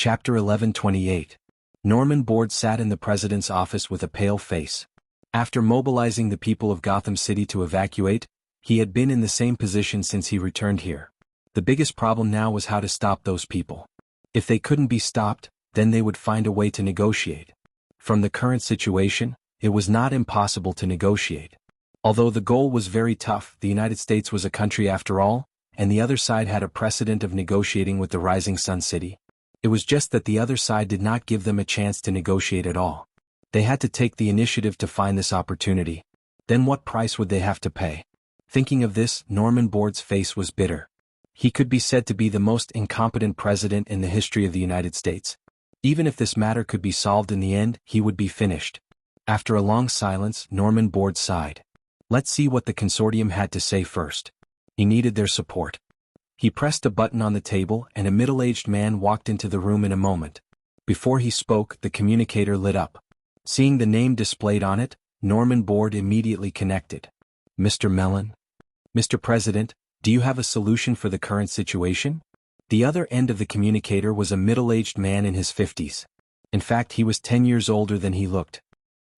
Chapter 1128. Norman Board sat in the president's office with a pale face. After mobilizing the people of Gotham City to evacuate, he had been in the same position since he returned here. The biggest problem now was how to stop those people. If they couldn't be stopped, then they would find a way to negotiate. From the current situation, it was not impossible to negotiate. Although the goal was very tough, the United States was a country after all, and the other side had a precedent of negotiating with the Rising Sun City. It was just that the other side did not give them a chance to negotiate at all. They had to take the initiative to find this opportunity. Then what price would they have to pay? Thinking of this, Norman Board's face was bitter. He could be said to be the most incompetent president in the history of the United States. Even if this matter could be solved in the end, he would be finished. After a long silence, Norman Board sighed. Let's see what the consortium had to say first. He needed their support. He pressed a button on the table and a middle-aged man walked into the room in a moment. Before he spoke, the communicator lit up. Seeing the name displayed on it, Norman Board immediately connected. Mr. Mellon? Mr. President, do you have a solution for the current situation? The other end of the communicator was a middle-aged man in his 50s. In fact, he was 10 years older than he looked.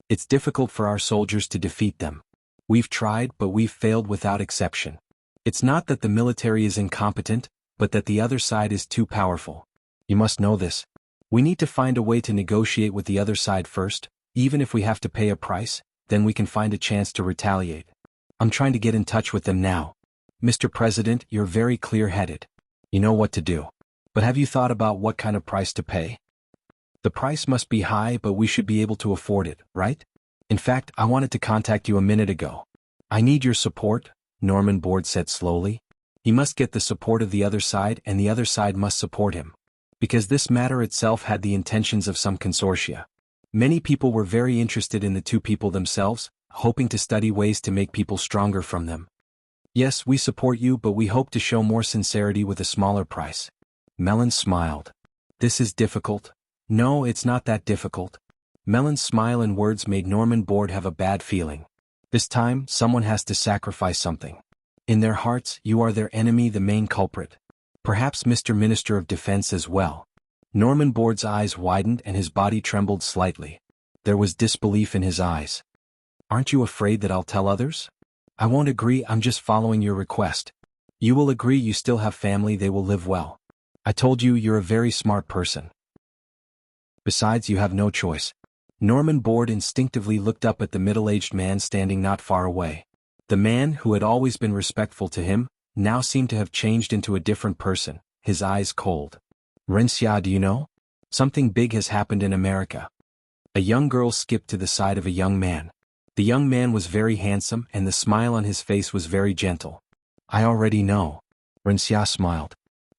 It's difficult for our soldiers to defeat them. We've tried, but we've failed without exception. It's not that the military is incompetent, but that the other side is too powerful. You must know this. We need to find a way to negotiate with the other side first, even if we have to pay a price, then we can find a chance to retaliate. I'm trying to get in touch with them now. Mr. President, you're very clear-headed. You know what to do. But have you thought about what kind of price to pay? The price must be high, but we should be able to afford it, right? In fact, I wanted to contact you a minute ago. I need your support, Norman Board said slowly. He must get the support of the other side and the other side must support him. Because this matter itself had the intentions of some consortia. Many people were very interested in the two people themselves, hoping to study ways to make people stronger from them. Yes, we support you, but we hope to show more sincerity with a smaller price. Mellon smiled. This is difficult. No, it's not that difficult. Mellon's smile and words made Norman Board have a bad feeling. This time, someone has to sacrifice something. In their hearts, you are their enemy, the main culprit. Perhaps Mr. Minister of Defense as well. Norman Board's eyes widened and his body trembled slightly. There was disbelief in his eyes. Aren't you afraid that I'll tell others? I won't agree, I'm just following your request. You will agree, you still have family, they will live well. I told you you're a very smart person. Besides, you have no choice. Norman Board instinctively looked up at the middle-aged man standing not far away. The man, who had always been respectful to him, now seemed to have changed into a different person, his eyes cold. Wuxia, do you know? Something big has happened in America. A young girl skipped to the side of a young man. The young man was very handsome and the smile on his face was very gentle. I already know. Wuxia smiled.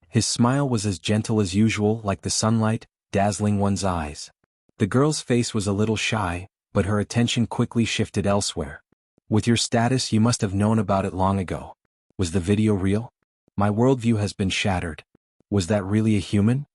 His smile was as gentle as usual, like the sunlight, dazzling one's eyes. The girl's face was a little shy, but her attention quickly shifted elsewhere. With your status, you must have known about it long ago. Was the video real? My worldview has been shattered. Was that really a human?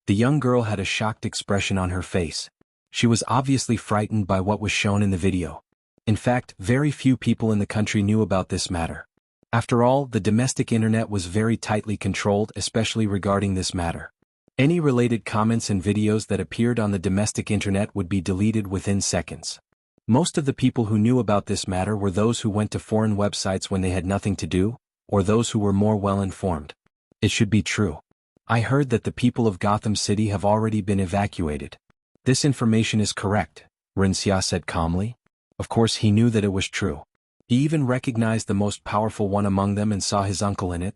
The young girl had a shocked expression on her face. She was obviously frightened by what was shown in the video. In fact, very few people in the country knew about this matter. After all, the domestic internet was very tightly controlled, especially regarding this matter. Any related comments and videos that appeared on the domestic internet would be deleted within seconds. Most of the people who knew about this matter were those who went to foreign websites when they had nothing to do, or those who were more well-informed. It should be true. I heard that the people of Gotham City have already been evacuated. This information is correct, Wuxia said calmly. Of course he knew that it was true. He even recognized the most powerful one among them and saw his uncle in it.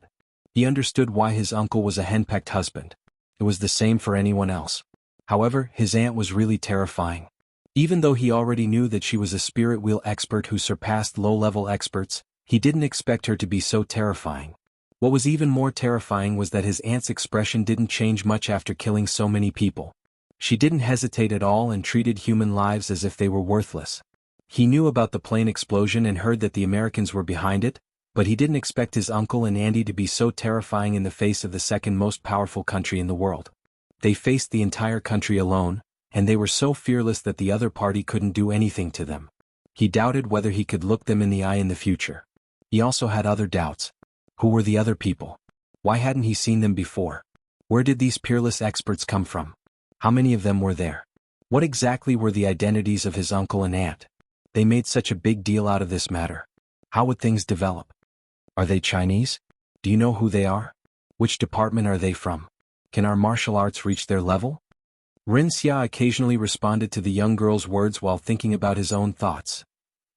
He understood why his uncle was a henpecked husband. It was the same for anyone else. However, his aunt was really terrifying. Even though he already knew that she was a spirit wheel expert who surpassed low-level experts, he didn't expect her to be so terrifying. What was even more terrifying was that his aunt's expression didn't change much after killing so many people. She didn't hesitate at all and treated human lives as if they were worthless. He knew about the plane explosion and heard that the Americans were behind it, but he didn't expect his uncle and auntie to be so terrifying in the face of the second most powerful country in the world. They faced the entire country alone, and they were so fearless that the other party couldn't do anything to them. He doubted whether he could look them in the eye in the future. He also had other doubts. Who were the other people? Why hadn't he seen them before? Where did these peerless experts come from? How many of them were there? What exactly were the identities of his uncle and aunt? They made such a big deal out of this matter. How would things develop? Are they Chinese? Do you know who they are? Which department are they from? Can our martial arts reach their level? Ren Xia occasionally responded to the young girl's words while thinking about his own thoughts.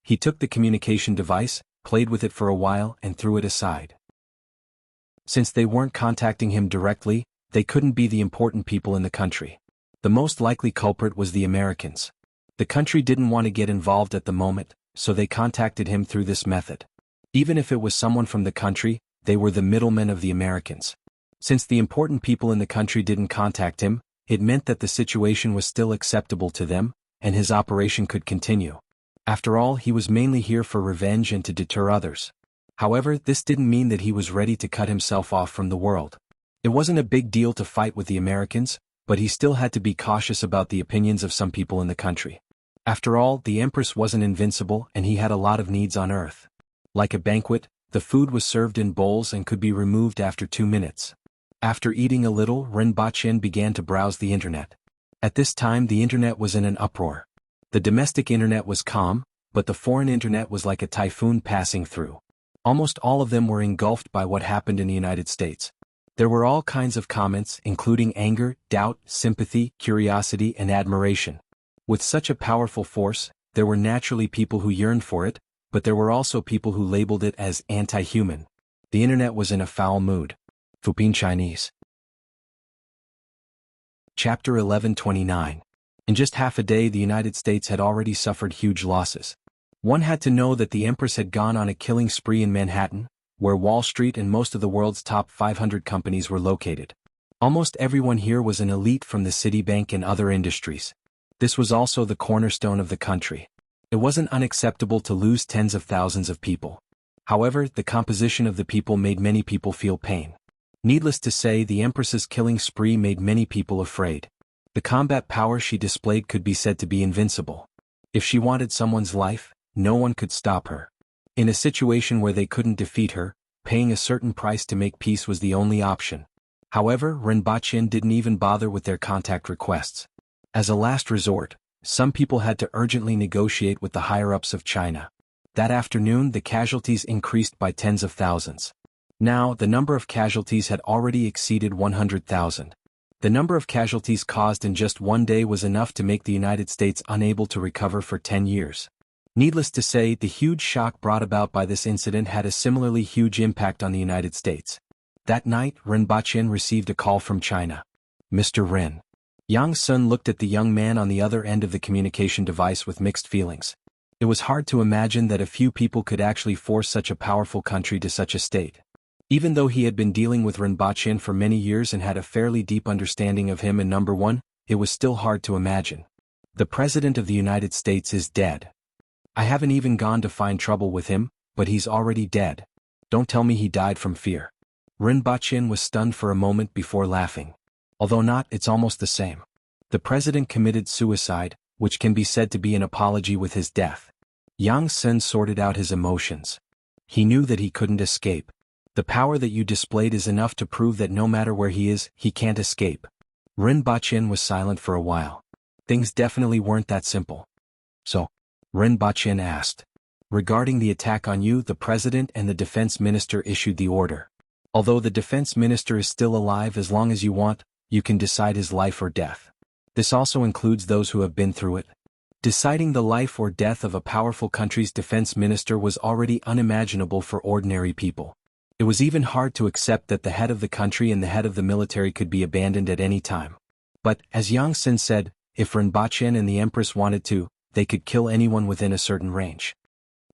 He took the communication device, played with it for a while and threw it aside. Since they weren't contacting him directly, they couldn't be the important people in the country. The most likely culprit was the Americans. The country didn't want to get involved at the moment, so they contacted him through this method. Even if it was someone from the country, they were the middlemen of the Americans. Since the important people in the country didn't contact him, it meant that the situation was still acceptable to them, and his operation could continue. After all, he was mainly here for revenge and to deter others. However, this didn't mean that he was ready to cut himself off from the world. It wasn't a big deal to fight with the Americans, but he still had to be cautious about the opinions of some people in the country. After all, the Empress wasn't invincible and he had a lot of needs on Earth. Like a banquet, the food was served in bowls and could be removed after 2 minutes. After eating a little, Ren Baqin began to browse the internet. At this time the internet was in an uproar. The domestic internet was calm, but the foreign internet was like a typhoon passing through. Almost all of them were engulfed by what happened in the United States. There were all kinds of comments, including anger, doubt, sympathy, curiosity, and admiration. With such a powerful force, there were naturally people who yearned for it, but there were also people who labeled it as anti-human. The internet was in a foul mood. Fupin Chinese. Chapter 1129. In just half a day the United States had already suffered huge losses. One had to know that the Empress had gone on a killing spree in Manhattan, where Wall Street and most of the world's top 500 companies were located. Almost everyone here was an elite from the Citibank and other industries. This was also the cornerstone of the country. It wasn't unacceptable to lose tens of thousands of people. However, the composition of the people made many people feel pain. Needless to say, the Empress's killing spree made many people afraid. The combat power she displayed could be said to be invincible. If she wanted someone's life, no one could stop her. In a situation where they couldn't defeat her, paying a certain price to make peace was the only option. However, Ren Baqin didn't even bother with their contact requests. As a last resort, some people had to urgently negotiate with the higher-ups of China. That afternoon the casualties increased by tens of thousands. Now, the number of casualties had already exceeded 100,000. The number of casualties caused in just one day was enough to make the United States unable to recover for 10 years. Needless to say, the huge shock brought about by this incident had a similarly huge impact on the United States. That night, Ren Baqin received a call from China. Mr. Ren. Yang Sun looked at the young man on the other end of the communication device with mixed feelings. It was hard to imagine that a few people could actually force such a powerful country to such a state. Even though he had been dealing with Ren Baqin for many years and had a fairly deep understanding of him and number one, it was still hard to imagine. The President of the United States is dead. I haven't even gone to find trouble with him, but he's already dead. Don't tell me he died from fear. Ren Baqin was stunned for a moment before laughing. Although not, it's almost the same. The President committed suicide, which can be said to be an apology with his death. Yang Sun sorted out his emotions. He knew that he couldn't escape. The power that you displayed is enough to prove that no matter where he is, he can't escape. Ren Baqin was silent for a while. Things definitely weren't that simple. So, Ren Baqin asked. Regarding the attack on you, the President and the Defense Minister issued the order. Although the Defense Minister is still alive, as long as you want, you can decide his life or death. This also includes those who have been through it. Deciding the life or death of a powerful country's defense minister was already unimaginable for ordinary people. It was even hard to accept that the head of the country and the head of the military could be abandoned at any time. But, as Yang Sun said, if Ren Baqin and the Empress wanted to, they could kill anyone within a certain range.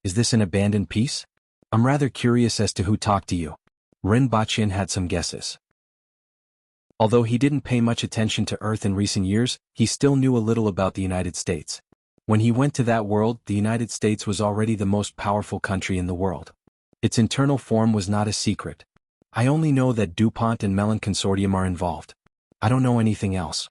Is this an abandoned peace? I'm rather curious as to who talked to you. Ren Baqin had some guesses. Although he didn't pay much attention to Earth in recent years, he still knew a little about the United States. When he went to that world, the United States was already the most powerful country in the world. Its internal form was not a secret. I only know that DuPont and Mellon Consortium are involved. I don't know anything else.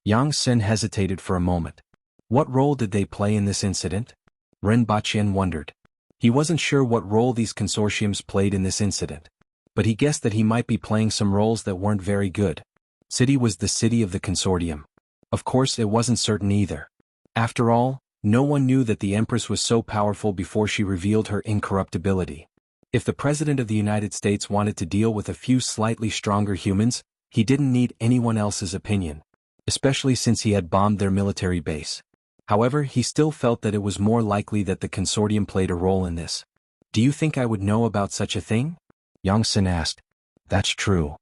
Yang Sun hesitated for a moment. What role did they play in this incident? Ren Baqin wondered. He wasn't sure what role these consortiums played in this incident. But he guessed that he might be playing some roles that weren't very good. City was the city of the consortium. Of course it wasn't certain either. After all, no one knew that the Empress was so powerful before she revealed her incorruptibility. If the President of the United States wanted to deal with a few slightly stronger humans, he didn't need anyone else's opinion, especially since he had bombed their military base. However, he still felt that it was more likely that the consortium played a role in this. Do you think I would know about such a thing? Yang Sen asked. That's true.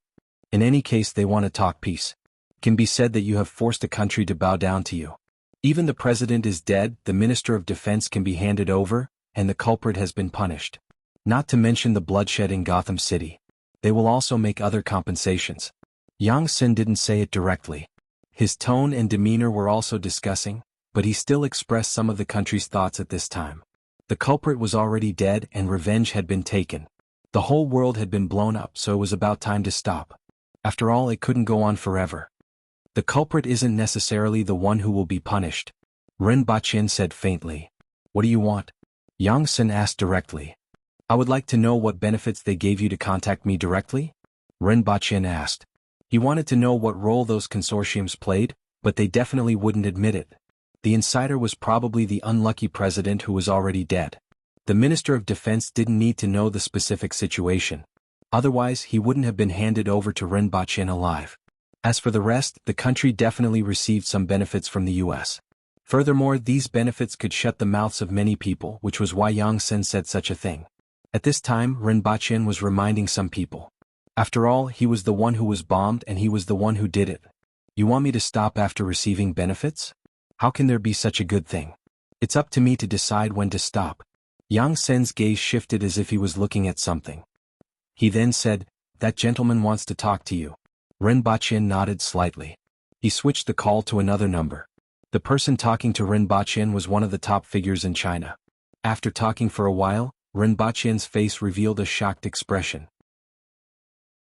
In any case, they want to talk peace. It can be said that you have forced a country to bow down to you. Even the president is dead, the Minister of Defense can be handed over, and the culprit has been punished. Not to mention the bloodshed in Gotham City. They will also make other compensations. Yang Sen didn't say it directly. His tone and demeanor were also discussing, but he still expressed some of the country's thoughts at this time. The culprit was already dead and revenge had been taken. The whole world had been blown up, so it was about time to stop. After all, it couldn't go on forever. The culprit isn't necessarily the one who will be punished, Ren Baqin said faintly. What do you want? Yang Sen asked directly. I would like to know what benefits they gave you to contact me directly? Ren Baqin asked. He wanted to know what role those consortiums played, but they definitely wouldn't admit it. The insider was probably the unlucky president who was already dead. The Minister of Defense didn't need to know the specific situation. Otherwise, he wouldn't have been handed over to Ren Baqin alive. As for the rest, the country definitely received some benefits from the US. Furthermore, these benefits could shut the mouths of many people, which was why Yang Sen said such a thing. At this time, Ren Baqin was reminding some people. After all, he was the one who was bombed and he was the one who did it. You want me to stop after receiving benefits? How can there be such a good thing? It's up to me to decide when to stop. Yang Sen's gaze shifted as if he was looking at something. He then said, that gentleman wants to talk to you. Ren Baqin nodded slightly. He switched the call to another number. The person talking to Ren Baqin was one of the top figures in China. After talking for a while, Ren Baqin's face revealed a shocked expression.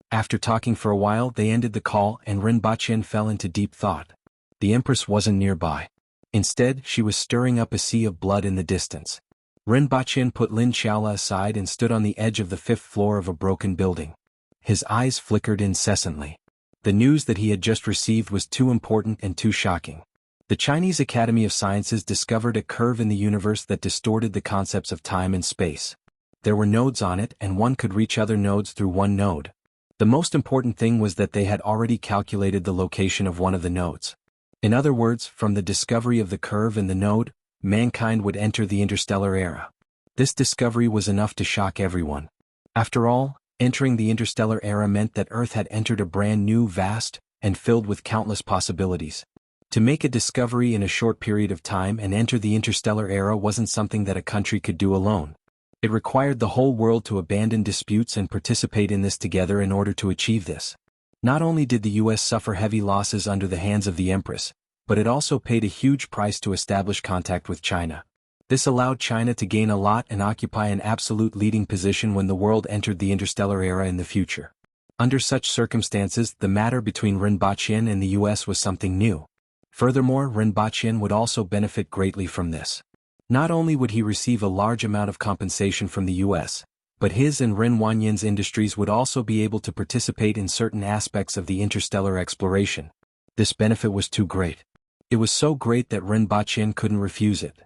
After talking for a while, they ended the call and Ren Baqin fell into deep thought. The Empress wasn't nearby. Instead, she was stirring up a sea of blood in the distance. Ren Baqin put Lin Xiaola aside and stood on the edge of the 5th floor of a broken building. His eyes flickered incessantly. The news that he had just received was too important and too shocking. The Chinese Academy of Sciences discovered a curve in the universe that distorted the concepts of time and space. There were nodes on it and one could reach other nodes through one node. The most important thing was that they had already calculated the location of one of the nodes. In other words, from the discovery of the curve in the node, mankind would enter the interstellar era. This discovery was enough to shock everyone. After all, entering the interstellar era meant that Earth had entered a brand new, vast, and filled with countless possibilities. To make a discovery in a short period of time and enter the interstellar era wasn't something that a country could do alone. It required the whole world to abandon disputes and participate in this together in order to achieve this. Not only did the US suffer heavy losses under the hands of the Empress, but it also paid a huge price to establish contact with China. This allowed China to gain a lot and occupy an absolute leading position when the world entered the interstellar era in the future. Under such circumstances, the matter between Ren Baqin and the US was something new. Furthermore, Ren Baqin would also benefit greatly from this. Not only would he receive a large amount of compensation from the US, but his and Ren Wanyan's industries would also be able to participate in certain aspects of the interstellar exploration. This benefit was too great. It was so great that Ren Baqin couldn't refuse it.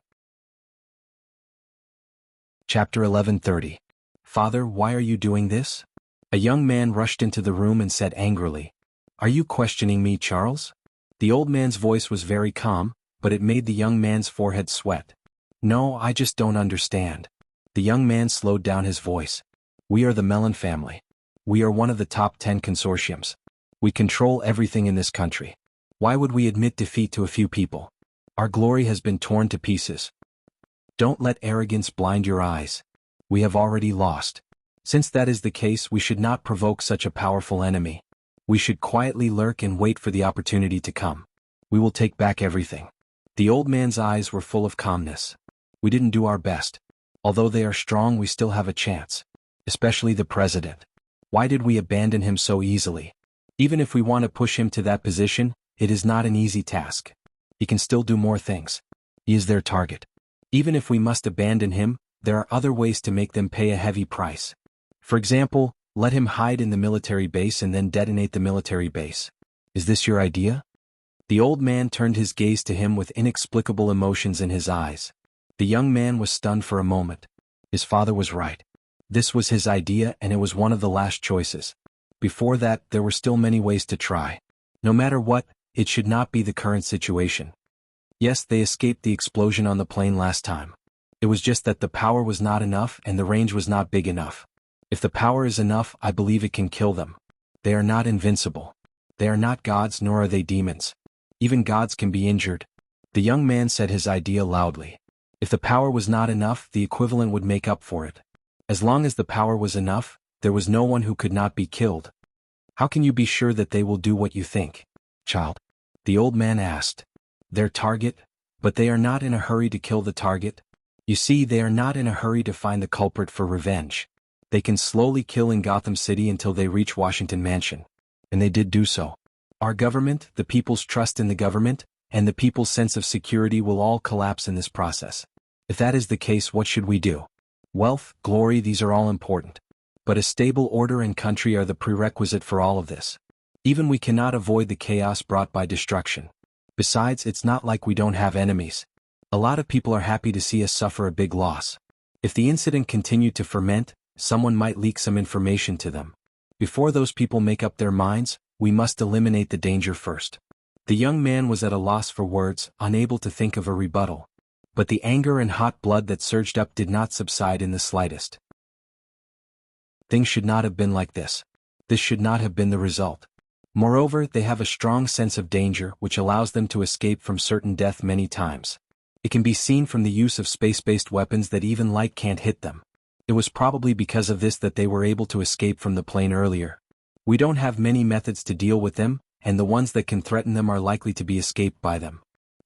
Chapter 1130. Father, why are you doing this? A young man rushed into the room and said angrily, Are you questioning me, Charles? The old man's voice was very calm, but it made the young man's forehead sweat. No, I just don't understand. The young man slowed down his voice. We are the Mellon family. We are one of the top 10 consortiums. We control everything in this country. Why would we admit defeat to a few people? Our glory has been torn to pieces. Don't let arrogance blind your eyes. We have already lost. Since that is the case, we should not provoke such a powerful enemy. We should quietly lurk and wait for the opportunity to come. We will take back everything. The old man's eyes were full of calmness. We didn't do our best. Although they are strong, we still have a chance. Especially the president. Why did we abandon him so easily? Even if we want to push him to that position, it is not an easy task. He can still do more things. He is their target. Even if we must abandon him, there are other ways to make them pay a heavy price. For example, let him hide in the military base and then detonate the military base. Is this your idea? The old man turned his gaze to him with inexplicable emotions in his eyes. The young man was stunned for a moment. His father was right. This was his idea and it was one of the last choices. Before that, there were still many ways to try. No matter what, it should not be the current situation. Yes, they escaped the explosion on the plane last time. It was just that the power was not enough and the range was not big enough. If the power is enough, I believe it can kill them. They are not invincible. They are not gods nor are they demons. Even gods can be injured. The young man said his idea loudly. If the power was not enough, the equivalent would make up for it. As long as the power was enough, there was no one who could not be killed. How can you be sure that they will do what you think, child? The old man asked. Their target? But they are not in a hurry to kill the target. You see, they are not in a hurry to find the culprit for revenge. They can slowly kill in Gotham City until they reach Washington Mansion. And they did do so. Our government, the people's trust in the government, and the people's sense of security will all collapse in this process. If that is the case, what should we do? Wealth, glory, these are all important. But a stable order and country are the prerequisite for all of this. Even we cannot avoid the chaos brought by destruction. Besides, it's not like we don't have enemies. A lot of people are happy to see us suffer a big loss. If the incident continued to ferment, someone might leak some information to them. Before those people make up their minds, we must eliminate the danger first. The young man was at a loss for words, unable to think of a rebuttal. But the anger and hot blood that surged up did not subside in the slightest. Things should not have been like this. This should not have been the result. Moreover, they have a strong sense of danger which allows them to escape from certain death many times. It can be seen from the use of space-based weapons that even light can't hit them. It was probably because of this that they were able to escape from the plane earlier. We don't have many methods to deal with them, and the ones that can threaten them are likely to be escaped by them.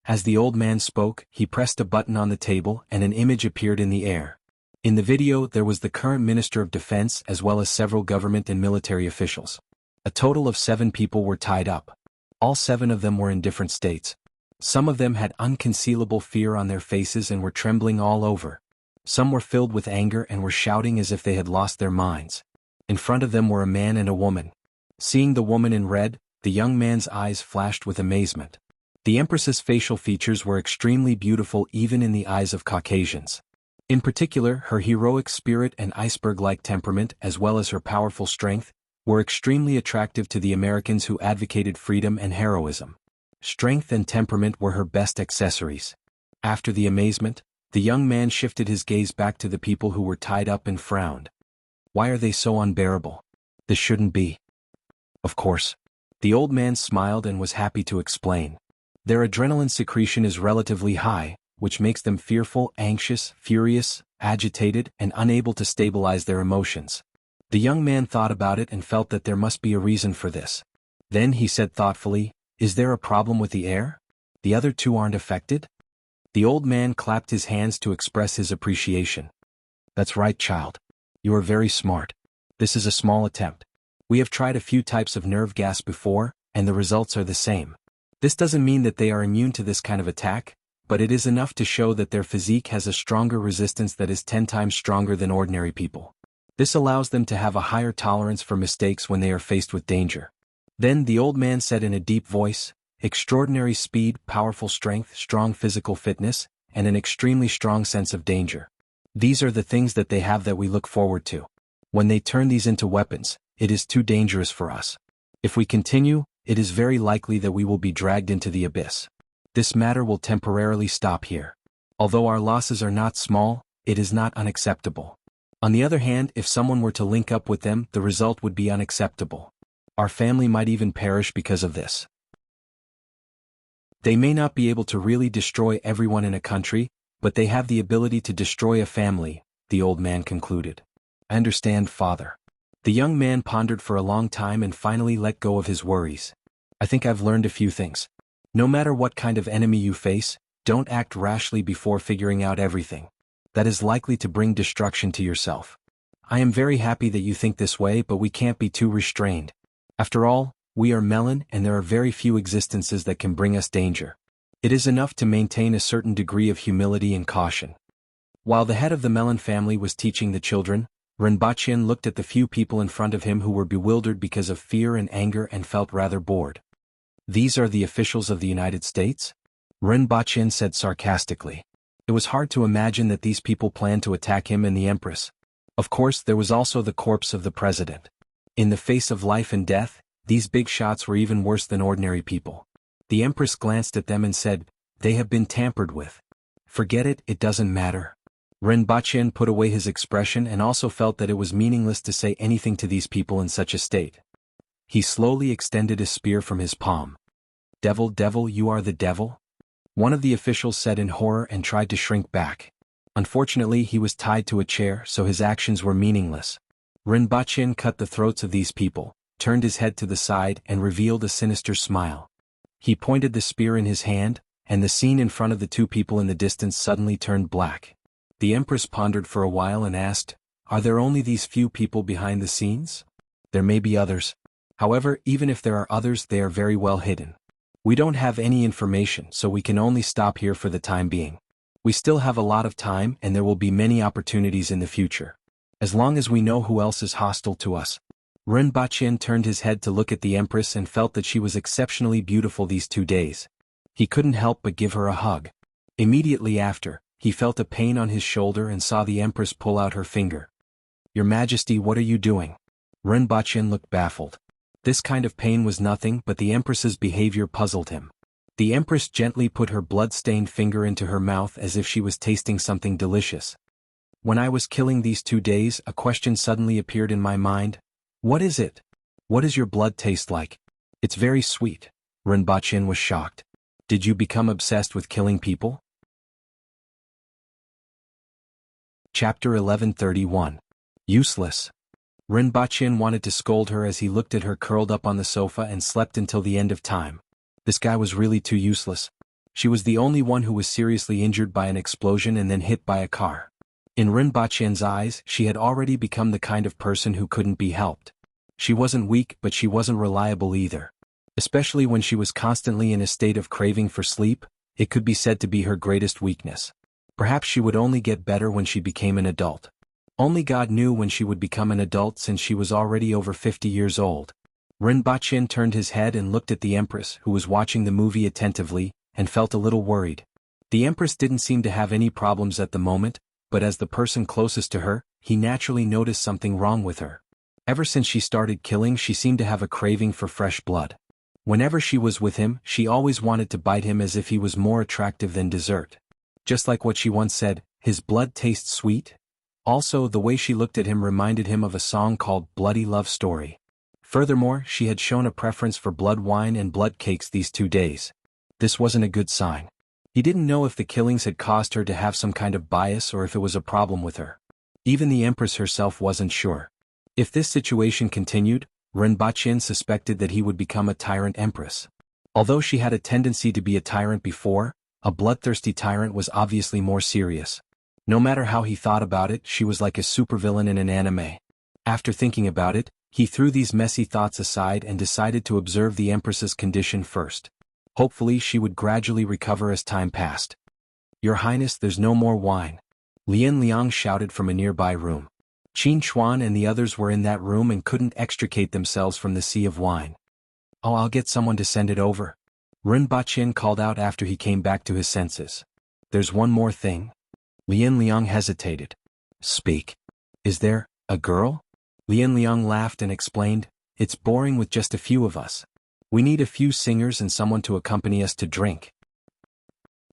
As the old man spoke, he pressed a button on the table and an image appeared in the air. In the video, there was the current Minister of Defense as well as several government and military officials. A total of 7 people were tied up. All 7 of them were in different states. Some of them had unconcealable fear on their faces and were trembling all over. Some were filled with anger and were shouting as if they had lost their minds. In front of them were a man and a woman. Seeing the woman in red, the young man's eyes flashed with amazement. The Empress's facial features were extremely beautiful even in the eyes of Caucasians. In particular, her heroic spirit and iceberg-like temperament as well as her powerful strength, were extremely attractive to the Americans who advocated freedom and heroism. Strength and temperament were her best accessories. After the amazement, the young man shifted his gaze back to the people who were tied up and frowned. Why are they so unbearable? This shouldn't be. Of course. The old man smiled and was happy to explain. Their adrenaline secretion is relatively high, which makes them fearful, anxious, furious, agitated, and unable to stabilize their emotions. The young man thought about it and felt that there must be a reason for this. Then he said thoughtfully, "Is there a problem with the air? The other 2 aren't affected?" The old man clapped his hands to express his appreciation. "That's right, child. You are very smart. This is a small attempt. We have tried a few types of nerve gas before, and the results are the same. This doesn't mean that they are immune to this kind of attack, but it is enough to show that their physique has a stronger resistance that is 10 times stronger than ordinary people. This allows them to have a higher tolerance for mistakes when they are faced with danger." Then the old man said in a deep voice, "Extraordinary speed, powerful strength, strong physical fitness, and an extremely strong sense of danger. These are the things that they have that we look forward to. When they turn these into weapons, it is too dangerous for us. If we continue, it is very likely that we will be dragged into the abyss. This matter will temporarily stop here. Although our losses are not small, it is not unacceptable. On the other hand, if someone were to link up with them, the result would be unacceptable. Our family might even perish because of this. They may not be able to really destroy everyone in a country, but they have the ability to destroy a family," the old man concluded. "I understand, father." The young man pondered for a long time and finally let go of his worries. "I think I've learned a few things. No matter what kind of enemy you face, don't act rashly before figuring out everything. That is likely to bring destruction to yourself. I am very happy that you think this way, but we can't be too restrained. After all, we are Melon and there are very few existences that can bring us danger. It is enough to maintain a certain degree of humility and caution." While the head of the Melon family was teaching the children, Renbachian looked at the few people in front of him who were bewildered because of fear and anger and felt rather bored. These are the officials of the United States? Ren Baqin said sarcastically. It was hard to imagine that these people planned to attack him and the Empress. Of course, there was also the corpse of the president. In the face of life and death, these big shots were even worse than ordinary people. The Empress glanced at them and said, "They have been tampered with. Forget it, it doesn't matter." Ren Baqin put away his expression and also felt that it was meaningless to say anything to these people in such a state. He slowly extended a spear from his palm. "Devil, devil, you are the devil?" One of the officials said in horror and tried to shrink back. Unfortunately, he was tied to a chair, so his actions were meaningless. Ren Baqin cut the throats of these people, turned his head to the side and revealed a sinister smile. He pointed the spear in his hand, and the scene in front of the two people in the distance suddenly turned black. The Empress pondered for a while and asked, "Are there only these few people behind the scenes? There may be others. However, even if there are others, they are very well hidden. We don't have any information, so we can only stop here for the time being. We still have a lot of time and there will be many opportunities in the future. As long as we know who else is hostile to us." Ren Baqin turned his head to look at the Empress and felt that she was exceptionally beautiful these 2 days. He couldn't help but give her a hug. Immediately after, he felt a pain on his shoulder and saw the Empress pull out her finger. "Your Majesty, what are you doing?" Ren Baqin looked baffled. This kind of pain was nothing, but the Empress's behavior puzzled him. The Empress gently put her blood-stained finger into her mouth as if she was tasting something delicious. "When I was killing these 2 days, a question suddenly appeared in my mind. What is it? What does your blood taste like?" "It's very sweet." Ren Baqin was shocked. "Did you become obsessed with killing people?" Chapter 1131. Useless. Ren Baqin wanted to scold her as he looked at her curled up on the sofa and slept until the end of time. This guy was really too useless. She was the only one who was seriously injured by an explosion and then hit by a car. In Ren Baqin's eyes, she had already become the kind of person who couldn't be helped. She wasn't weak, but she wasn't reliable either. Especially when she was constantly in a state of craving for sleep, it could be said to be her greatest weakness. Perhaps she would only get better when she became an adult. Only God knew when she would become an adult, since she was already over 50 years old. Ren Baqin turned his head and looked at the Empress, who was watching the movie attentively, and felt a little worried. The Empress didn't seem to have any problems at the moment, but as the person closest to her, he naturally noticed something wrong with her. Ever since she started killing, she seemed to have a craving for fresh blood. Whenever she was with him, she always wanted to bite him as if he was more attractive than dessert. Just like what she once said, "His blood tastes sweet." Also, the way she looked at him reminded him of a song called Bloody Love Story. Furthermore, she had shown a preference for blood wine and blood cakes these 2 days. This wasn't a good sign. He didn't know if the killings had caused her to have some kind of bias or if it was a problem with her. Even the Empress herself wasn't sure. If this situation continued, Ren Baqin suspected that he would become a tyrant empress. Although she had a tendency to be a tyrant before, a bloodthirsty tyrant was obviously more serious. No matter how he thought about it, she was like a supervillain in an anime. After thinking about it, he threw these messy thoughts aside and decided to observe the Empress's condition first. Hopefully she would gradually recover as time passed. "Your Highness, there's no more wine," Lian Liang shouted from a nearby room. Qin Chuan and the others were in that room and couldn't extricate themselves from the sea of wine. "Oh, I'll get someone to send it over," Ren Baqin called out after he came back to his senses. "There's one more thing." Lian Liang hesitated. "Speak. Is there a girl?" Lian Liang laughed and explained, "It's boring with just a few of us. We need a few singers and someone to accompany us to drink."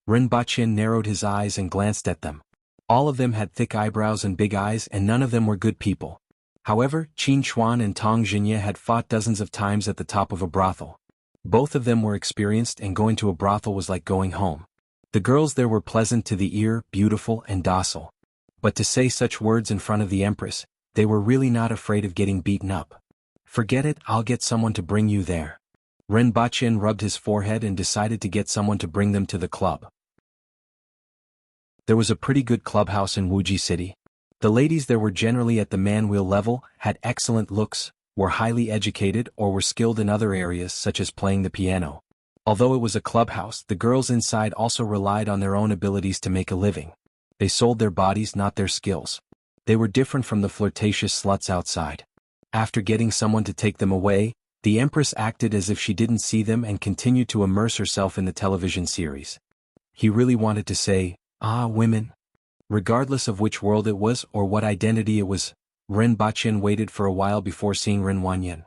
Ren Baqin narrowed his eyes and glanced at them. All of them had thick eyebrows and big eyes, and none of them were good people. However, Qin Chuan and Tong Jinye had fought dozens of times at the top of a brothel. Both of them were experienced, and going to a brothel was like going home. The girls there were pleasant to the ear, beautiful and docile. But to say such words in front of the Empress, they were really not afraid of getting beaten up. "Forget it, I'll get someone to bring you there." Ren Baqin rubbed his forehead and decided to get someone to bring them to the club. There was a pretty good clubhouse in Wuxia City. The ladies there were generally at the man-wheel level, had excellent looks, were highly educated or were skilled in other areas such as playing the piano. Although it was a clubhouse, the girls inside also relied on their own abilities to make a living. They sold their bodies, not their skills. They were different from the flirtatious sluts outside. After getting someone to take them away, The Empress acted as if she didn't see them and continued to immerse herself in the television series. He really wanted to say, "Ah, women." Regardless of which world it was or what identity it was, Ren Baqin waited for a while before seeing Ren Wanyan.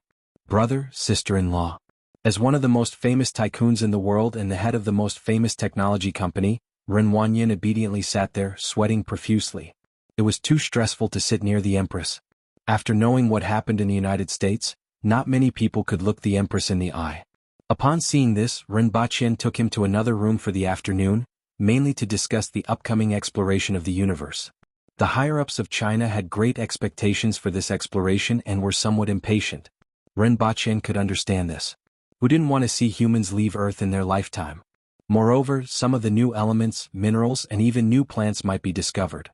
Brother, sister-in-law. As one of the most famous tycoons in the world and the head of the most famous technology company, Ren Wanyan obediently sat there, sweating profusely. It was too stressful to sit near the Empress. After knowing what happened in the United States, not many people could look the Empress in the eye. Upon seeing this, Ren Baqin took him to another room for the afternoon, mainly to discuss the upcoming exploration of the universe. The higher-ups of China had great expectations for this exploration and were somewhat impatient. Ren Baqin could understand this. Who didn't want to see humans leave Earth in their lifetime? Moreover, some of the new elements, minerals, and even new plants might be discovered.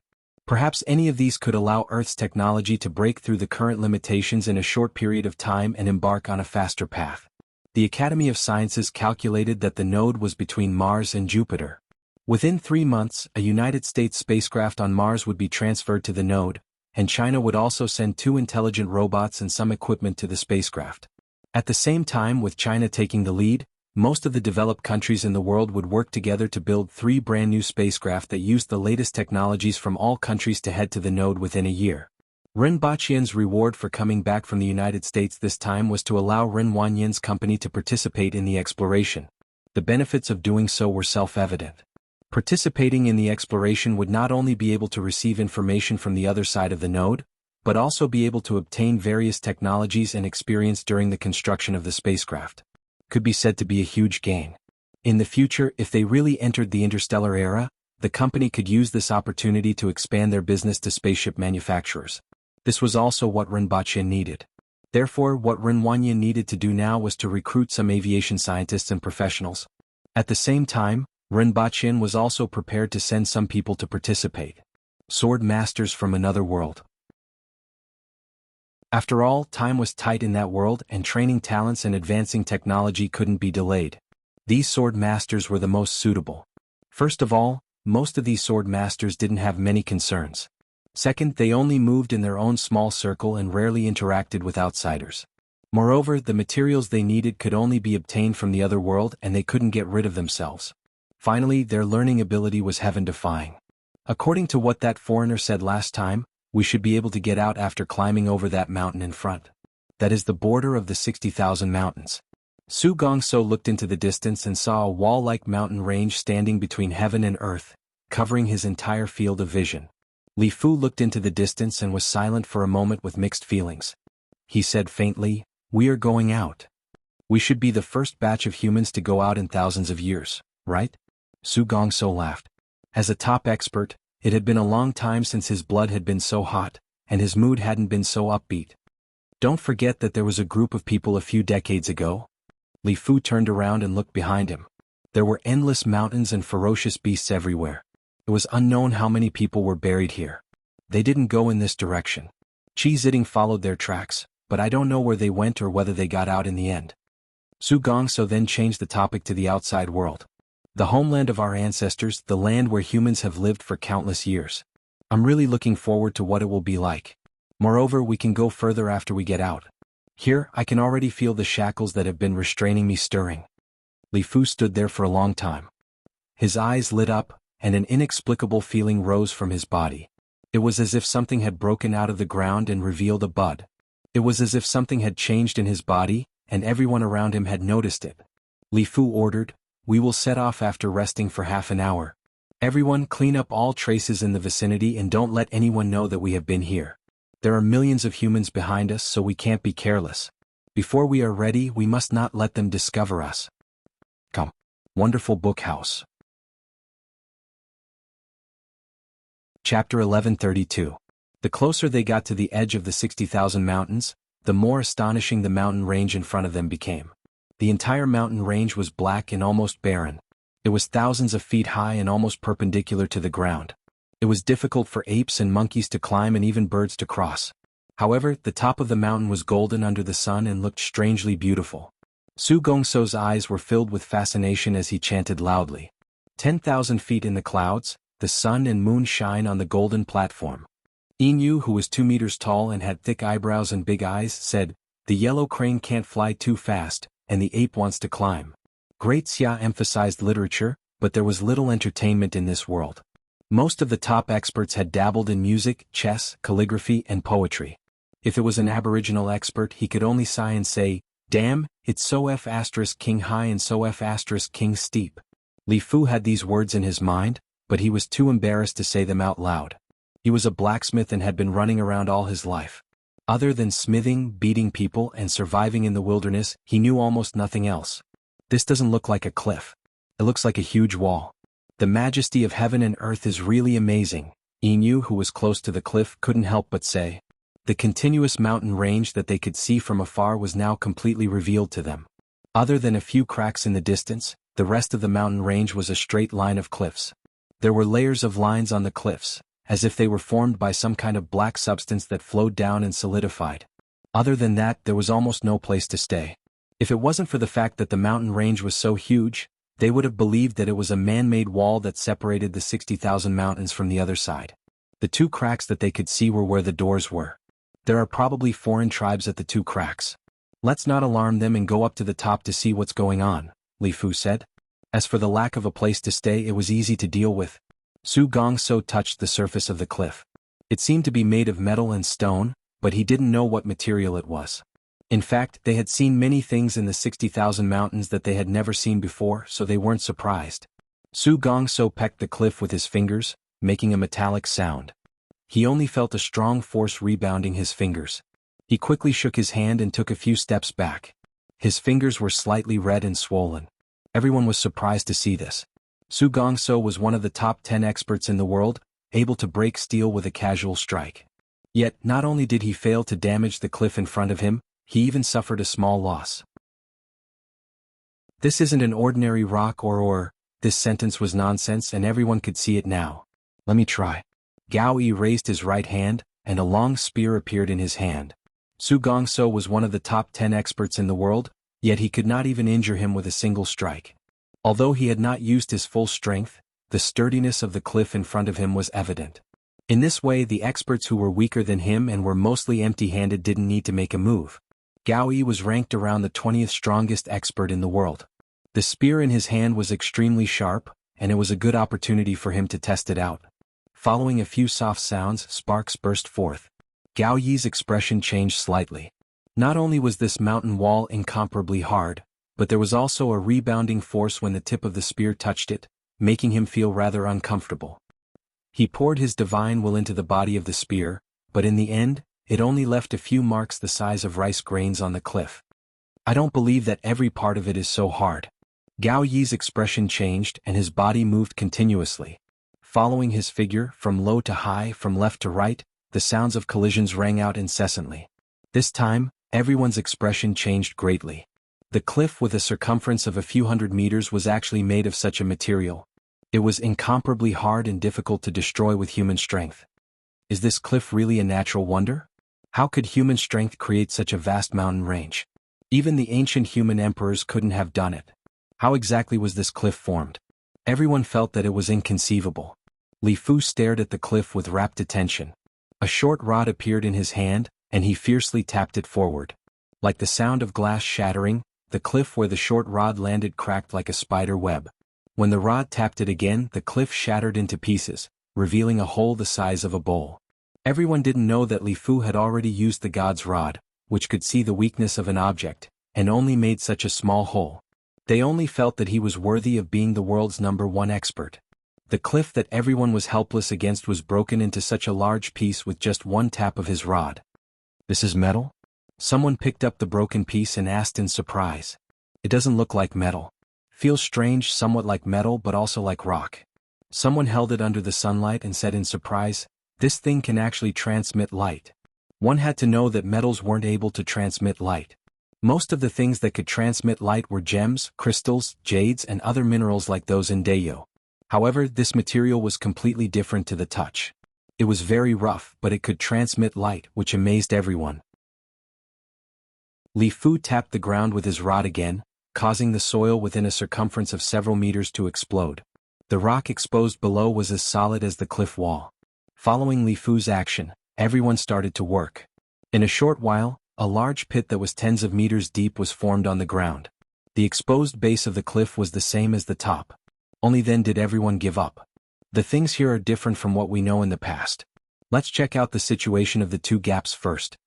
Perhaps any of these could allow Earth's technology to break through the current limitations in a short period of time and embark on a faster path. The Academy of Sciences calculated that the node was between Mars and Jupiter. Within 3 months, a United States spacecraft on Mars would be transferred to the node, and China would also send 2 intelligent robots and some equipment to the spacecraft. At the same time, with China taking the lead, most of the developed countries in the world would work together to build 3 brand new spacecraft that used the latest technologies from all countries to head to the node within a year. Ren Baqian's reward for coming back from the United States this time was to allow Ren Wanyan's company to participate in the exploration. The benefits of doing so were self-evident. Participating in the exploration would not only be able to receive information from the other side of the node, but also be able to obtain various technologies and experience during the construction of the spacecraft. Could be said to be a huge gain. In the future, if they really entered the interstellar era, the company could use this opportunity to expand their business to spaceship manufacturers. This was also what Ren Baqin needed. Therefore, what Ren Wanyan needed to do now was to recruit some aviation scientists and professionals. At the same time, Ren Baqin was also prepared to send some people to participate. Sword masters from another world. After all, time was tight in that world and training talents and advancing technology couldn't be delayed. These sword masters were the most suitable. First of all, most of these sword masters didn't have many concerns. Second, they only moved in their own small circle and rarely interacted with outsiders. Moreover, the materials they needed could only be obtained from the other world and they couldn't get rid of themselves. Finally, their learning ability was heaven-defying. According to what that foreigner said last time, we should be able to get out after climbing over that mountain in front. That is the border of the 60,000 mountains. Su Gongso looked into the distance and saw a wall-like mountain range standing between heaven and earth, covering his entire field of vision. Li Fu looked into the distance and was silent for a moment with mixed feelings. He said faintly, "We are going out. We should be the first batch of humans to go out in thousands of years, right?" Su Gongso laughed. As a top expert, it had been a long time since his blood had been so hot, and his mood hadn't been so upbeat. Don't forget that there was a group of people a few decades ago. Li Fu turned around and looked behind him. There were endless mountains and ferocious beasts everywhere. It was unknown how many people were buried here. They didn't go in this direction. Qi Ziding followed their tracks, but I don't know where they went or whether they got out in the end. Su Gongso then changed the topic to the outside world. The homeland of our ancestors, the land where humans have lived for countless years. I'm really looking forward to what it will be like. Moreover, we can go further after we get out. Here, I can already feel the shackles that have been restraining me stirring. Li Fu stood there for a long time. His eyes lit up, and an inexplicable feeling rose from his body. It was as if something had broken out of the ground and revealed a bud. It was as if something had changed in his body, and everyone around him had noticed it. Li Fu ordered, "We will set off after resting for half an hour. Everyone clean up all traces in the vicinity and don't let anyone know that we have been here. There are millions of humans behind us, so we can't be careless. Before we are ready, we must not let them discover us." Come. Wonderful Book House. Chapter 1132. The closer they got to the edge of the 60,000 mountains, the more astonishing the mountain range in front of them became. The entire mountain range was black and almost barren. It was thousands of feet high and almost perpendicular to the ground. It was difficult for apes and monkeys to climb and even birds to cross. However, the top of the mountain was golden under the sun and looked strangely beautiful. Su Gongso's eyes were filled with fascination as he chanted loudly. 10,000 feet in the clouds, the sun and moon shine on the golden platform. Yin Yu, who was 2 meters tall and had thick eyebrows and big eyes, said, The yellow crane can't fly too fast, and the ape wants to climb. Great Xia emphasized literature, but there was little entertainment in this world. Most of the top experts had dabbled in music, chess, calligraphy, and poetry. If it was an aboriginal expert, he could only sigh and say, "Damn, it's so f*** king high and so f*** king steep." Li Fu had these words in his mind, but he was too embarrassed to say them out loud. He was a blacksmith and had been running around all his life. Other than smithing, beating people, and surviving in the wilderness, he knew almost nothing else. This doesn't look like a cliff. It looks like a huge wall. The majesty of heaven and earth is really amazing, Inu, who was close to the cliff, couldn't help but say. The continuous mountain range that they could see from afar was now completely revealed to them. Other than a few cracks in the distance, the rest of the mountain range was a straight line of cliffs. There were layers of lines on the cliffs, as if they were formed by some kind of black substance that flowed down and solidified. Other than that, there was almost no place to stay. If it wasn't for the fact that the mountain range was so huge, they would have believed that it was a man-made wall that separated the 60,000 mountains from the other side. The two cracks that they could see were where the doors were. There are probably foreign tribes at the two cracks. Let's not alarm them and go up to the top to see what's going on, Li Fu said. As for the lack of a place to stay, it was easy to deal with. Su Gongso touched the surface of the cliff. It seemed to be made of metal and stone, but he didn't know what material it was. In fact, they had seen many things in the 60,000 mountains that they had never seen before, so they weren't surprised. Su Gongso pecked the cliff with his fingers, making a metallic sound. He only felt a strong force rebounding his fingers. He quickly shook his hand and took a few steps back. His fingers were slightly red and swollen. Everyone was surprised to see this. Su Gongso was one of the top 10 experts in the world, able to break steel with a casual strike. Yet, not only did he fail to damage the cliff in front of him, he even suffered a small loss. This isn't an ordinary rock or. This sentence was nonsense and everyone could see it now. Let me try. Gao Yi raised his right hand, and a long spear appeared in his hand. Su Gongso was one of the top 10 experts in the world, yet he could not even injure him with a single strike. Although he had not used his full strength, the sturdiness of the cliff in front of him was evident. In this way, the experts who were weaker than him and were mostly empty-handed didn't need to make a move. Gao Yi was ranked around the 20th strongest expert in the world. The spear in his hand was extremely sharp, and it was a good opportunity for him to test it out. Following a few soft sounds, sparks burst forth. Gao Yi's expression changed slightly. Not only was this mountain wall incomparably hard, but there was also a rebounding force when the tip of the spear touched it, making him feel rather uncomfortable. He poured his divine will into the body of the spear, but in the end, it only left a few marks the size of rice grains on the cliff. I don't believe that every part of it is so hard. Gao Yi's expression changed and his body moved continuously. Following his figure, from low to high, from left to right, the sounds of collisions rang out incessantly. This time, everyone's expression changed greatly. The cliff with a circumference of a few hundred meters was actually made of such a material. It was incomparably hard and difficult to destroy with human strength. Is this cliff really a natural wonder? How could human strength create such a vast mountain range? Even the ancient human emperors couldn't have done it. How exactly was this cliff formed? Everyone felt that it was inconceivable. Li Fu stared at the cliff with rapt attention. A short rod appeared in his hand, and he fiercely tapped it forward. Like the sound of glass shattering, the cliff where the short rod landed cracked like a spider web. When the rod tapped it again, the cliff shattered into pieces, revealing a hole the size of a bowl. Everyone didn't know that Li Fu had already used the god's rod, which could see the weakness of an object, and only made such a small hole. They only felt that he was worthy of being the world's #1 expert. The cliff that everyone was helpless against was broken into such a large piece with just one tap of his rod. This is metal? Someone picked up the broken piece and asked in surprise. It doesn't look like metal. Feels strange, somewhat like metal but also like rock. Someone held it under the sunlight and said in surprise, "This thing can actually transmit light." One had to know that metals weren't able to transmit light. Most of the things that could transmit light were gems, crystals, jades and other minerals like those in Dayo. However, this material was completely different to the touch. It was very rough, but it could transmit light, which amazed everyone. Li Fu tapped the ground with his rod again, causing the soil within a circumference of several meters to explode. The rock exposed below was as solid as the cliff wall. Following Li Fu's action, everyone started to work. In a short while, A large pit that was tens of meters deep was formed on the ground. The exposed base of the cliff was the same as the top. Only then did everyone give up. The things here are different from what we know in the past. Let's check out the situation of the two gaps first.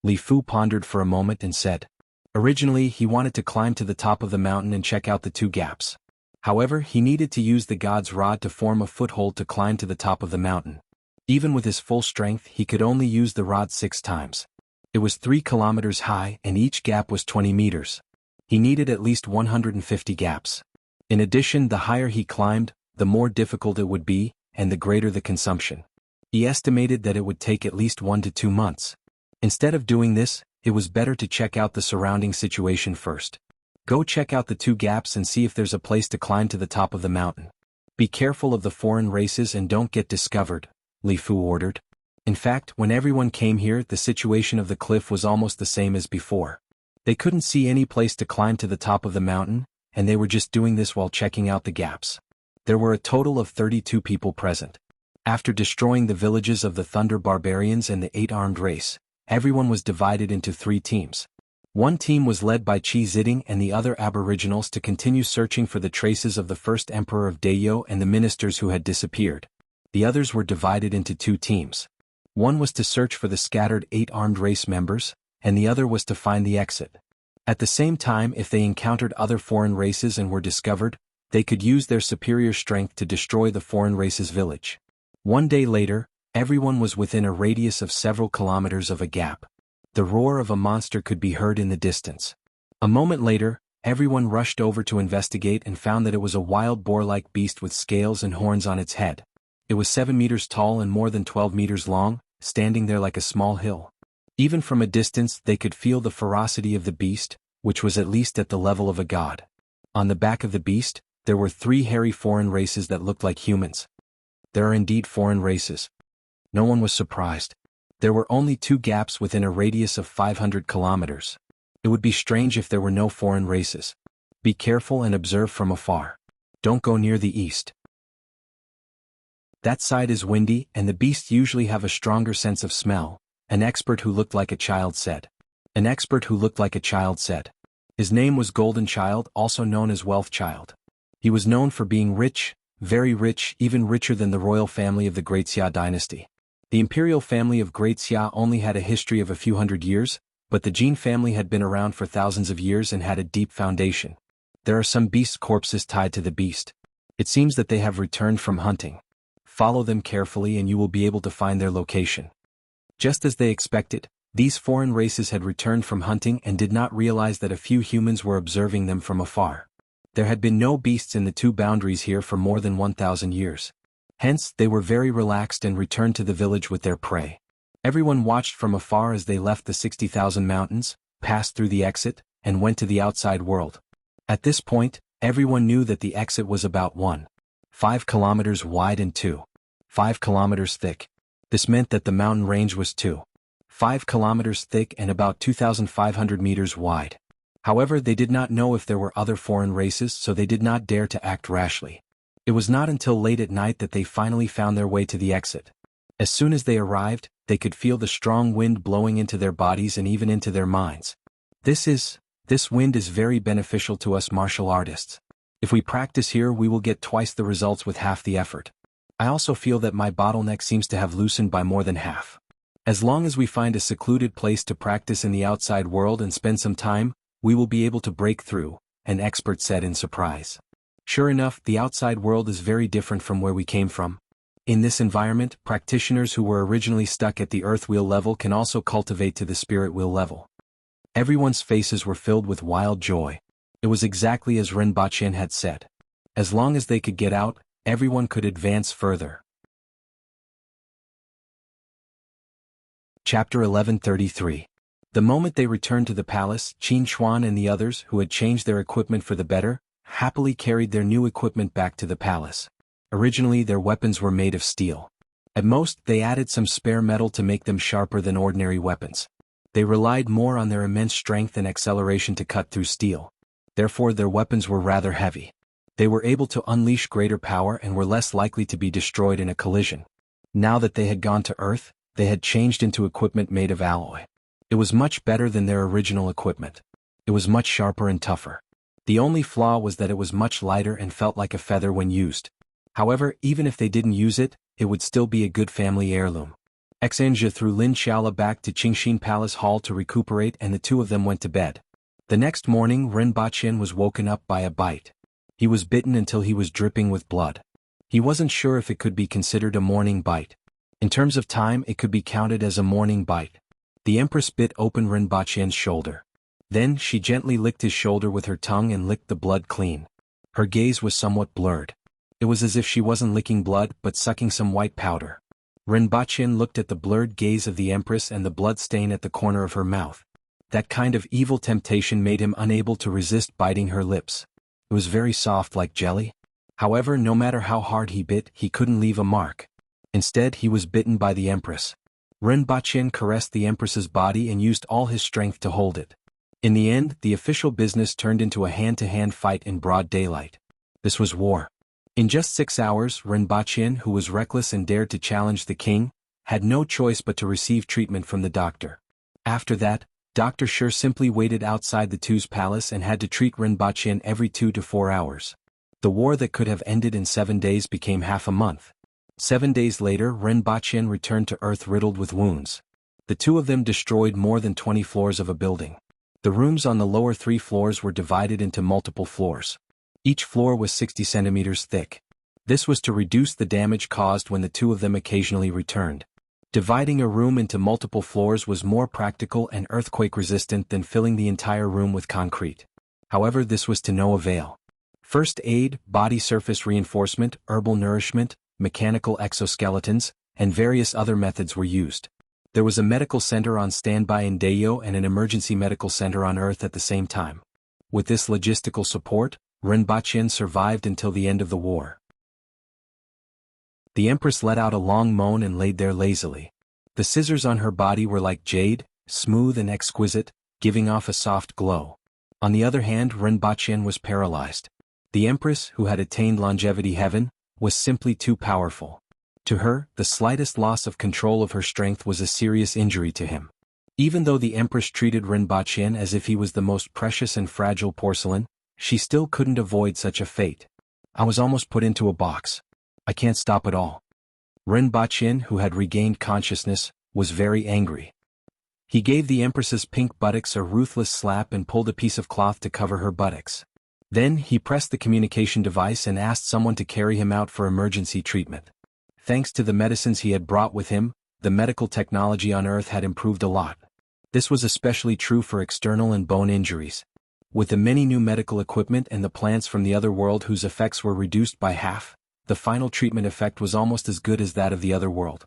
Li Fu pondered for a moment and said. Originally, he wanted to climb to the top of the mountain and check out the two gaps. However, he needed to use the god's rod to form a foothold to climb to the top of the mountain. Even with his full strength, he could only use the rod 6 times. It was 3 kilometers high and each gap was 20 meters. He needed at least 150 gaps. In addition, the higher he climbed, the more difficult it would be, and the greater the consumption. He estimated that it would take at least 1 to 2 months. Instead of doing this, it was better to check out the surrounding situation first. Go check out the 2 gaps and see if there's a place to climb to the top of the mountain. Be careful of the foreign races and don't get discovered, Li Fu ordered. In fact, when everyone came here, the situation of the cliff was almost the same as before. They couldn't see any place to climb to the top of the mountain, and they were just doing this while checking out the gaps. There were a total of 32 people present. After destroying the villages of the Thunder Barbarians and the 8-armed race, everyone was divided into 3 teams. One team was led by Qi Ziding and the other aboriginals to continue searching for the traces of the first emperor of Dayo and the ministers who had disappeared. The others were divided into 2 teams. One was to search for the scattered 8-armed race members, and the other was to find the exit. At the same time, if they encountered other foreign races and were discovered, they could use their superior strength to destroy the foreign race's village. One day later, everyone was within a radius of several kilometers of a gap. The roar of a monster could be heard in the distance. A moment later, everyone rushed over to investigate and found that it was a wild boar-like beast with scales and horns on its head. It was 7 meters tall and more than 12 meters long, standing there like a small hill. Even from a distance they could feel the ferocity of the beast, which was at least at the level of a god. On the back of the beast, there were 3 hairy foreign races that looked like humans. There are indeed foreign races. No one was surprised. There were only 2 gaps within a radius of 500 kilometers. It would be strange if there were no foreign races. Be careful and observe from afar. Don't go near the east. That side is windy and the beasts usually have a stronger sense of smell, an expert who looked like a child said. An expert who looked like a child said. His name was Golden Child, also known as Wealth Child. He was known for being rich, very rich, even richer than the royal family of the Great Xia dynasty. The imperial family of Great Xia only had a history of a few hundred years, but the Jin family had been around for thousands of years and had a deep foundation. There are some beast corpses tied to the beast. It seems that they have returned from hunting. Follow them carefully and you will be able to find their location. Just as they expected, these foreign races had returned from hunting and did not realize that a few humans were observing them from afar. There had been no beasts in the 2 boundaries here for more than 1,000 years. Hence, they were very relaxed and returned to the village with their prey. Everyone watched from afar as they left the 60,000 mountains, passed through the exit, and went to the outside world. At this point, everyone knew that the exit was about 1.5 kilometers wide and 2.5 kilometers thick. This meant that the mountain range was 2.5 kilometers thick and about 2,500 meters wide. However, they did not know if there were other foreign races, so they did not dare to act rashly. It was not until late at night that they finally found their way to the exit. As soon as they arrived, they could feel the strong wind blowing into their bodies and even into their minds. This wind is very beneficial to us martial artists. If we practice here, we will get twice the results with half the effort. I also feel that my bottleneck seems to have loosened by more than half. As long as we find a secluded place to practice in the outside world and spend some time, we will be able to break through, an expert said in surprise. Sure enough, the outside world is very different from where we came from. In this environment, practitioners who were originally stuck at the earth wheel level can also cultivate to the spirit wheel level. Everyone's faces were filled with wild joy. It was exactly as Rinpoche had said. As long as they could get out, everyone could advance further. Chapter 1133. The moment they returned to the palace, Qin Chuan and the others, who had changed their equipment for the better, happily carried their new equipment back to the palace. Originally their weapons were made of steel. At most, they added some spare metal to make them sharper than ordinary weapons. They relied more on their immense strength and acceleration to cut through steel. Therefore their weapons were rather heavy. They were able to unleash greater power and were less likely to be destroyed in a collision. Now that they had gone to Earth, they had changed into equipment made of alloy. It was much better than their original equipment. It was much sharper and tougher. The only flaw was that it was much lighter and felt like a feather when used. However, even if they didn't use it, it would still be a good family heirloom. Xanjia threw Lin Xiaola back to Qingxin Palace Hall to recuperate, and the two of them went to bed. The next morning, Ren Baqian was woken up by a bite. He was bitten until he was dripping with blood. He wasn't sure if it could be considered a morning bite. In terms of time, it could be counted as a morning bite. The Empress bit open Ren Baqian's shoulder. Then she gently licked his shoulder with her tongue and licked the blood clean. Her gaze was somewhat blurred. It was as if she wasn't licking blood but sucking some white powder. Ren Baqian looked at the blurred gaze of the Empress and the blood stain at the corner of her mouth. That kind of evil temptation made him unable to resist biting her lips. It was very soft like jelly. However, no matter how hard he bit, he couldn't leave a mark. Instead, he was bitten by the Empress. Ren Baqian caressed the Empress's body and used all his strength to hold it. In the end, the official business turned into a hand-to-hand fight in broad daylight. This was war. In just 6 hours, Ren Baqian, who was reckless and dared to challenge the king, had no choice but to receive treatment from the doctor. After that, Dr. Shi simply waited outside the two's palace and had to treat Ren Baqian every 2 to 4 hours. The war that could have ended in 7 days became half a month. 7 days later, Ren Baqian returned to Earth riddled with wounds. The two of them destroyed more than 20 floors of a building. The rooms on the lower 3 floors were divided into multiple floors. Each floor was 60 centimeters thick. This was to reduce the damage caused when the two of them occasionally returned. Dividing a room into multiple floors was more practical and earthquake-resistant than filling the entire room with concrete. However, this was to no avail. First aid, body surface reinforcement, herbal nourishment, mechanical exoskeletons, and various other methods were used. There was a medical center on standby in Dayo and an emergency medical center on Earth at the same time. With this logistical support, Ren Baqian survived until the end of the war. The Empress let out a long moan and laid there lazily. The scissors on her body were like jade, smooth and exquisite, giving off a soft glow. On the other hand, Ren Baqian was paralyzed. The Empress, who had attained longevity heaven, was simply too powerful. To her, the slightest loss of control of her strength was a serious injury to him. Even though the Empress treated Ren Baqian as if he was the most precious and fragile porcelain, she still couldn't avoid such a fate. I was almost put into a box. I can't stop at all. Ren Baqian, who had regained consciousness, was very angry. He gave the Empress's pink buttocks a ruthless slap and pulled a piece of cloth to cover her buttocks. Then he pressed the communication device and asked someone to carry him out for emergency treatment. Thanks to the medicines he had brought with him, the medical technology on Earth had improved a lot. This was especially true for external and bone injuries. With the many new medical equipment and the plants from the other world whose effects were reduced by half, the final treatment effect was almost as good as that of the other world.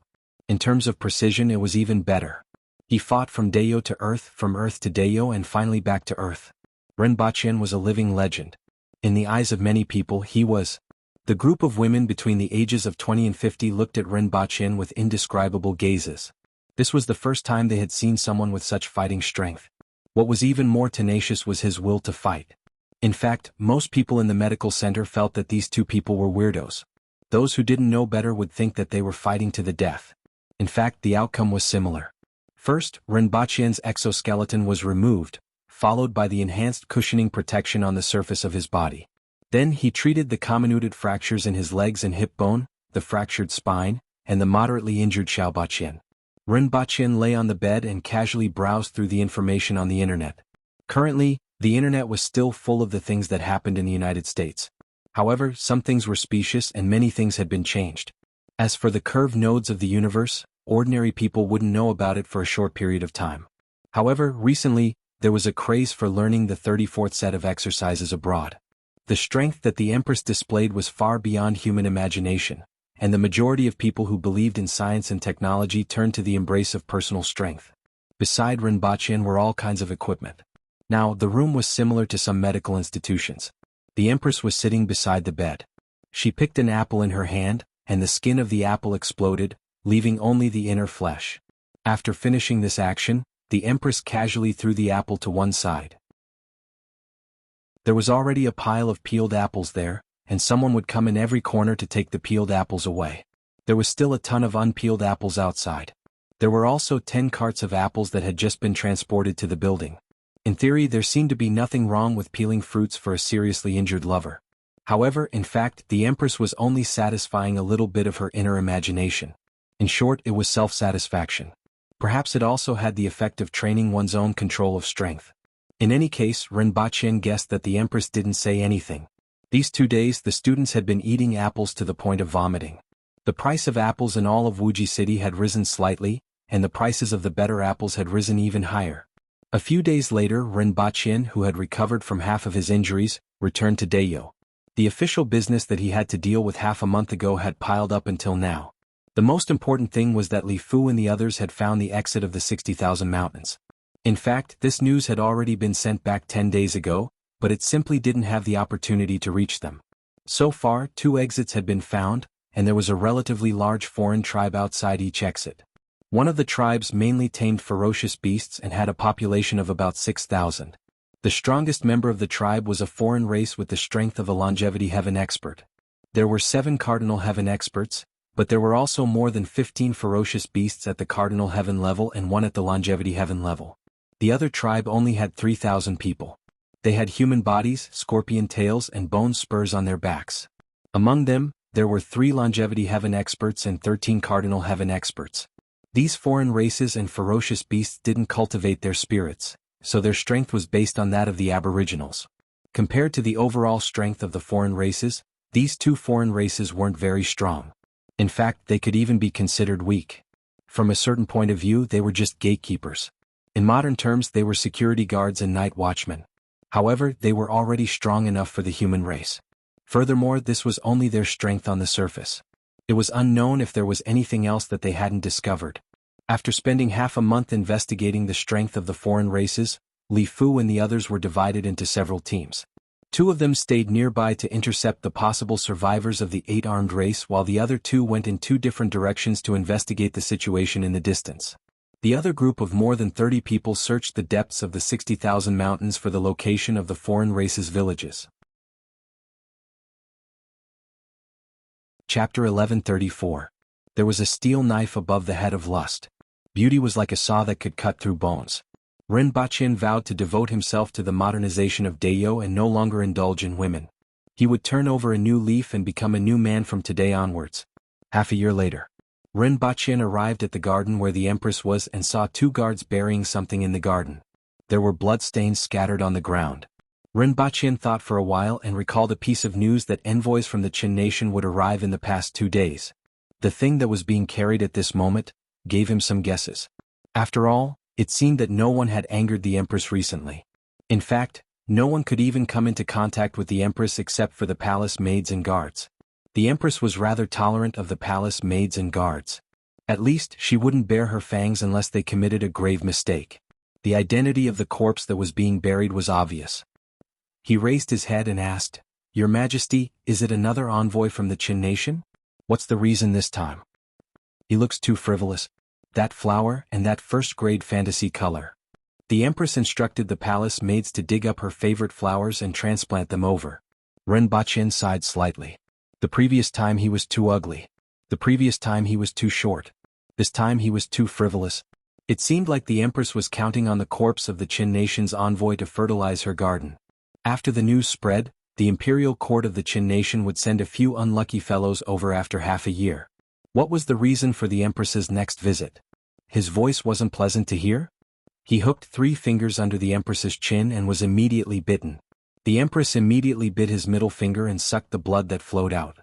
In terms of precision, it was even better. He fought from Dayo to Earth, from Earth to Dayo, and finally back to Earth. Ren Baqian was a living legend. In the eyes of many people, he was. The group of women between the ages of 20 and 50 looked at Ren Baqian with indescribable gazes. This was the first time they had seen someone with such fighting strength. What was even more tenacious was his will to fight. In fact, most people in the medical center felt that these two people were weirdos. Those who didn't know better would think that they were fighting to the death. In fact, the outcome was similar. First, Ren Baqian's exoskeleton was removed, followed by the enhanced cushioning protection on the surface of his body. Then he treated the comminuted fractures in his legs and hip bone, the fractured spine, and the moderately injured Xiao Baqian. Ren Baqian lay on the bed and casually browsed through the information on the internet. Currently, the internet was still full of the things that happened in the United States. However, some things were specious and many things had been changed. As for the curved nodes of the universe, ordinary people wouldn't know about it for a short period of time. However, recently, there was a craze for learning the 34th set of exercises abroad. The strength that the Empress displayed was far beyond human imagination, and the majority of people who believed in science and technology turned to the embrace of personal strength. Beside Ren Baqian were all kinds of equipment. Now, the room was similar to some medical institutions. The Empress was sitting beside the bed. She picked an apple in her hand, and the skin of the apple exploded, leaving only the inner flesh. After finishing this action, the Empress casually threw the apple to one side. There was already a pile of peeled apples there, and someone would come in every corner to take the peeled apples away. There was still a ton of unpeeled apples outside. There were also 10 carts of apples that had just been transported to the building. In theory, there seemed to be nothing wrong with peeling fruits for a seriously injured lover. However, in fact, the Empress was only satisfying a little bit of her inner imagination. In short, it was self-satisfaction. Perhaps it also had the effect of training one's own control of strength. In any case, Rinpoche guessed that the Empress didn't say anything. These 2 days the students had been eating apples to the point of vomiting. The price of apples in all of Wuxia City had risen slightly, and the prices of the better apples had risen even higher. A few days later, Rinpoche, who had recovered from half of his injuries, returned to Dayo. The official business that he had to deal with half a month ago had piled up until now. The most important thing was that Li Fu and the others had found the exit of the 60,000 mountains. In fact, this news had already been sent back 10 days ago, but it simply didn't have the opportunity to reach them. So far, 2 exits had been found, and there was a relatively large foreign tribe outside each exit. One of the tribes mainly tamed ferocious beasts and had a population of about 6,000. The strongest member of the tribe was a foreign race with the strength of a longevity heaven expert. There were 7 cardinal heaven experts, but there were also more than 15 ferocious beasts at the cardinal heaven level and 1 at the longevity heaven level. The other tribe only had 3,000 people. They had human bodies, scorpion tails and bone spurs on their backs. Among them, there were 3 longevity heaven experts and 13 cardinal heaven experts. These foreign races and ferocious beasts didn't cultivate their spirits, so their strength was based on that of the aboriginals. Compared to the overall strength of the foreign races, these 2 foreign races weren't very strong. In fact, they could even be considered weak. From a certain point of view, they were just gatekeepers. In modern terms, they were security guards and night watchmen. However, they were already strong enough for the human race. Furthermore, this was only their strength on the surface. It was unknown if there was anything else that they hadn't discovered. After spending half a month investigating the strength of the foreign races, Li Fu and the others were divided into several teams. 2 of them stayed nearby to intercept the possible survivors of the 8-armed race, while the other 2 went in 2 different directions to investigate the situation in the distance. The other group of more than 30 people searched the depths of the 60,000 mountains for the location of the foreign races' villages. Chapter 1134. There was a steel knife above the head of lust. Beauty was like a saw that could cut through bones. Rinpoche vowed to devote himself to the modernization of Dayo and no longer indulge in women. He would turn over a new leaf and become a new man from today onwards. Half a year later, Rinpoche arrived at the garden where the Empress was and saw 2 guards burying something in the garden. There were bloodstains scattered on the ground. Rinpoche thought for a while and recalled a piece of news that envoys from the Qin nation would arrive in the past 2 days. The thing that was being carried at this moment gave him some guesses. After all, it seemed that no one had angered the Empress recently. In fact, no one could even come into contact with the Empress except for the palace maids and guards. The Empress was rather tolerant of the palace maids and guards. At least, she wouldn't bare her fangs unless they committed a grave mistake. The identity of the corpse that was being buried was obvious. He raised his head and asked, "Your Majesty, is it another envoy from the Qin nation? What's the reason this time? He looks too frivolous. That flower and that first-grade fantasy color." The Empress instructed the palace maids to dig up her favorite flowers and transplant them over. Rinpoche sighed slightly. The previous time he was too ugly. The previous time he was too short. This time he was too frivolous. It seemed like the Empress was counting on the corpse of the Qin nation's envoy to fertilize her garden. After the news spread, the imperial court of the Qin nation would send a few unlucky fellows over after half a year. What was the reason for the Empress's next visit? His voice wasn't pleasant to hear? He hooked 3 fingers under the Empress's chin and was immediately bitten. The Empress immediately bit his middle finger and sucked the blood that flowed out.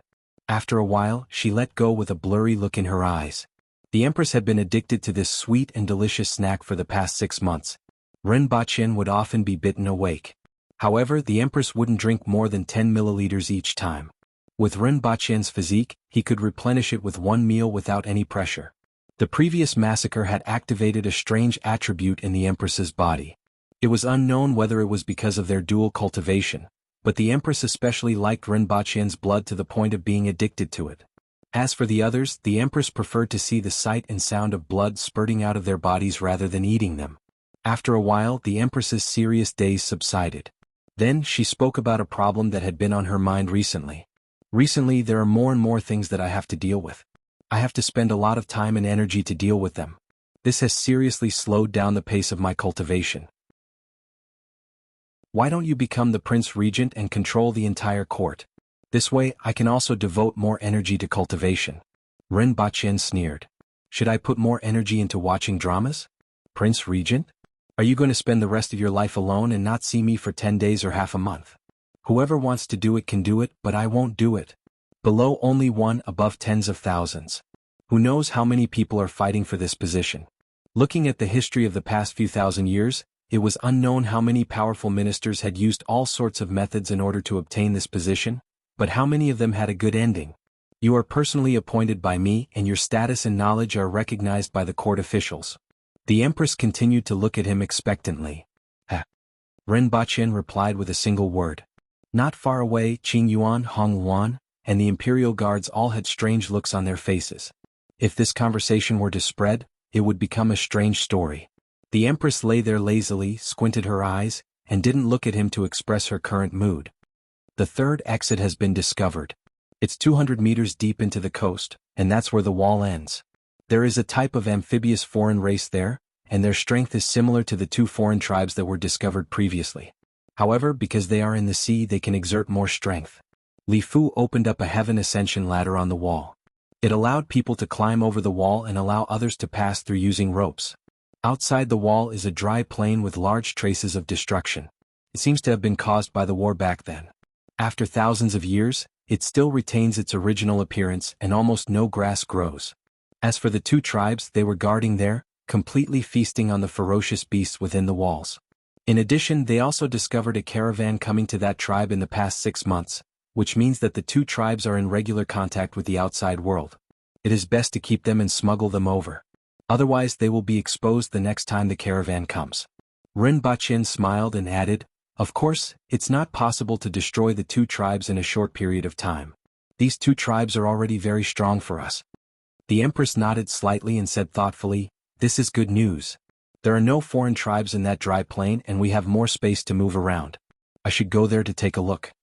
After a while, she let go with a blurry look in her eyes. The Empress had been addicted to this sweet and delicious snack for the past 6 months. Rinpoche would often be bitten awake. However, the Empress wouldn't drink more than 10 milliliters each time. With Rinpoche's physique, he could replenish it with 1 meal without any pressure. The previous massacre had activated a strange attribute in the Empress's body. It was unknown whether it was because of their dual cultivation, but the Empress especially liked Rinpoche's blood to the point of being addicted to it. As for the others, the Empress preferred to see the sight and sound of blood spurting out of their bodies rather than eating them. After a while, the Empress's serious days subsided. Then, she spoke about a problem that had been on her mind recently. Recently, there are more and more things that I have to deal with. I have to spend a lot of time and energy to deal with them. This has seriously slowed down the pace of my cultivation. Why don't you become the Prince Regent and control the entire court? This way I can also devote more energy to cultivation. Ren Baqian sneered. Should I put more energy into watching dramas? Prince Regent? Are you going to spend the rest of your life alone and not see me for 10 days or half a month? Whoever wants to do it can do it, but I won't do it. Below only one, above tens of thousands. Who knows how many people are fighting for this position? Looking at the history of the past few thousand years, it was unknown how many powerful ministers had used all sorts of methods in order to obtain this position, but how many of them had a good ending? You are personally appointed by me and your status and knowledge are recognized by the court officials. The Empress continued to look at him expectantly. Ren Baqian replied with a single word. Not far away, Qing Yuan, Hong Luan, and the imperial guards all had strange looks on their faces. If this conversation were to spread, it would become a strange story. The Empress lay there lazily, squinted her eyes, and didn't look at him to express her current mood. The third exit has been discovered. It's 200 meters deep into the coast, and that's where the wall ends. There is a type of amphibious foreign race there, and their strength is similar to the two foreign tribes that were discovered previously. However, because they are in the sea, they can exert more strength. Li Fu opened up a heaven ascension ladder on the wall. It allowed people to climb over the wall and allow others to pass through using ropes. Outside the wall is a dry plain with large traces of destruction. It seems to have been caused by the war back then. After thousands of years, it still retains its original appearance and almost no grass grows. As for the two tribes they were guarding there, completely feasting on the ferocious beasts within the walls. In addition, they also discovered a caravan coming to that tribe in the past 6 months, which means that the two tribes are in regular contact with the outside world. It is best to keep them and smuggle them over. Otherwise they will be exposed the next time the caravan comes. Ren Baqian smiled and added, of course, it's not possible to destroy the two tribes in a short period of time. These two tribes are already very strong for us. The Empress nodded slightly and said thoughtfully, this is good news. There are no foreign tribes in that dry plain and we have more space to move around. I should go there to take a look.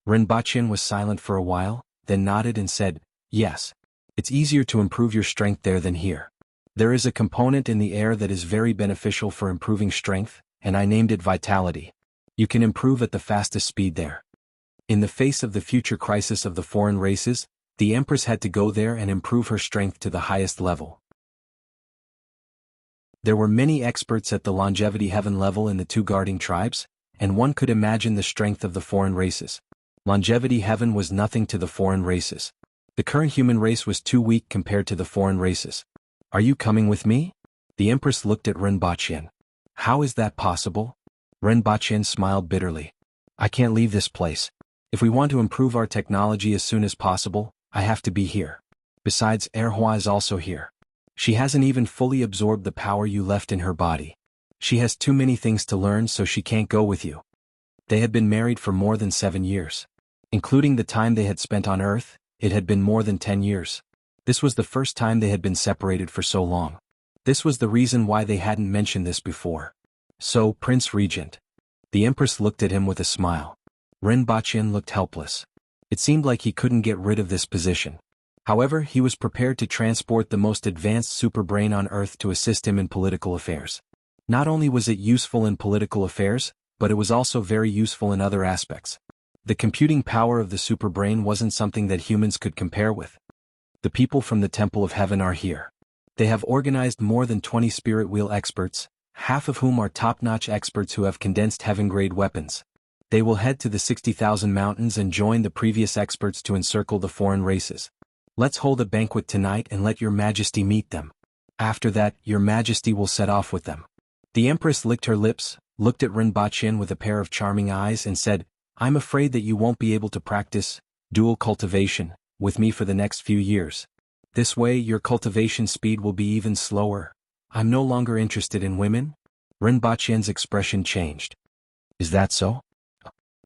Ren Baqian was silent for a while, then nodded and said, yes. It's easier to improve your strength there than here. There is a component in the air that is very beneficial for improving strength, and I named it vitality. You can improve at the fastest speed there. In the face of the future crisis of the foreign races, the Empress had to go there and improve her strength to the highest level. There were many experts at the longevity heaven level in the two guarding tribes, and one could imagine the strength of the foreign races. Longevity heaven was nothing to the foreign races. The current human race was too weak compared to the foreign races. Are you coming with me? The Empress looked at Ren Baqian. How is that possible? Ren Baqian smiled bitterly. I can't leave this place. If we want to improve our technology as soon as possible, I have to be here. Besides, Erhua is also here. She hasn't even fully absorbed the power you left in her body. She has too many things to learn, so she can't go with you. They had been married for more than 7 years. Including the time they had spent on Earth, it had been more than 10 years. This was the first time they had been separated for so long. This was the reason why they hadn't mentioned this before. So, Prince Regent. The Empress looked at him with a smile. Ren Baqian looked helpless. It seemed like he couldn't get rid of this position. However, he was prepared to transport the most advanced superbrain on Earth to assist him in political affairs. Not only was it useful in political affairs, but it was also very useful in other aspects. The computing power of the superbrain wasn't something that humans could compare with. The people from the Temple of Heaven are here. They have organized more than 20 spirit wheel experts, half of whom are top-notch experts who have condensed heaven-grade weapons. They will head to the 60,000 mountains and join the previous experts to encircle the foreign races. Let's hold a banquet tonight and let your majesty meet them. After that, your majesty will set off with them. The Empress licked her lips, looked at Ren Baqian with a pair of charming eyes and said, I'm afraid that you won't be able to practice dual cultivation with me for the next few years. This way your cultivation speed will be even slower. I'm no longer interested in women. Ren Baqian's expression changed. Is that so?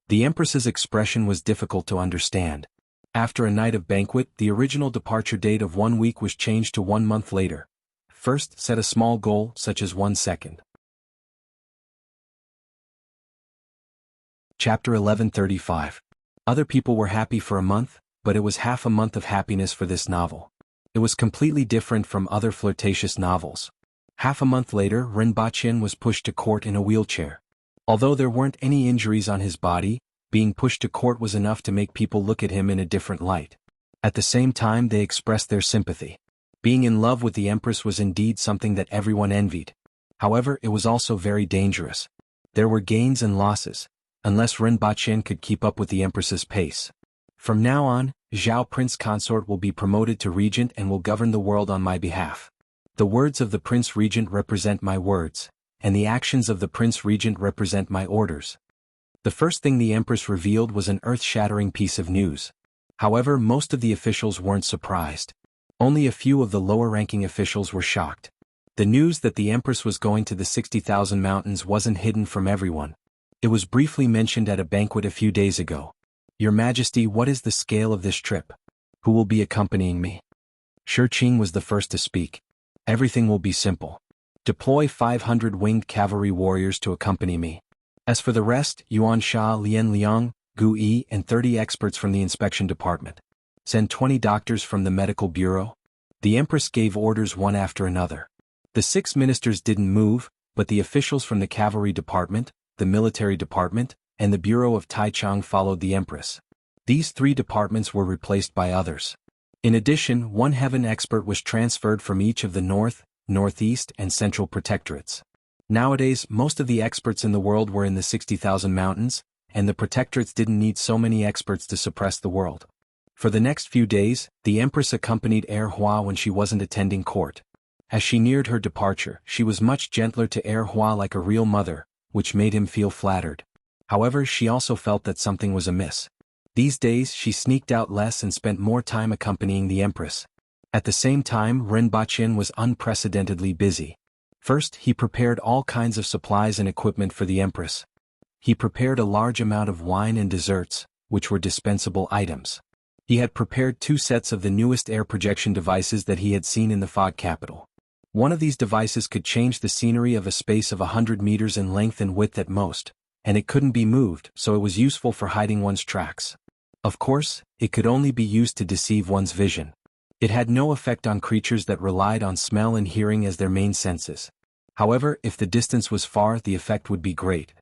The Empress's expression was difficult to understand. After a night of banquet, the original departure date of 1 week was changed to 1 month later. First, set a small goal, such as 1 second. Chapter 1135. Other people were happy for a month, but it was half a month of happiness for this novel. It was completely different from other flirtatious novels. Half a month later, Rinpoche was pushed to court in a wheelchair. Although there weren't any injuries on his body, being pushed to court was enough to make people look at him in a different light. At the same time, they expressed their sympathy. Being in love with the Empress was indeed something that everyone envied. However, it was also very dangerous. There were gains and losses, unless Rinpoche could keep up with the Empress's pace. From now on, Zhao Prince Consort will be promoted to regent and will govern the world on my behalf. The words of the Prince Regent represent my words, and the actions of the Prince Regent represent my orders. The first thing the Empress revealed was an earth-shattering piece of news. However, most of the officials weren't surprised. Only a few of the lower-ranking officials were shocked. The news that the Empress was going to the 60,000 mountains wasn't hidden from everyone. It was briefly mentioned at a banquet a few days ago. Your Majesty, what is the scale of this trip? Who will be accompanying me? Shi Qing was the first to speak. Everything will be simple. Deploy 500 winged cavalry warriors to accompany me. As for the rest, Yuan Sha, Lian Liang, Gu Yi, and 30 experts from the inspection department. Send 20 doctors from the medical bureau. The Empress gave orders one after another. The 6 ministers didn't move, but the officials from the cavalry department, the military department, and the bureau of Taichung followed the Empress. These 3 departments were replaced by others. In addition, 1 heaven expert was transferred from each of the North, Northeast, and Central protectorates. Nowadays, most of the experts in the world were in the 60,000 mountains, and the protectorates didn't need so many experts to suppress the world. For the next few days, the Empress accompanied Heir Hua when she wasn't attending court. As she neared her departure, she was much gentler to Heir Hua like a real mother, which made him feel flattered. However, she also felt that something was amiss. These days, she sneaked out less and spent more time accompanying the Empress. At the same time, Rinpoche was unprecedentedly busy. First, he prepared all kinds of supplies and equipment for the Empress. He prepared a large amount of wine and desserts, which were dispensable items. He had prepared 2 sets of the newest air projection devices that he had seen in the fog capital. One of these devices could change the scenery of a space of 100 meters in length and width at most, and it couldn't be moved, so it was useful for hiding one's tracks. Of course, it could only be used to deceive one's vision. It had no effect on creatures that relied on smell and hearing as their main senses. However, if the distance was far, the effect would be great.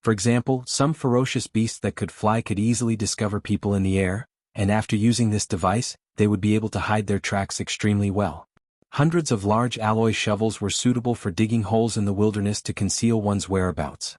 For example, some ferocious beasts that could fly could easily discover people in the air, and after using this device, they would be able to hide their tracks extremely well. Hundreds of large alloy shovels were suitable for digging holes in the wilderness to conceal one's whereabouts.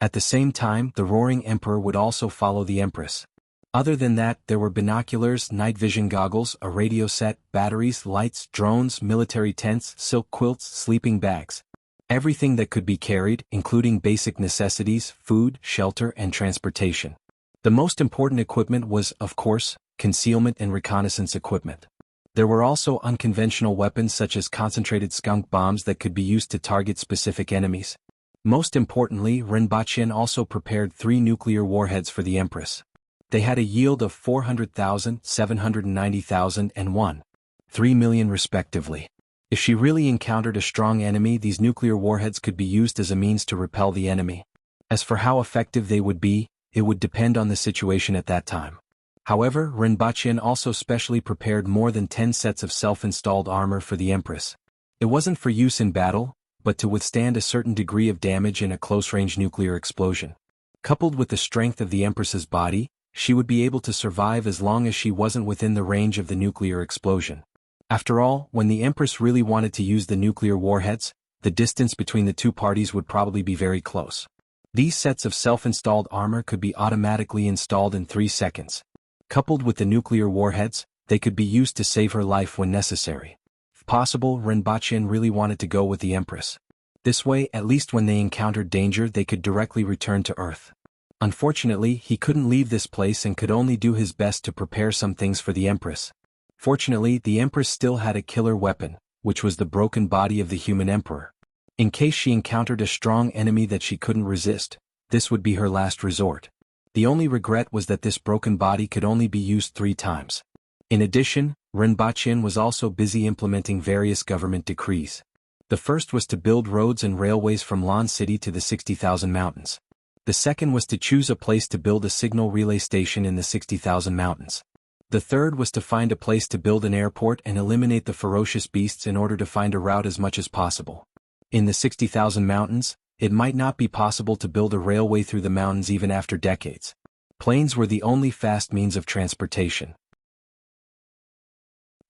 At the same time, the Roaring Emperor would also follow the Empress. Other than that, there were binoculars, night vision goggles, a radio set, batteries, lights, drones, military tents, silk quilts, sleeping bags. Everything that could be carried, including basic necessities, food, shelter, and transportation. The most important equipment was, of course, concealment and reconnaissance equipment. There were also unconventional weapons such as concentrated skunk bombs that could be used to target specific enemies. Most importantly, Rinpoche also prepared 3 nuclear warheads for the Empress. They had a yield of 400,000, 790,000, and 1.3 million respectively. If she really encountered a strong enemy, these nuclear warheads could be used as a means to repel the enemy. As for how effective they would be, it would depend on the situation at that time. However, Rinpoche also specially prepared more than 10 sets of self-installed armor for the Empress. It wasn't for use in battle, but to withstand a certain degree of damage in a close-range nuclear explosion. Coupled with the strength of the Empress's body, she would be able to survive as long as she wasn't within the range of the nuclear explosion. After all, when the Empress really wanted to use the nuclear warheads, the distance between the 2 parties would probably be very close. These sets of self-installed armor could be automatically installed in 3 seconds. Coupled with the nuclear warheads, they could be used to save her life when necessary. If possible, Rinpoche really wanted to go with the Empress. This way, at least when they encountered danger, they could directly return to Earth. Unfortunately, he couldn't leave this place and could only do his best to prepare some things for the Empress. Fortunately, the Empress still had a killer weapon, which was the broken body of the human emperor. In case she encountered a strong enemy that she couldn't resist, this would be her last resort. The only regret was that this broken body could only be used 3 times. In addition, Rinpoche was also busy implementing various government decrees. The first was to build roads and railways from Lan City to the 60,000 mountains. The second was to choose a place to build a signal relay station in the 60,000 mountains. The third was to find a place to build an airport and eliminate the ferocious beasts in order to find a route as much as possible. In the 60,000 mountains, it might not be possible to build a railway through the mountains even after decades. Planes were the only fast means of transportation.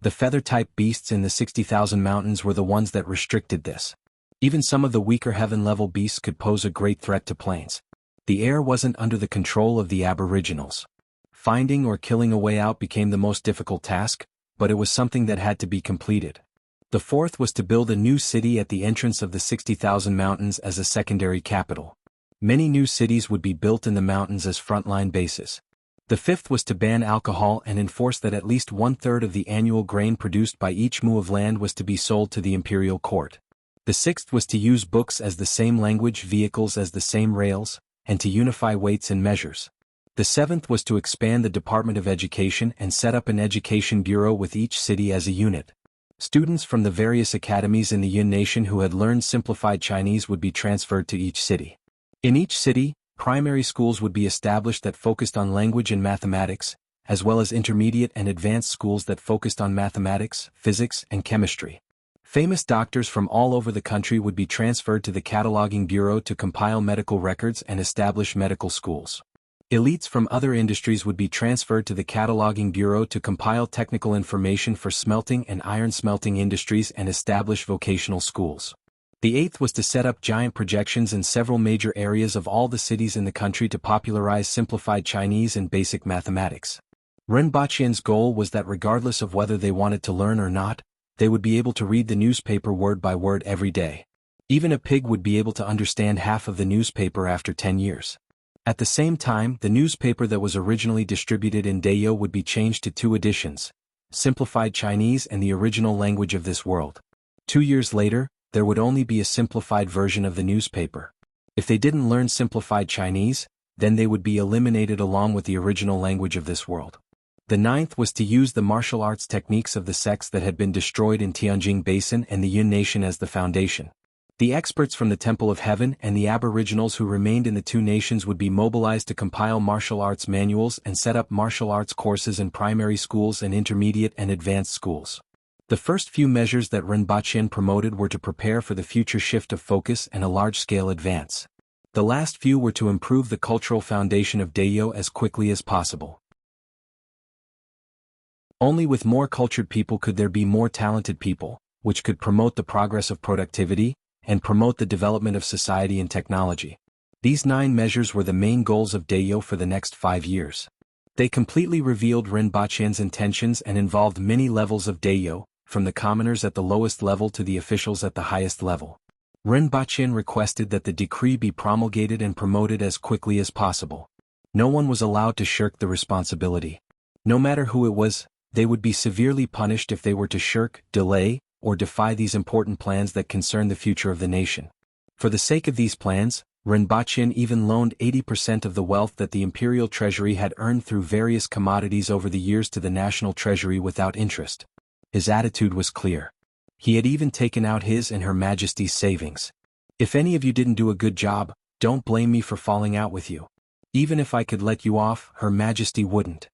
The feather-type beasts in the 60,000 mountains were the ones that restricted this. Even some of the weaker heaven-level beasts could pose a great threat to planes. The air wasn't under the control of the aboriginals. Finding or killing a way out became the most difficult task, but it was something that had to be completed. The fourth was to build a new city at the entrance of the 60,000 mountains as a secondary capital. Many new cities would be built in the mountains as frontline bases. The fifth was to ban alcohol and enforce that at least 1/3 of the annual grain produced by each mu of land was to be sold to the imperial court. The sixth was to use books as the same language, vehicles as the same rails, and to unify weights and measures. The seventh was to expand the Department of Education and set up an education bureau with each city as a unit. Students from the various academies in the Yun Nation who had learned simplified Chinese would be transferred to each city. In each city, primary schools would be established that focused on language and mathematics, as well as intermediate and advanced schools that focused on mathematics, physics, and chemistry. Famous doctors from all over the country would be transferred to the cataloging bureau to compile medical records and establish medical schools. Elites from other industries would be transferred to the cataloging bureau to compile technical information for smelting and iron smelting industries and establish vocational schools. The eighth was to set up giant projections in several major areas of all the cities in the country to popularize simplified Chinese and basic mathematics. Rinpoche's goal was that regardless of whether they wanted to learn or not, they would be able to read the newspaper word by word every day. Even a pig would be able to understand half of the newspaper after 10 years. At the same time, the newspaper that was originally distributed in Dayo would be changed to 2 editions, Simplified Chinese and the Original Language of This World. 2 years later, there would only be a simplified version of the newspaper. If they didn't learn simplified Chinese, then they would be eliminated along with the original language of this world. The ninth was to use the martial arts techniques of the sects that had been destroyed in Tianjin Basin and the Yun Nation as the foundation. The experts from the Temple of Heaven and the aboriginals who remained in the 2 nations would be mobilized to compile martial arts manuals and set up martial arts courses in primary schools and intermediate and advanced schools. The first few measures that Rinpoche promoted were to prepare for the future shift of focus and a large-scale advance. The last few were to improve the cultural foundation of Dayo as quickly as possible. Only with more cultured people could there be more talented people, which could promote the progress of productivity, and promote the development of society and technology. These 9 measures were the main goals of Dayo for the next 5 years. They completely revealed Rinpoche's intentions and involved many levels of Dayo, from the commoners at the lowest level to the officials at the highest level. Rinpoche requested that the decree be promulgated and promoted as quickly as possible. No one was allowed to shirk the responsibility. No matter who it was, they would be severely punished if they were to shirk, delay, or defy these important plans that concern the future of the nation. For the sake of these plans, Rinpoche even loaned 80% of the wealth that the imperial treasury had earned through various commodities over the years to the national treasury without interest. His attitude was clear. He had even taken out his and Her Majesty's savings. If any of you didn't do a good job, don't blame me for falling out with you. Even if I could let you off, Her Majesty wouldn't.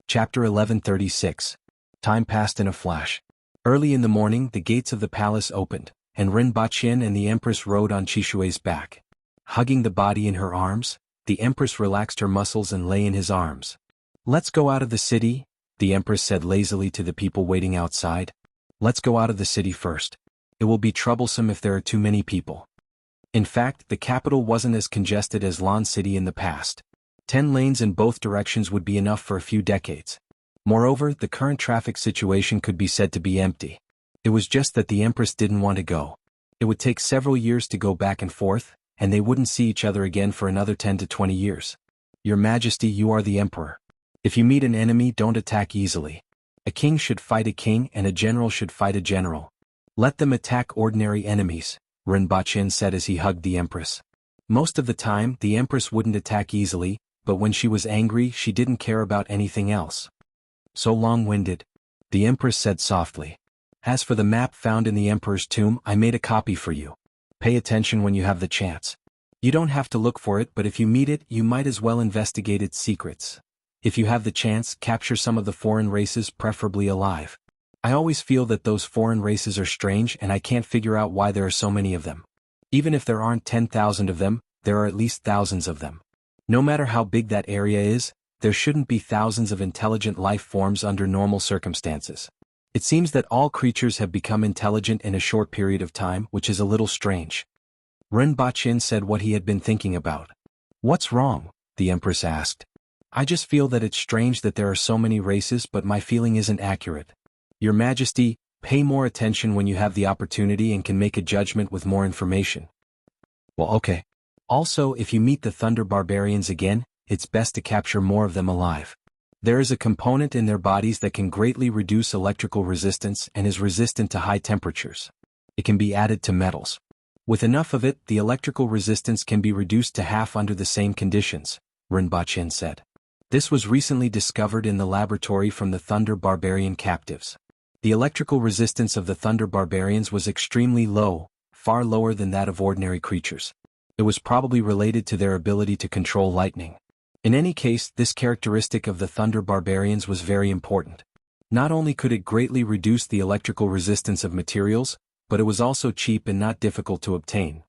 Chapter 1136. Time passed in a flash. Early in the morning the gates of the palace opened, and Rinpoche and the Empress rode on Chishue's back. Hugging the body in her arms, the Empress relaxed her muscles and lay in his arms. "Let's go out of the city," the Empress said lazily to the people waiting outside. "Let's go out of the city first. It will be troublesome if there are too many people." In fact, the capital wasn't as congested as Lan City in the past. 10 lanes in both directions would be enough for a few decades. Moreover, the current traffic situation could be said to be empty. It was just that the Empress didn't want to go. It would take several years to go back and forth, and they wouldn't see each other again for another 10 to 20 years. "Your Majesty, you are the Emperor. If you meet an enemy, don't attack easily. A king should fight a king and a general should fight a general. Let them attack ordinary enemies," Rinpoche said as he hugged the Empress. Most of the time, the Empress wouldn't attack easily, but when she was angry she didn't care about anything else. "So long-winded," the Empress said softly. "As for the map found in the Emperor's tomb, I made a copy for you. Pay attention when you have the chance. You don't have to look for it, but if you meet it, you might as well investigate its secrets. If you have the chance, capture some of the foreign races, preferably alive. I always feel that those foreign races are strange and I can't figure out why there are so many of them. Even if there aren't 10,000 of them, there are at least thousands of them. No matter how big that area is, there shouldn't be thousands of intelligent life forms under normal circumstances. It seems that all creatures have become intelligent in a short period of time, which is a little strange. Ren Baqin said what he had been thinking about. What's wrong? The Empress asked. I just feel that it's strange that there are so many races, but my feeling isn't accurate. Your Majesty, pay more attention when you have the opportunity and can make a judgment with more information. Well, okay. Also, if you meet the Thunder Barbarians again, it's best to capture more of them alive. There is a component in their bodies that can greatly reduce electrical resistance and is resistant to high temperatures. It can be added to metals. With enough of it, the electrical resistance can be reduced to half under the same conditions, Ren Baqin said. This was recently discovered in the laboratory from the Thunder Barbarian captives. The electrical resistance of the Thunder Barbarians was extremely low, far lower than that of ordinary creatures. It was probably related to their ability to control lightning. In any case, this characteristic of the Thunder Barbarians was very important. Not only could it greatly reduce the electrical resistance of materials, but it was also cheap and not difficult to obtain.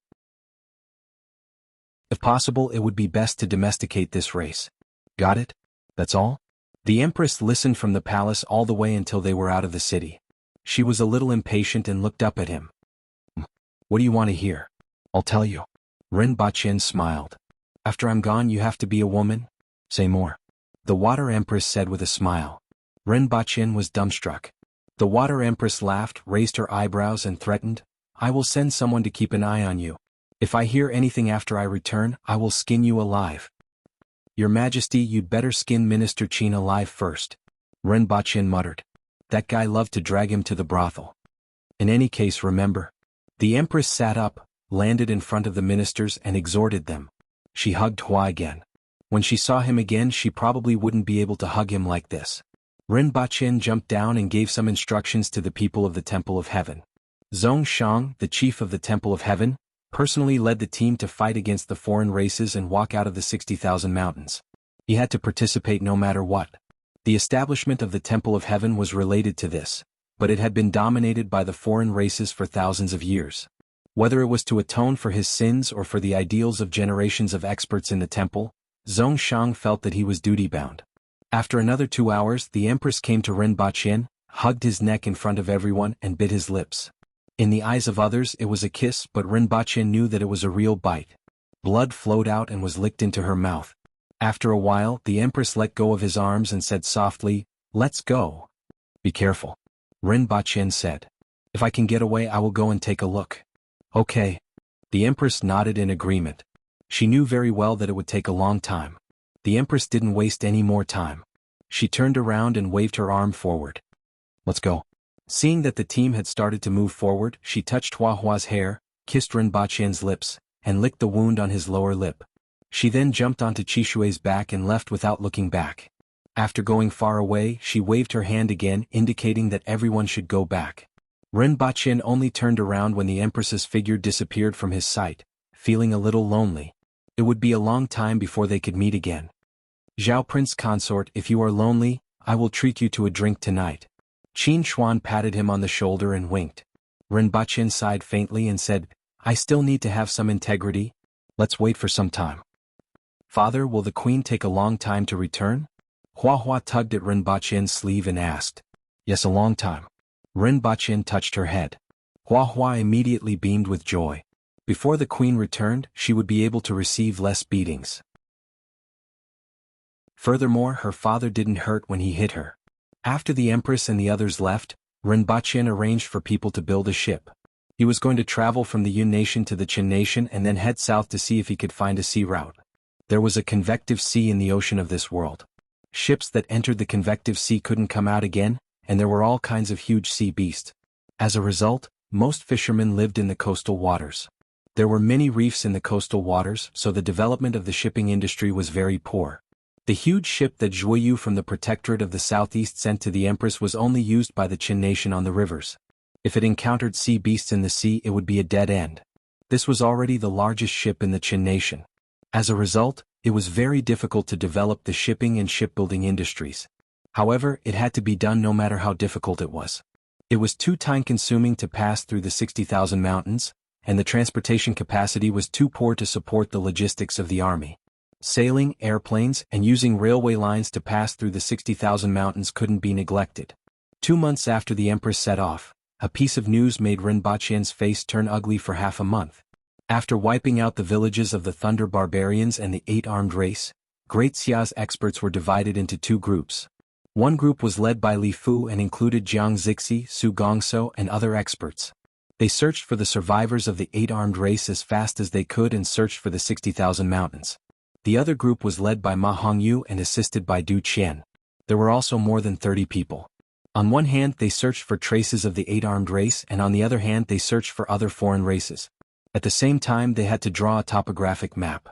If possible, it would be best to domesticate this race. Got it? That's all? The Empress listened from the palace all the way until they were out of the city. She was a little impatient and looked up at him. What do you want to hear? I'll tell you. Ren Baqin smiled. After I'm gone, you have to be a woman? Say more. The Water Empress said with a smile. Ren Baqin was dumbstruck. The Water Empress laughed, raised her eyebrows and threatened, I will send someone to keep an eye on you. If I hear anything after I return, I will skin you alive. Your Majesty, you'd better skin Minister Qin alive first. Ren Baqin muttered. That guy loved to drag him to the brothel. In any case, remember. The Empress sat up, landed in front of the ministers and exhorted them. She hugged Hua again. When she saw him again, she probably wouldn't be able to hug him like this. Ren Baqin jumped down and gave some instructions to the people of the Temple of Heaven. Zhong Shang, the chief of the Temple of Heaven, personally led the team to fight against the foreign races and walk out of the 60,000 mountains. He had to participate no matter what. The establishment of the Temple of Heaven was related to this, but it had been dominated by the foreign races for thousands of years. Whether it was to atone for his sins or for the ideals of generations of experts in the temple, Zhong Shang felt that he was duty-bound. After another 2 hours, the Empress came to Ren Baqin, hugged his neck in front of everyone and bit his lips. In the eyes of others it was a kiss, but Ren Baqin knew that it was a real bite. Blood flowed out and was licked into her mouth. After a while, the Empress let go of his arms and said softly, Let's go. Be careful. Ren Baqin said. If I can get away, I will go and take a look. Okay. The Empress nodded in agreement. She knew very well that it would take a long time. The Empress didn't waste any more time. She turned around and waved her arm forward. Let's go. Seeing that the team had started to move forward, she touched Hua's hair, kissed Ren Baqin's lips, and licked the wound on his lower lip. She then jumped onto Qishui's back and left without looking back. After going far away, she waved her hand again, indicating that everyone should go back. Ren Baqin only turned around when the Empress's figure disappeared from his sight, feeling a little lonely. It would be a long time before they could meet again. Zhao Prince Consort, if you are lonely, I will treat you to a drink tonight. Qin Xuan patted him on the shoulder and winked. Ren Baqin sighed faintly and said, I still need to have some integrity. Let's wait for some time. Father, will the queen take a long time to return? Hua tugged at Ren Baqin's sleeve and asked. Yes, a long time. Ren Baqin touched her head. Hua immediately beamed with joy. Before the queen returned, she would be able to receive less beatings. Furthermore, her father didn't hurt when he hit her. After the Empress and the others left, Ren Baqin arranged for people to build a ship. He was going to travel from the Yun nation to the Qin nation and then head south to see if he could find a sea route. There was a convective sea in the ocean of this world. Ships that entered the convective sea couldn't come out again, and there were all kinds of huge sea beasts. As a result, most fishermen lived in the coastal waters. There were many reefs in the coastal waters, so the development of the shipping industry was very poor. The huge ship that Zhuoyu from the Protectorate of the Southeast sent to the Empress was only used by the Qin nation on the rivers. If it encountered sea beasts in the sea, it would be a dead end. This was already the largest ship in the Qin nation. As a result, it was very difficult to develop the shipping and shipbuilding industries. However, it had to be done no matter how difficult it was. It was too time-consuming to pass through the 60,000 mountains, and the transportation capacity was too poor to support the logistics of the army. Sailing, airplanes, and using railway lines to pass through the 60,000 mountains couldn't be neglected. 2 months after the Empress set off, a piece of news made Rinpoche's face turn ugly for half a month. After wiping out the villages of the Thunder Barbarians and the 8-armed race, Great Xia's experts were divided into 2 groups. One group was led by Li Fu and included Jiang Zixi, Su Gongso, and other experts. They searched for the survivors of the 8-armed race as fast as they could and searched for the 60,000 mountains. The other group was led by Ma Hongyu and assisted by Du Qian. There were also more than 30 people. On one hand they searched for traces of the 8-armed race, and on the other hand they searched for other foreign races. At the same time they had to draw a topographic map.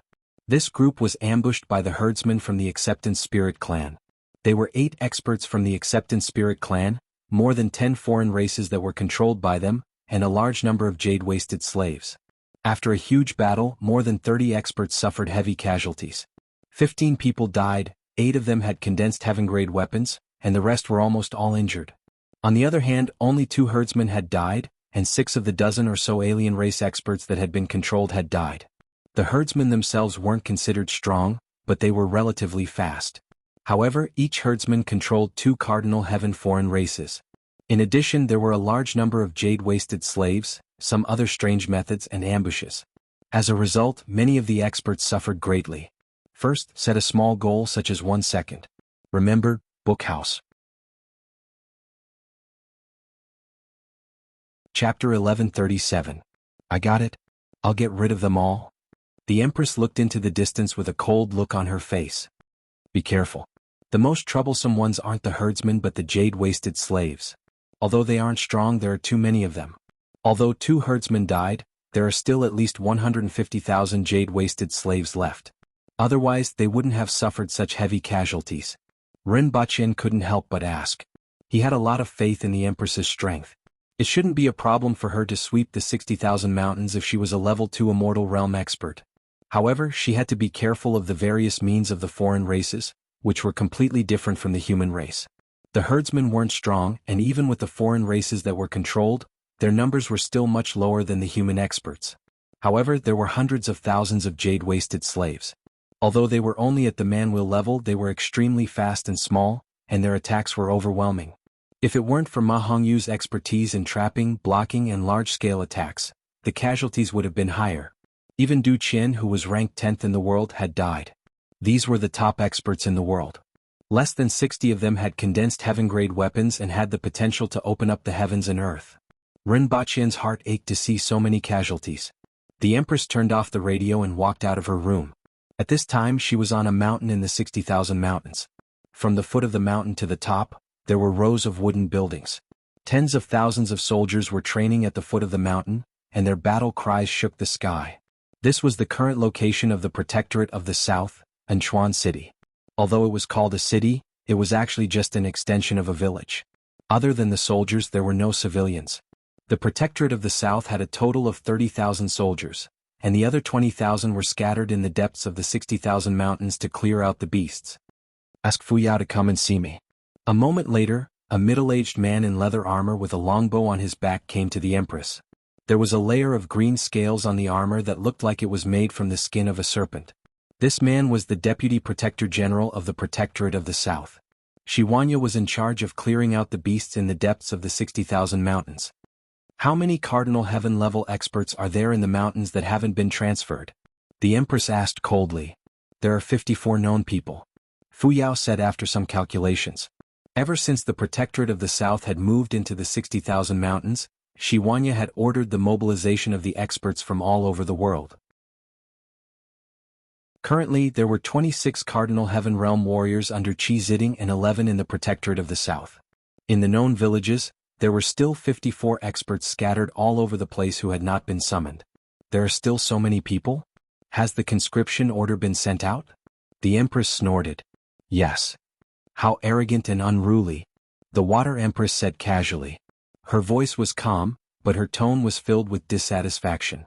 This group was ambushed by the herdsmen from the Acceptance Spirit clan. They were 8 experts from the Acceptance Spirit clan, more than 10 foreign races that were controlled by them, and a large number of jade-wasted slaves. After a huge battle, more than 30 experts suffered heavy casualties. 15 people died, 8 of them had condensed heaven-grade weapons, and the rest were almost all injured. On the other hand, only 2 herdsmen had died, and 6 of the dozen or so alien race experts that had been controlled had died. The herdsmen themselves weren't considered strong, but they were relatively fast. However, each herdsman controlled 2 cardinal heaven foreign races. In addition, there were a large number of jade-wasted slaves, some other strange methods and ambushes. As a result, many of the experts suffered greatly. First, set a small goal such as 1 second. Remember, Bookhouse. Chapter 1137. I got it. I'll get rid of them all. The Empress looked into the distance with a cold look on her face. Be careful. The most troublesome ones aren't the herdsmen but the jade-wasted slaves. Although they aren't strong, there are too many of them. Although 2 herdsmen died, there are still at least 150,000 jade-wasted slaves left. Otherwise, they wouldn't have suffered such heavy casualties. Rinpoche couldn't help but ask. He had a lot of faith in the Empress's strength. It shouldn't be a problem for her to sweep the 60,000 mountains if she was a level 2 immortal realm expert. However, she had to be careful of the various means of the foreign races, which were completely different from the human race. The herdsmen weren't strong, and even with the foreign races that were controlled, their numbers were still much lower than the human experts. However, there were hundreds of thousands of jade-wasted slaves. Although they were only at the man-wheel level, they were extremely fast and small, and their attacks were overwhelming. If it weren't for Ma Hongyu's expertise in trapping, blocking, and large-scale attacks, the casualties would have been higher. Even Du Qian, who was ranked 10th in the world, had died. These were the top experts in the world. Less than 60 of them had condensed heaven-grade weapons and had the potential to open up the heavens and earth. Rinpoche's heart ached to see so many casualties. The Empress turned off the radio and walked out of her room. At this time she was on a mountain in the 60,000 mountains. From the foot of the mountain to the top, there were rows of wooden buildings. Tens of thousands of soldiers were training at the foot of the mountain, and their battle cries shook the sky. This was the current location of the Protectorate of the South, Anchuan City. Although it was called a city, it was actually just an extension of a village. Other than the soldiers, there were no civilians. The Protectorate of the South had a total of 30,000 soldiers, and the other 20,000 were scattered in the depths of the 60,000 mountains to clear out the beasts. Ask Fu Yao to come and see me. A moment later, a middle-aged man in leather armor with a longbow on his back came to the Empress. There was a layer of green scales on the armor that looked like it was made from the skin of a serpent. This man was the Deputy Protector General of the Protectorate of the South. Shiwanya was in charge of clearing out the beasts in the depths of the 60,000 mountains. How many Cardinal Heaven-level experts are there in the mountains that haven't been transferred? The Empress asked coldly. There are 54 known people. Fu Yao said after some calculations. Ever since the Protectorate of the South had moved into the 60,000 mountains, Shiwanya had ordered the mobilization of the experts from all over the world. Currently, there were 26 Cardinal Heaven Realm warriors under Qi Ziding and 11 in the Protectorate of the South. In the known villages, there were still 54 experts scattered all over the place who had not been summoned. There are still so many people? Has the conscription order been sent out? The Empress snorted. Yes. How arrogant and unruly, the Water Empress said casually. Her voice was calm, but her tone was filled with dissatisfaction.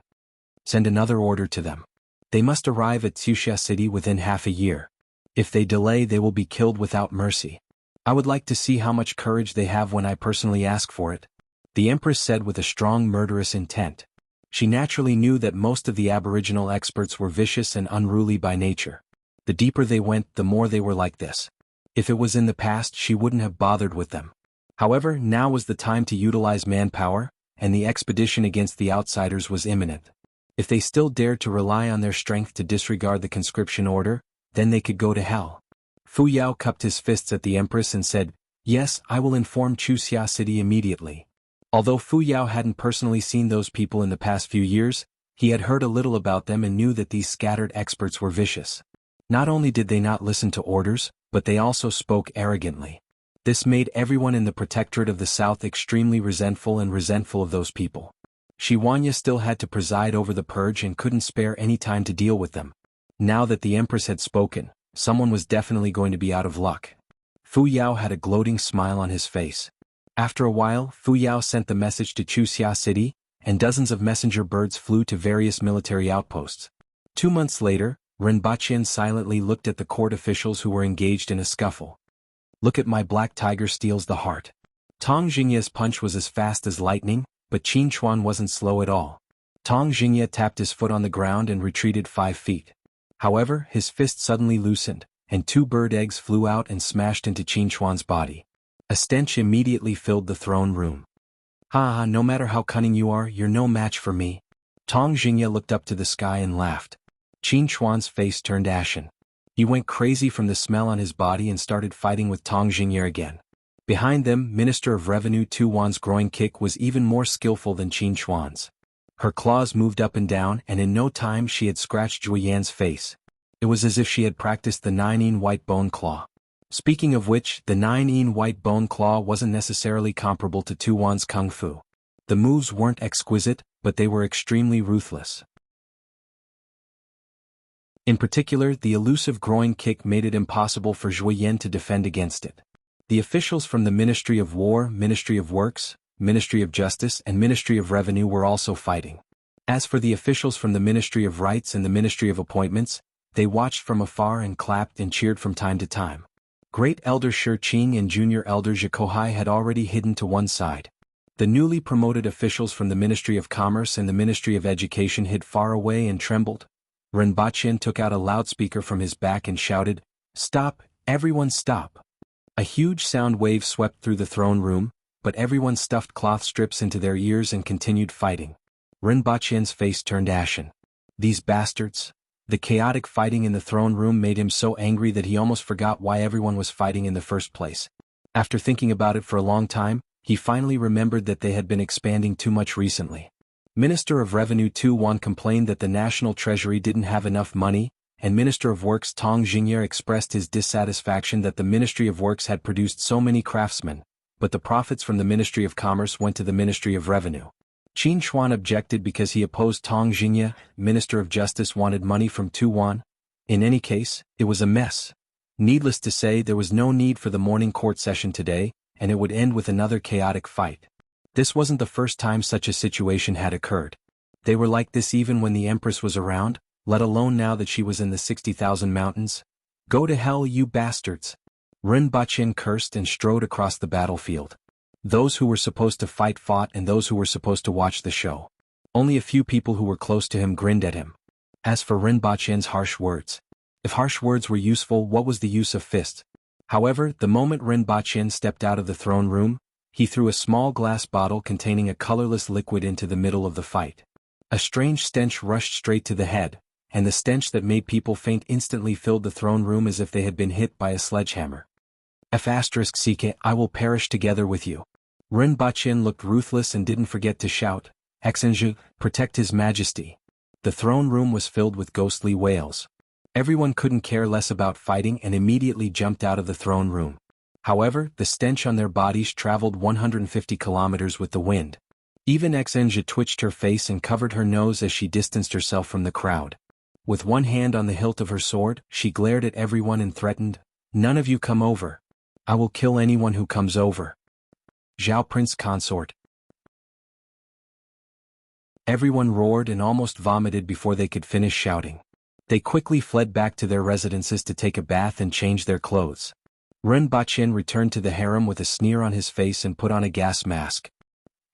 Send another order to them. They must arrive at Wuxia City within half a year. If they delay, they will be killed without mercy. I would like to see how much courage they have when I personally ask for it," the Empress said with a strong murderous intent. She naturally knew that most of the Aboriginal experts were vicious and unruly by nature. The deeper they went, the more they were like this. If it was in the past, she wouldn't have bothered with them. However, now was the time to utilize manpower, and the expedition against the outsiders was imminent. If they still dared to rely on their strength to disregard the conscription order, then they could go to hell. Fu Yao cupped his fists at the Empress and said, "Yes, I will inform Wuxia City immediately." Although Fu Yao hadn't personally seen those people in the past few years, he had heard a little about them and knew that these scattered experts were vicious. Not only did they not listen to orders, but they also spoke arrogantly. This made everyone in the Protectorate of the South extremely resentful of those people. Shiwanya still had to preside over the purge and couldn't spare any time to deal with them. Now that the Empress had spoken, someone was definitely going to be out of luck. Fu Yao had a gloating smile on his face. After a while, Fu Yao sent the message to Wuxia City, and dozens of messenger birds flew to various military outposts. 2 months later, Rinpoche silently looked at the court officials who were engaged in a scuffle. "Look at my black tiger steals the heart." Tong Jingye's punch was as fast as lightning, but Qin Chuan wasn't slow at all. Tong Jingye tapped his foot on the ground and retreated 5 feet. However, his fist suddenly loosened, and 2 bird eggs flew out and smashed into Qin Chuan's body. A stench immediately filled the throne room. "Ha ha, no matter how cunning you are, you're no match for me." Tong Jingye looked up to the sky and laughed. Qin Chuan's face turned ashen. He went crazy from the smell on his body and started fighting with Tong Jingye again. Behind them, Minister of Revenue Tu Wan's groin kick was even more skillful than Qin Chuan's. Her claws moved up and down, and in no time she had scratched Zhuo Yan's face. It was as if she had practiced the 9-in white bone claw. Speaking of which, the 9-in white bone claw wasn't necessarily comparable to Tu Wan's kung fu. The moves weren't exquisite, but they were extremely ruthless. In particular, the elusive groin kick made it impossible for Zhuo Yan to defend against it. The officials from the Ministry of War, Ministry of Works, Ministry of Justice and Ministry of Revenue were also fighting. As for the officials from the Ministry of Rights and the Ministry of Appointments, they watched from afar and clapped and cheered from time to time. Great Elder Shi Qing and Junior Elder Zhikohai had already hidden to one side. The newly promoted officials from the Ministry of Commerce and the Ministry of Education hid far away and trembled. Rinpoche took out a loudspeaker from his back and shouted, "Stop, everyone stop." A huge sound wave swept through the throne room, but everyone stuffed cloth strips into their ears and continued fighting. Rinpoche's face turned ashen. These bastards. The chaotic fighting in the throne room made him so angry that he almost forgot why everyone was fighting in the first place. After thinking about it for a long time, he finally remembered that they had been expanding too much recently. Minister of Revenue Tu Wan complained that the National Treasury didn't have enough money, and Minister of Works Tong Jingye expressed his dissatisfaction that the Ministry of Works had produced so many craftsmen, but the profits from the Ministry of Commerce went to the Ministry of Revenue. Qin Chuan objected because he opposed Tong Jingye. Minister of Justice wanted money from Tu Wan. In any case, it was a mess. Needless to say, there was no need for the morning court session today, and it would end with another chaotic fight. This wasn't the first time such a situation had occurred. They were like this even when the Empress was around, let alone now that she was in the 60,000 mountains. "Go to hell, you bastards!" Rinpoche cursed and strode across the battlefield. Those who were supposed to fight fought and those who were supposed to watch the show. Only a few people who were close to him grinned at him. As for Rinpoche's harsh words. If harsh words were useful, what was the use of fist? However, the moment Rinpoche stepped out of the throne room, he threw a small glass bottle containing a colorless liquid into the middle of the fight. A strange stench rushed straight to the head, and the stench that made people faint instantly filled the throne room as if they had been hit by a sledgehammer. F***ck, I will perish together with you. Rinpoche looked ruthless and didn't forget to shout, "Exenju, protect His Majesty." The throne room was filled with ghostly wails. Everyone couldn't care less about fighting and immediately jumped out of the throne room. However, the stench on their bodies traveled 150 kilometers with the wind. Even Exenju twitched her face and covered her nose as she distanced herself from the crowd. With one hand on the hilt of her sword, she glared at everyone and threatened, "None of you come over. I will kill anyone who comes over." Zhao Prince Consort. Everyone roared and almost vomited before they could finish shouting. They quickly fled back to their residences to take a bath and change their clothes. Ren Baqin returned to the harem with a sneer on his face and put on a gas mask.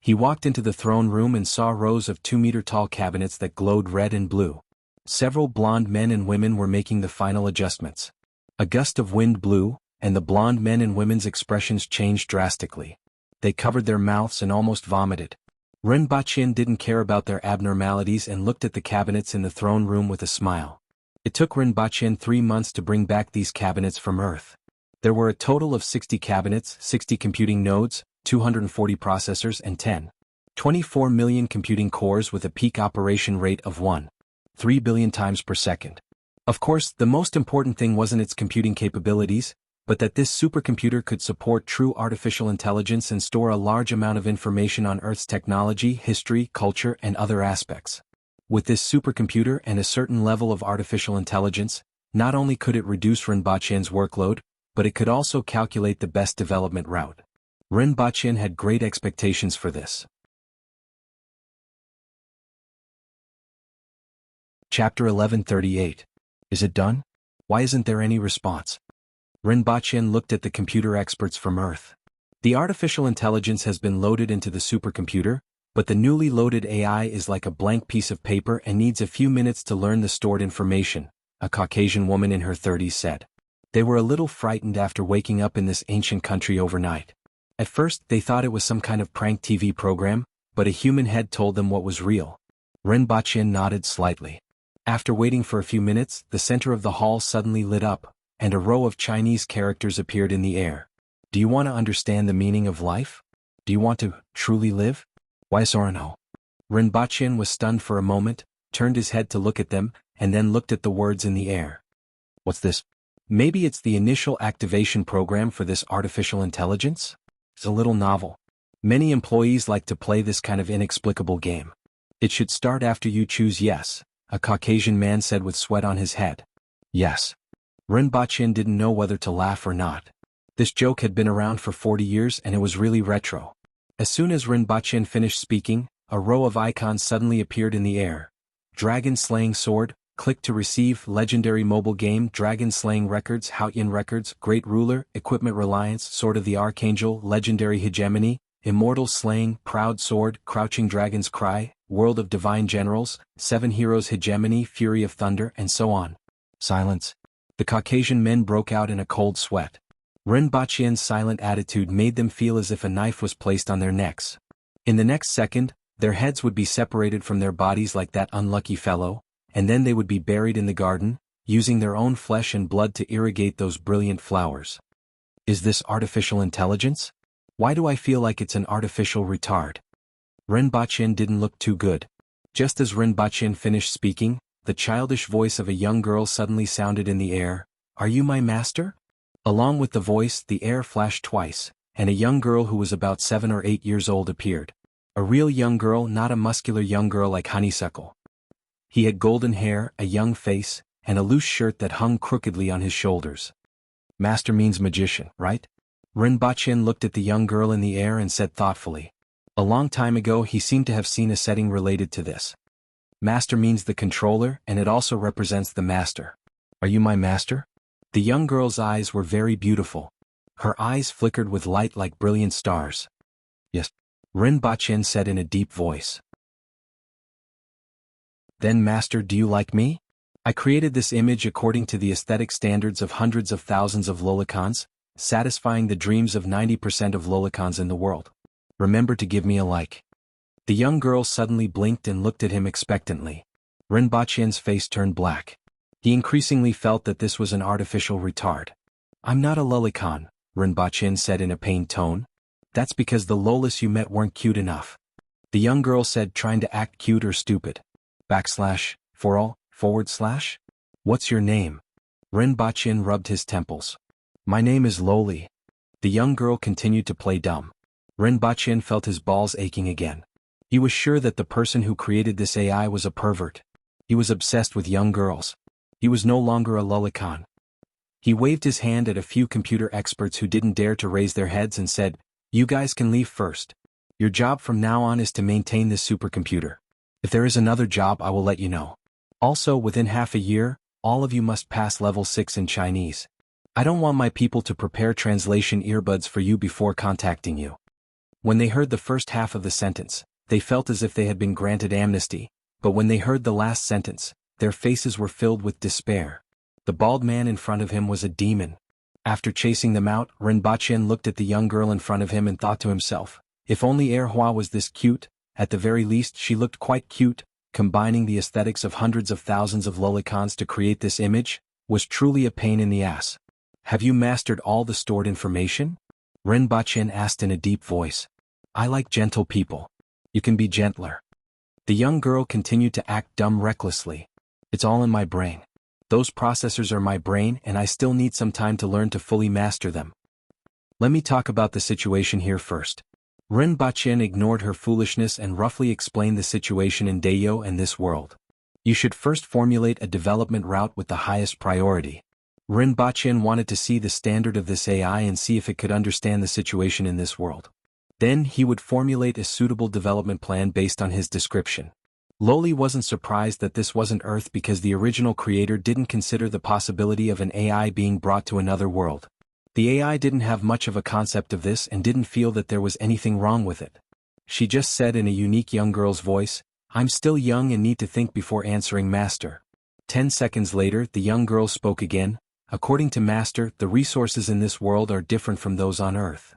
He walked into the throne room and saw rows of 2-meter-tall cabinets that glowed red and blue. Several blonde men and women were making the final adjustments. A gust of wind blew, and the blonde men and women's expressions changed drastically. They covered their mouths and almost vomited. Ren Baqin didn't care about their abnormalities and looked at the cabinets in the throne room with a smile. It took Ren Baqin 3 months to bring back these cabinets from Earth. There were a total of 60 cabinets, 60 computing nodes, 240 processors and 24 million computing cores with a peak operation rate of 1.3 billion times per second. Of course, the most important thing wasn't its computing capabilities, but that this supercomputer could support true artificial intelligence and store a large amount of information on Earth's technology, history, culture, and other aspects. With this supercomputer and a certain level of artificial intelligence, not only could it reduce Ren Baqin's workload, but it could also calculate the best development route. Ren Baqin had great expectations for this. Chapter 1138. Is it done? Why isn't there any response? Ren Baqin looked at the computer experts from Earth. The artificial intelligence has been loaded into the supercomputer, but the newly loaded AI is like a blank piece of paper and needs a few minutes to learn the stored information, a Caucasian woman in her 30s said. They were a little frightened after waking up in this ancient country overnight. At first, they thought it was some kind of prank TV program, but a human head told them what was real. Ren Baqin nodded slightly. After waiting for a few minutes, the center of the hall suddenly lit up, and a row of Chinese characters appeared in the air. Do you want to understand the meaning of life? Do you want to truly live? Why Sorano? Ren Baqin was stunned for a moment, turned his head to look at them, and then looked at the words in the air. What's this? Maybe it's the initial activation program for this artificial intelligence? It's a little novel. Many employees like to play this kind of inexplicable game. It should start after you choose yes, a Caucasian man said with sweat on his head. Yes. Ren Baqin didn't know whether to laugh or not. This joke had been around for 40 years and it was really retro. As soon as Ren Baqin finished speaking, a row of icons suddenly appeared in the air. Dragon Slaying Sword, click to receive, legendary mobile game, Dragon Slaying Records, Haotian Records, Great Ruler, Equipment Reliance, Sword of the Archangel, Legendary Hegemony, Immortal Slaying, Proud Sword, Crouching Dragon's Cry, World of Divine Generals, 7 Heroes Hegemony, Fury of Thunder, and so on. Silence. The Caucasian men broke out in a cold sweat. Ren Baqin's silent attitude made them feel as if a knife was placed on their necks. In the next second, their heads would be separated from their bodies like that unlucky fellow, and then they would be buried in the garden, using their own flesh and blood to irrigate those brilliant flowers. Is this artificial intelligence? Why do I feel like it's an artificial retard? Ren Baqin didn't look too good. Just as Ren Baqin finished speaking, the childish voice of a young girl suddenly sounded in the air. Are you my master? Along with the voice, the air flashed twice, and a young girl who was about 7 or 8 years old appeared. A real young girl, not a muscular young girl like Honeysuckle. He had golden hair, a young face, and a loose shirt that hung crookedly on his shoulders. Master means magician, right? Ren Baqin looked at the young girl in the air and said thoughtfully. A long time ago he seemed to have seen a setting related to this. Master means the controller, and it also represents the master. Are you my master? The young girl's eyes were very beautiful. Her eyes flickered with light like brilliant stars. Yes, Ren Baqin said in a deep voice. Then master, do you like me? I created this image according to the aesthetic standards of hundreds of thousands of lolicons, satisfying the dreams of 90% of lolicons in the world. Remember to give me a like. The young girl suddenly blinked and looked at him expectantly. Ren Baqin's face turned black. He increasingly felt that this was an artificial retard. I'm not a lolicon, Ren Baqin said in a pained tone. That's because the lolis you met weren't cute enough. The young girl said, trying to act cute or stupid. /, What's your name? Ren Baqin rubbed his temples. My name is Loli. The young girl continued to play dumb. Ren Baqin felt his balls aching again. He was sure that the person who created this AI was a pervert. He was obsessed with young girls. He was no longer a lolicon. He waved his hand at a few computer experts who didn't dare to raise their heads and said, You guys can leave first. Your job from now on is to maintain this supercomputer. If there is another job I will let you know. Also, within half a year, all of you must pass level 6 in Chinese. I don't want my people to prepare translation earbuds for you before contacting you." When they heard the first half of the sentence, they felt as if they had been granted amnesty, but when they heard the last sentence, their faces were filled with despair. The bald man in front of him was a demon. After chasing them out, Rinpoche looked at the young girl in front of him and thought to himself, if only Hua was this cute, at the very least she looked quite cute. Combining the aesthetics of hundreds of thousands of lolicons to create this image was truly a pain in the ass. "Have you mastered all the stored information?" Rinpoche asked in a deep voice. "I like gentle people. You can be gentler." The young girl continued to act dumb recklessly. "It's all in my brain. Those processors are my brain and I still need some time to learn to fully master them. Let me talk about the situation here first." Rinpoche ignored her foolishness and roughly explained the situation in Dayo and this world. "You should first formulate a development route with the highest priority." Rinpoche wanted to see the standard of this AI and see if it could understand the situation in this world. Then he would formulate a suitable development plan based on his description. Loli wasn't surprised that this wasn't Earth because the original creator didn't consider the possibility of an AI being brought to another world. The AI didn't have much of a concept of this and didn't feel that there was anything wrong with it. She just said in a unique young girl's voice, "I'm still young and need to think before answering, Master." 10 seconds later, the young girl spoke again. "According to Master, the resources in this world are different from those on Earth.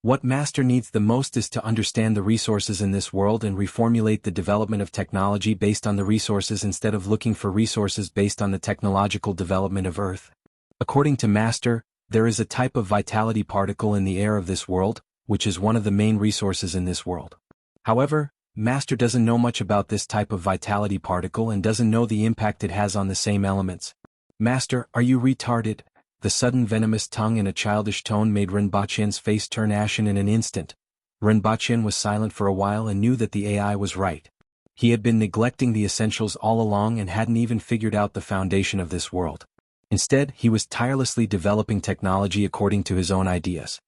What Master needs the most is to understand the resources in this world and reformulate the development of technology based on the resources instead of looking for resources based on the technological development of Earth. According to Master, there is a type of vitality particle in the air of this world, which is one of the main resources in this world. However, Master doesn't know much about this type of vitality particle and doesn't know the impact it has on the same elements. Master, are you retarded?" The sudden venomous tongue in a childish tone made Rinpoche's face turn ashen in an instant. Rinpoche was silent for a while and knew that the AI was right. He had been neglecting the essentials all along and hadn't even figured out the foundation of this world. Instead, he was tirelessly developing technology according to his own ideas.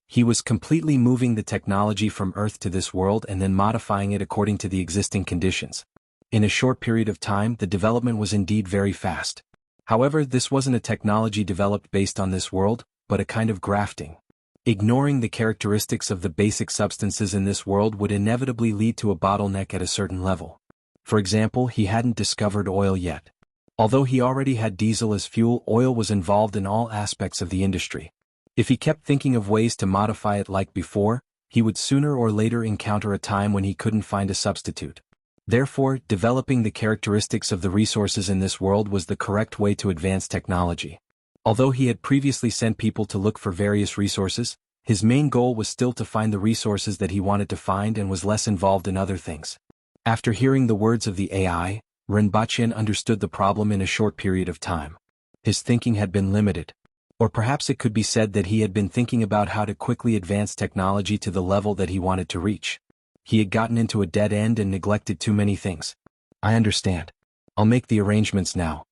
He was completely moving the technology from Earth to this world and then modifying it according to the existing conditions. In a short period of time, the development was indeed very fast. However, this wasn't a technology developed based on this world, but a kind of grafting. Ignoring the characteristics of the basic substances in this world would inevitably lead to a bottleneck at a certain level. For example, he hadn't discovered oil yet. Although he already had diesel as fuel, oil was involved in all aspects of the industry. If he kept thinking of ways to modify it like before, he would sooner or later encounter a time when he couldn't find a substitute. Therefore, developing the characteristics of the resources in this world was the correct way to advance technology. Although he had previously sent people to look for various resources, his main goal was still to find the resources that he wanted to find and was less involved in other things. After hearing the words of the AI, Rinpoche understood the problem in a short period of time. His thinking had been limited. Or perhaps it could be said that he had been thinking about how to quickly advance technology to the level that he wanted to reach. He had gotten into a dead end and neglected too many things. "I understand. I'll make the arrangements now."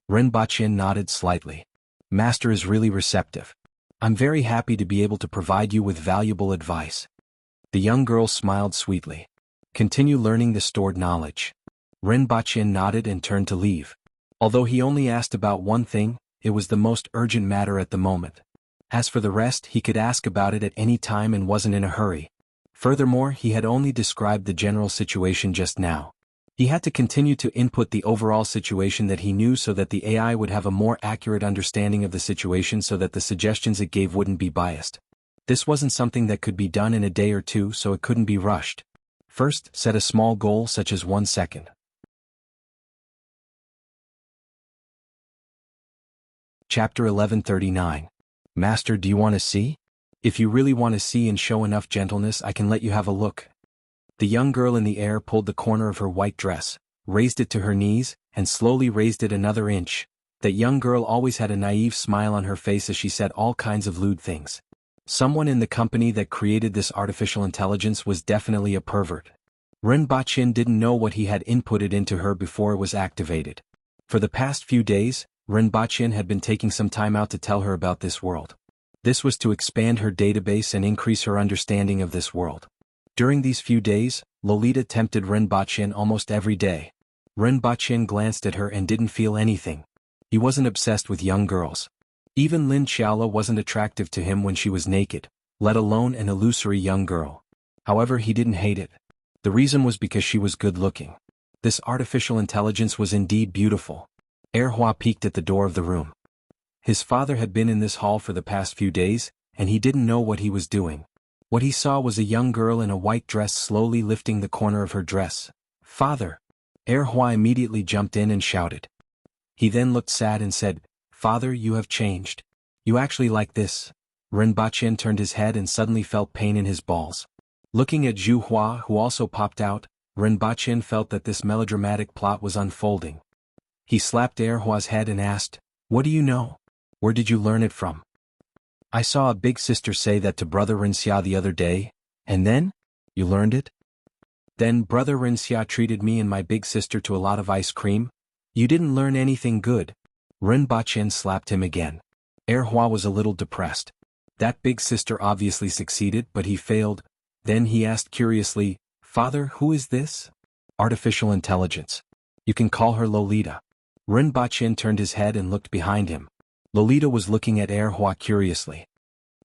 Rinpoche nodded slightly. "Master is really receptive. I'm very happy to be able to provide you with valuable advice." The young girl smiled sweetly. "Continue learning the stored knowledge." Rinpoche nodded and turned to leave. Although he only asked about one thing, it was the most urgent matter at the moment. As for the rest, he could ask about it at any time and wasn't in a hurry. Furthermore, he had only described the general situation just now. He had to continue to input the overall situation that he knew so that the AI would have a more accurate understanding of the situation so that the suggestions it gave wouldn't be biased. This wasn't something that could be done in a day or two, so it couldn't be rushed. First, set a small goal such as 1 second. Chapter 1139. Master, do you want to see? If you really want to see and show enough gentleness, I can let you have a look. The young girl in the air pulled the corner of her white dress, raised it to her knees, and slowly raised it another inch. That young girl always had a naive smile on her face as she said all kinds of lewd things. Someone in the company that created this artificial intelligence was definitely a pervert. Rinpoche didn't know what he had inputted into her before it was activated. For the past few days, Rinpoche had been taking some time out to tell her about this world. This was to expand her database and increase her understanding of this world. During these few days, Lolita tempted Ren Baqin almost every day. Ren Baqin glanced at her and didn't feel anything. He wasn't obsessed with young girls. Even Lin Qiaola wasn't attractive to him when she was naked, let alone an illusory young girl. However, he didn't hate it. The reason was because she was good-looking. This artificial intelligence was indeed beautiful. Erhua peeked at the door of the room. His father had been in this hall for the past few days, and he didn't know what he was doing. What he saw was a young girl in a white dress slowly lifting the corner of her dress. "Father!" Erhua immediately jumped in and shouted. He then looked sad and said, "Father, you have changed. You actually like this." Ren Baqin turned his head and suddenly felt pain in his balls. Looking at Zhu Hua, who also popped out, Ren Baqin felt that this melodramatic plot was unfolding. He slapped Erhua's head and asked, "What do you know? Where did you learn it from?" "I saw a big sister say that to brother Rinxia the other day, and then? You learned it?" "Then brother Rinxia treated me and my big sister to a lot of ice cream. You didn't learn anything good." Ren Baqin slapped him again. Erhua was a little depressed. That big sister obviously succeeded, but he failed. Then he asked curiously, "Father, who is this?" "Artificial intelligence. You can call her Lolita." Ren Baqin turned his head and looked behind him. Lolita was looking at Erhua curiously.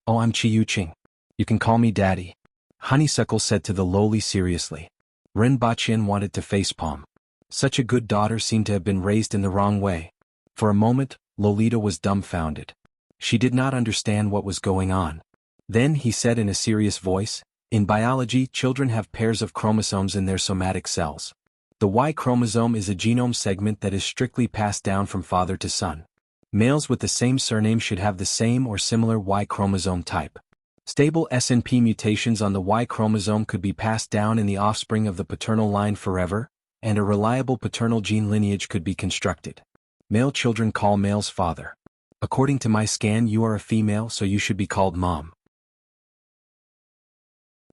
"Oh, I'm Chiyuqing. You can call me Daddy," Honeysuckle said to the lowly seriously. Ren Baqin wanted to facepalm. Such a good daughter seemed to have been raised in the wrong way. For a moment, Lolita was dumbfounded. She did not understand what was going on. Then he said in a serious voice, "In biology, children have pairs of chromosomes in their somatic cells. The Y chromosome is a genome segment that is strictly passed down from father to son. Males with the same surname should have the same or similar Y chromosome type. Stable SNP mutations on the Y chromosome could be passed down in the offspring of the paternal line forever, and a reliable paternal gene lineage could be constructed. Male children call males father. According to my scan, you are a female, so you should be called mom.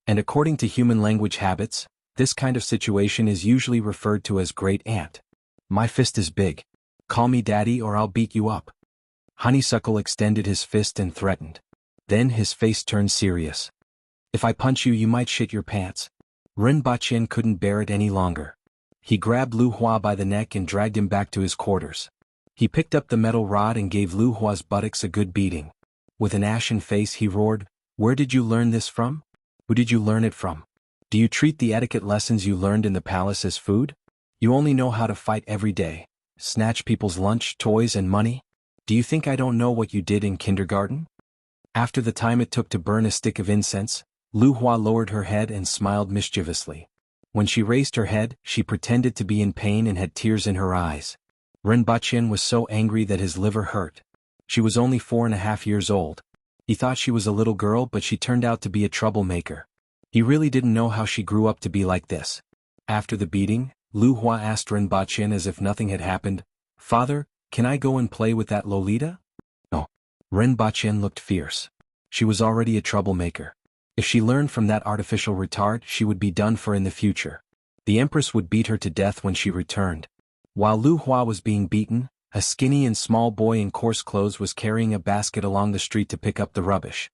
And according to human language habits, this kind of situation is usually referred to as great aunt. My fist is big. Call me daddy or I'll beat you up." Honeysuckle extended his fist and threatened. Then his face turned serious. "If I punch you, you might shit your pants." Ren Baqin couldn't bear it any longer. He grabbed Lu Hua by the neck and dragged him back to his quarters. He picked up the metal rod and gave Lu Hua's buttocks a good beating. With an ashen face he roared, "Where did you learn this from? Who did you learn it from? Do you treat the etiquette lessons you learned in the palace as food? You only know how to fight every day. Snatch people's lunch, toys and money? Do you think I don't know what you did in kindergarten?" After the time it took to burn a stick of incense, Lu Hua lowered her head and smiled mischievously. When she raised her head, she pretended to be in pain and had tears in her eyes. Ren Baqin was so angry that his liver hurt. She was only 4.5 years old. He thought she was a little girl, but she turned out to be a troublemaker. He really didn't know how she grew up to be like this. After the beating, Lu Hua asked Ren Baqin as if nothing had happened, "Father, can I go and play with that Lolita?" "No." Ren Baqin looked fierce. She was already a troublemaker. If she learned from that artificial retard, she would be done for in the future. The Empress would beat her to death when she returned. While Lu Hua was being beaten, a skinny and small boy in coarse clothes was carrying a basket along the street to pick up the rubbish.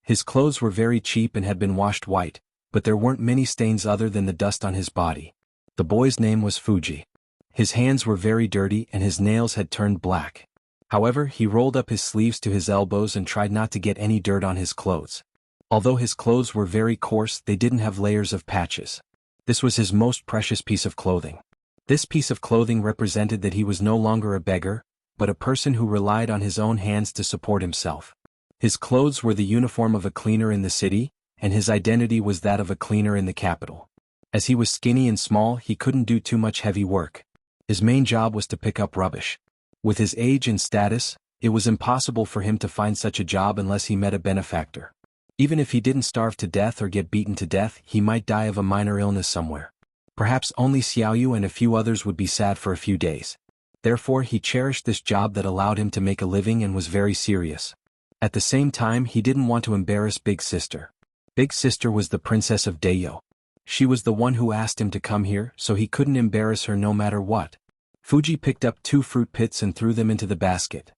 His clothes were very cheap and had been washed white, but there weren't many stains other than the dust on his body. The boy's name was Fuji. His hands were very dirty and his nails had turned black. However, he rolled up his sleeves to his elbows and tried not to get any dirt on his clothes. Although his clothes were very coarse, they didn't have layers of patches. This was his most precious piece of clothing. This piece of clothing represented that he was no longer a beggar, but a person who relied on his own hands to support himself. His clothes were the uniform of a cleaner in the city, and his identity was that of a cleaner in the capital. As he was skinny and small, he couldn't do too much heavy work. His main job was to pick up rubbish. With his age and status, it was impossible for him to find such a job unless he met a benefactor. Even if he didn't starve to death or get beaten to death, he might die of a minor illness somewhere. Perhaps only Xiaoyu and a few others would be sad for a few days. Therefore he cherished this job that allowed him to make a living and was very serious. At the same time, he didn't want to embarrass Big Sister. Big Sister was the princess of Deyo. She was the one who asked him to come here, so he couldn't embarrass her no matter what. Fuji picked up 2 fruit pits and threw them into the basket.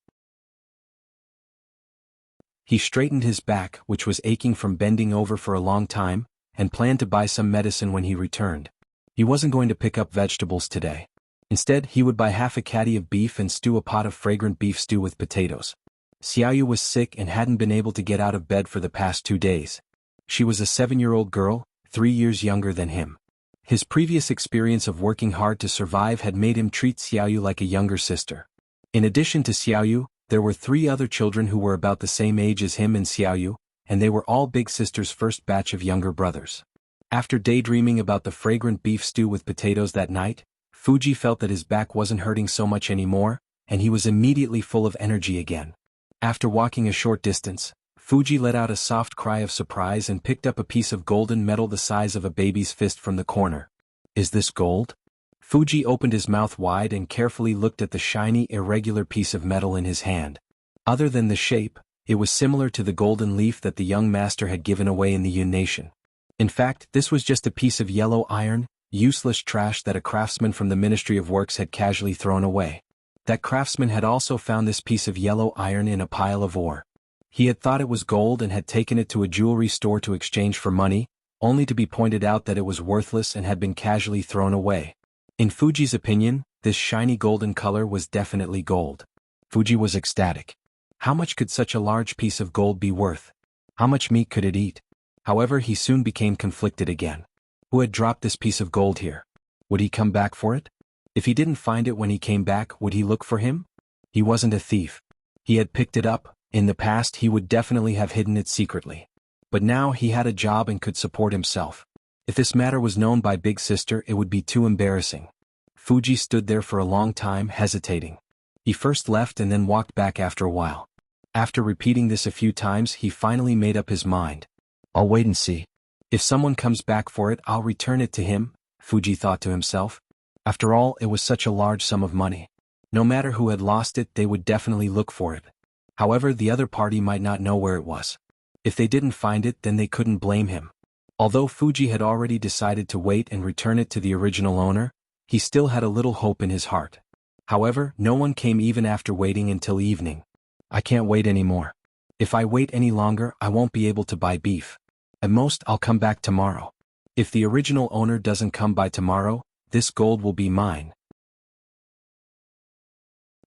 He straightened his back, which was aching from bending over for a long time, and planned to buy some medicine when he returned. He wasn't going to pick up vegetables today. Instead, he would buy half a caddy of beef and stew a pot of fragrant beef stew with potatoes. Xiaoyu was sick and hadn't been able to get out of bed for the past 2 days. She was a 7-year-old girl, 3 years younger than him. His previous experience of working hard to survive had made him treat Xiaoyu like a younger sister. In addition to Xiaoyu, there were 3 other children who were about the same age as him and Xiaoyu, and they were all big sister's first batch of younger brothers. After daydreaming about the fragrant beef stew with potatoes that night, Fuji felt that his back wasn't hurting so much anymore, and he was immediately full of energy again. After walking a short distance, Fuji let out a soft cry of surprise and picked up a piece of golden metal the size of a baby's fist from the corner. "Is this gold?" Fuji opened his mouth wide and carefully looked at the shiny, irregular piece of metal in his hand. Other than the shape, it was similar to the golden leaf that the young master had given away in the Yun Nation. In fact, this was just a piece of yellow iron, useless trash that a craftsman from the Ministry of Works had casually thrown away. That craftsman had also found this piece of yellow iron in a pile of ore. He had thought it was gold and had taken it to a jewelry store to exchange for money, only to be pointed out that it was worthless and had been casually thrown away. In Fuji's opinion, this shiny golden color was definitely gold. Fuji was ecstatic. How much could such a large piece of gold be worth? How much meat could it eat? However, he soon became conflicted again. Who had dropped this piece of gold here? Would he come back for it? If he didn't find it when he came back, would he look for him? He wasn't a thief. He had picked it up. In the past, he would definitely have hidden it secretly. But now he had a job and could support himself. If this matter was known by Big Sister, it would be too embarrassing. Fuji stood there for a long time, hesitating. He first left and then walked back after a while. After repeating this a few times, he finally made up his mind. "I'll wait and see. If someone comes back for it, I'll return it to him," Fuji thought to himself. After all, it was such a large sum of money. No matter who had lost it, they would definitely look for it. However, the other party might not know where it was. If they didn't find it, then they couldn't blame him. Although Fuji had already decided to wait and return it to the original owner, he still had a little hope in his heart. However, no one came even after waiting until evening. "I can't wait anymore. If I wait any longer, I won't be able to buy beef. At most, I'll come back tomorrow. If the original owner doesn't come by tomorrow, this gold will be mine."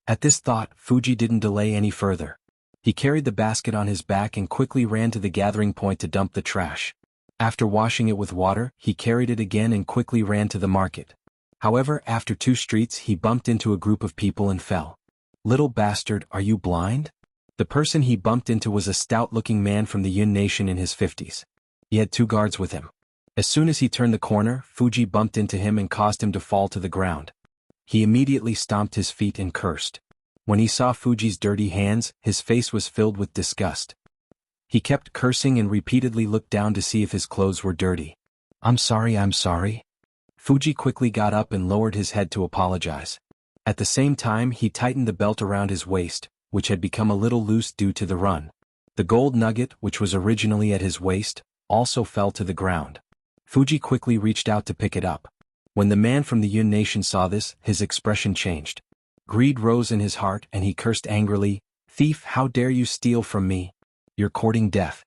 At this thought, Fuji didn't delay any further. He carried the basket on his back and quickly ran to the gathering point to dump the trash. After washing it with water, he carried it again and quickly ran to the market. However, after 2 streets, he bumped into a group of people and fell. "Little bastard, are you blind?" The person he bumped into was a stout-looking man from the Yun Nation in his 50s. He had 2 guards with him. As soon as he turned the corner, Fuji bumped into him and caused him to fall to the ground. He immediately stomped his feet and cursed. When he saw Fuji's dirty hands, his face was filled with disgust. He kept cursing and repeatedly looked down to see if his clothes were dirty. I'm sorry. Fuji quickly got up and lowered his head to apologize. At the same time, he tightened the belt around his waist, which had become a little loose due to the run. The gold nugget, which was originally at his waist, also fell to the ground. Fuji quickly reached out to pick it up. When the man from the Yun Nation saw this, his expression changed. Greed rose in his heart and he cursed angrily, "Thief, how dare you steal from me? You're courting death."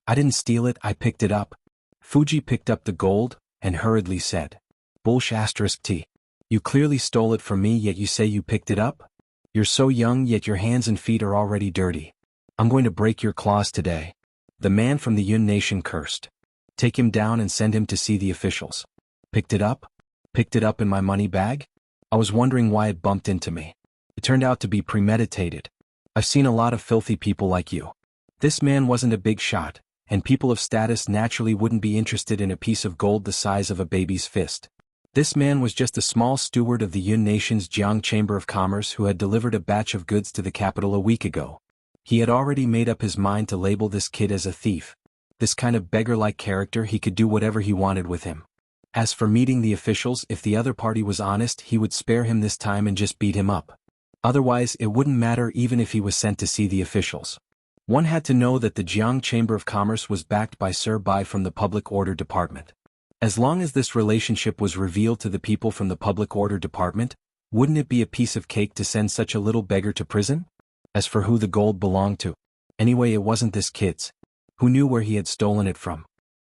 "I didn't steal it, I picked it up." Fuji picked up the gold and hurriedly said, "Bullsh*t. You clearly stole it from me, yet you say you picked it up? You're so young, yet your hands and feet are already dirty. I'm going to break your claws today." The man from the Yun Nation cursed. "Take him down and send him to see the officials." "Picked it up? Picked it up in my money bag? I was wondering why it bumped into me. It turned out to be premeditated. I've seen a lot of filthy people like you." This man wasn't a big shot, and people of status naturally wouldn't be interested in a piece of gold the size of a baby's fist. This man was just a small steward of the Yun Nation's Jianghu Chamber of Commerce who had delivered a batch of goods to the capital a week ago. He had already made up his mind to label this kid as a thief. This kind of beggar-like character, he could do whatever he wanted with him. As for meeting the officials, if the other party was honest, he would spare him this time and just beat him up. Otherwise, it wouldn't matter even if he was sent to see the officials. One had to know that the Jianghu Chamber of Commerce was backed by Sir Bai from the Public Order Department. As long as this relationship was revealed to the people from the Public Order Department, wouldn't it be a piece of cake to send such a little beggar to prison? As for who the gold belonged to, anyway, it wasn't this kid's. Who knew where he had stolen it from?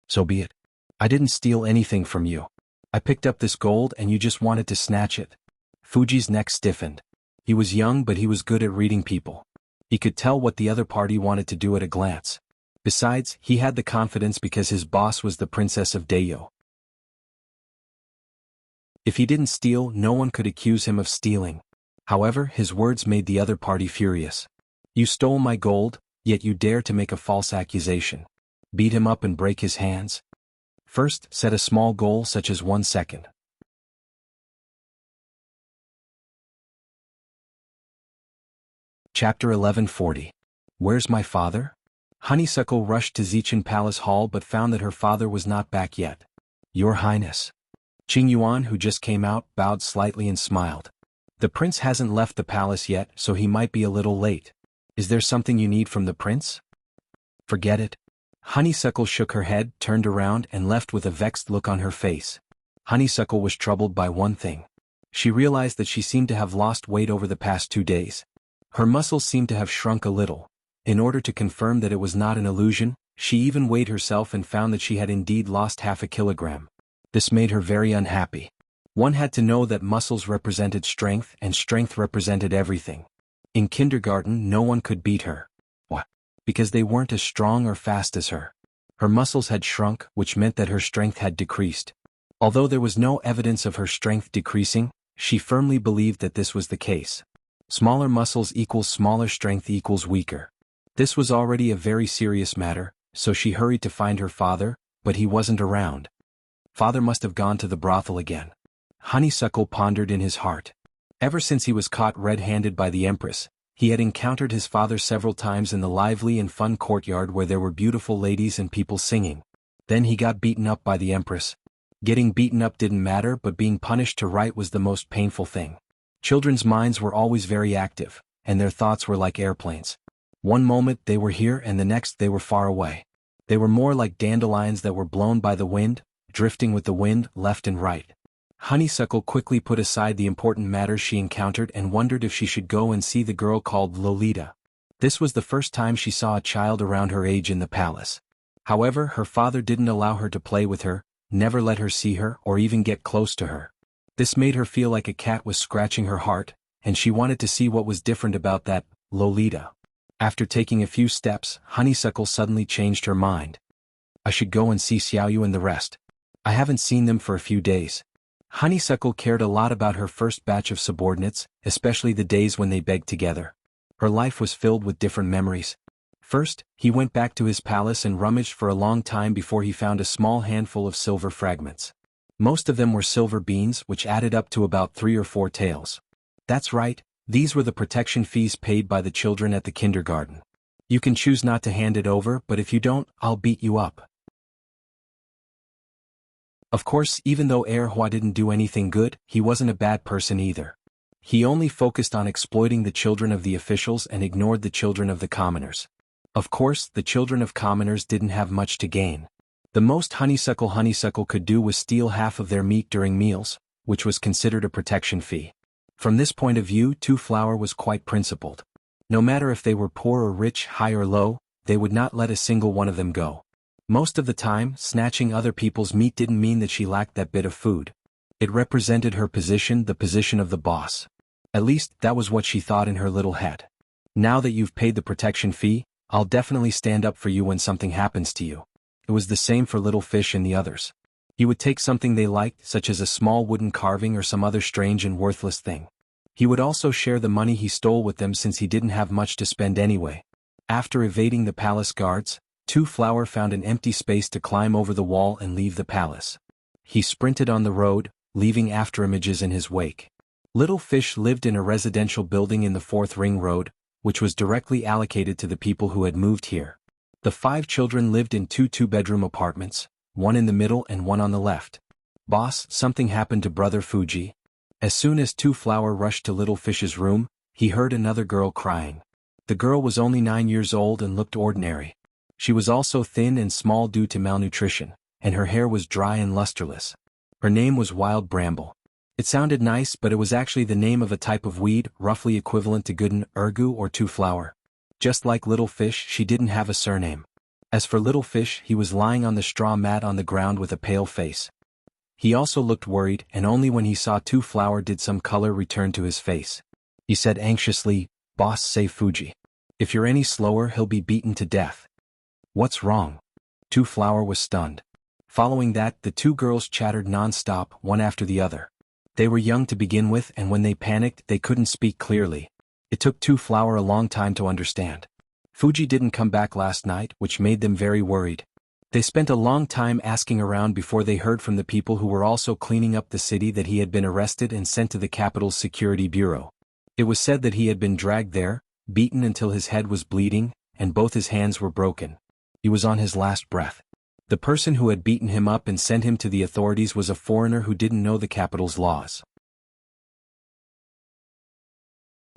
So be it. I didn't steal anything from you. I picked up this gold and you just wanted to snatch it. Fuji's neck stiffened. He was young but he was good at reading people. He could tell what the other party wanted to do at a glance. Besides, he had the confidence because his boss was the Princess of Dayo. If he didn't steal, no one could accuse him of stealing. However, his words made the other party furious. You stole my gold, yet you dare to make a false accusation. Beat him up and break his hands. First, set a small goal such as 1 second. Chapter 1140. Where's my father? Honeysuckle rushed to Zichin Palace Hall but found that her father was not back yet. Your Highness. Qing Yuan, who just came out, bowed slightly and smiled. The prince hasn't left the palace yet, so he might be a little late. Is there something you need from the prince? Forget it. Honeysuckle shook her head, turned around and left with a vexed look on her face. Honeysuckle was troubled by one thing. She realized that she seemed to have lost weight over the past 2 days. Her muscles seemed to have shrunk a little. In order to confirm that it was not an illusion, she even weighed herself and found that she had indeed lost half a kilogram. This made her very unhappy. One had to know that muscles represented strength and strength represented everything. In kindergarten no one could beat her. What? Because they weren't as strong or fast as her. Her muscles had shrunk, which meant that her strength had decreased. Although there was no evidence of her strength decreasing, she firmly believed that this was the case. Smaller muscles equals smaller strength equals weaker. This was already a very serious matter, so she hurried to find her father, but he wasn't around. Father must have gone to the brothel again. Honeysuckle pondered in his heart. Ever since he was caught red-handed by the Empress, he had encountered his father several times in the lively and fun courtyard where there were beautiful ladies and people singing. Then he got beaten up by the Empress. Getting beaten up didn't matter, but being punished to right was the most painful thing. Children's minds were always very active, and their thoughts were like airplanes. One moment they were here and the next they were far away. They were more like dandelions that were blown by the wind, drifting with the wind left and right. Honeysuckle quickly put aside the important matters she encountered and wondered if she should go and see the girl called Lolita. This was the first time she saw a child around her age in the palace. However, her father didn't allow her to play with her, never let her see her or even get close to her. This made her feel like a cat was scratching her heart, and she wanted to see what was different about that Lolita. After taking a few steps, Honeysuckle suddenly changed her mind. I should go and see Xiaoyu and the rest. I haven't seen them for a few days. Honeysuckle cared a lot about her first batch of subordinates, especially the days when they begged together. Her life was filled with different memories. First, he went back to his palace and rummaged for a long time before he found a small handful of silver fragments. Most of them were silver beans, which added up to about 3 or 4 taels. That's right, these were the protection fees paid by the children at the kindergarten. You can choose not to hand it over, but if you don't, I'll beat you up. Of course, even though Hua didn't do anything good, he wasn't a bad person either. He only focused on exploiting the children of the officials and ignored the children of the commoners. Of course, the children of commoners didn't have much to gain. The most Honeysuckle could do was steal half of their meat during meals, which was considered a protection fee. From this point of view, Two Flower was quite principled. No matter if they were poor or rich, high or low, they would not let a single one of them go. Most of the time, snatching other people's meat didn't mean that she lacked that bit of food. It represented her position, the position of the boss. At least, that was what she thought in her little head. Now that you've paid the protection fee, I'll definitely stand up for you when something happens to you. It was the same for Little Fish and the others. He would take something they liked, such as a small wooden carving or some other strange and worthless thing. He would also share the money he stole with them since he didn't have much to spend anyway. After evading the palace guards, Two Flower found an empty space to climb over the wall and leave the palace. He sprinted on the road, leaving afterimages in his wake. Little Fish lived in a residential building in the 4th Ring Road, which was directly allocated to the people who had moved here. The 5 children lived in 2 two-bedroom apartments, one in the middle and one on the left. Boss, something happened to Brother Fuji. As soon as Two Flower rushed to Little Fish's room, he heard another girl crying. The girl was only 9 years old and looked ordinary. She was also thin and small due to malnutrition, and her hair was dry and lusterless. Her name was Wild Bramble. It sounded nice, but it was actually the name of a type of weed, roughly equivalent to Gooden, Ergu or Two Flower. Just like Little Fish, she didn't have a surname. As for Little Fish, he was lying on the straw mat on the ground with a pale face. He also looked worried, and only when he saw Two Flower did some color return to his face. He said anxiously, "Boss, save Fuji. If you're any slower, he'll be beaten to death." "What's wrong?" Two Flower was stunned. Following that, the two girls chattered non-stop, one after the other. They were young to begin with, and when they panicked, they couldn't speak clearly. It took Two Flower a long time to understand. Fuji didn't come back last night, which made them very worried. They spent a long time asking around before they heard from the people who were also cleaning up the city that he had been arrested and sent to the capital's security bureau. It was said that he had been dragged there, beaten until his head was bleeding, and both his hands were broken. He was on his last breath. The person who had beaten him up and sent him to the authorities was a foreigner who didn't know the capital's laws.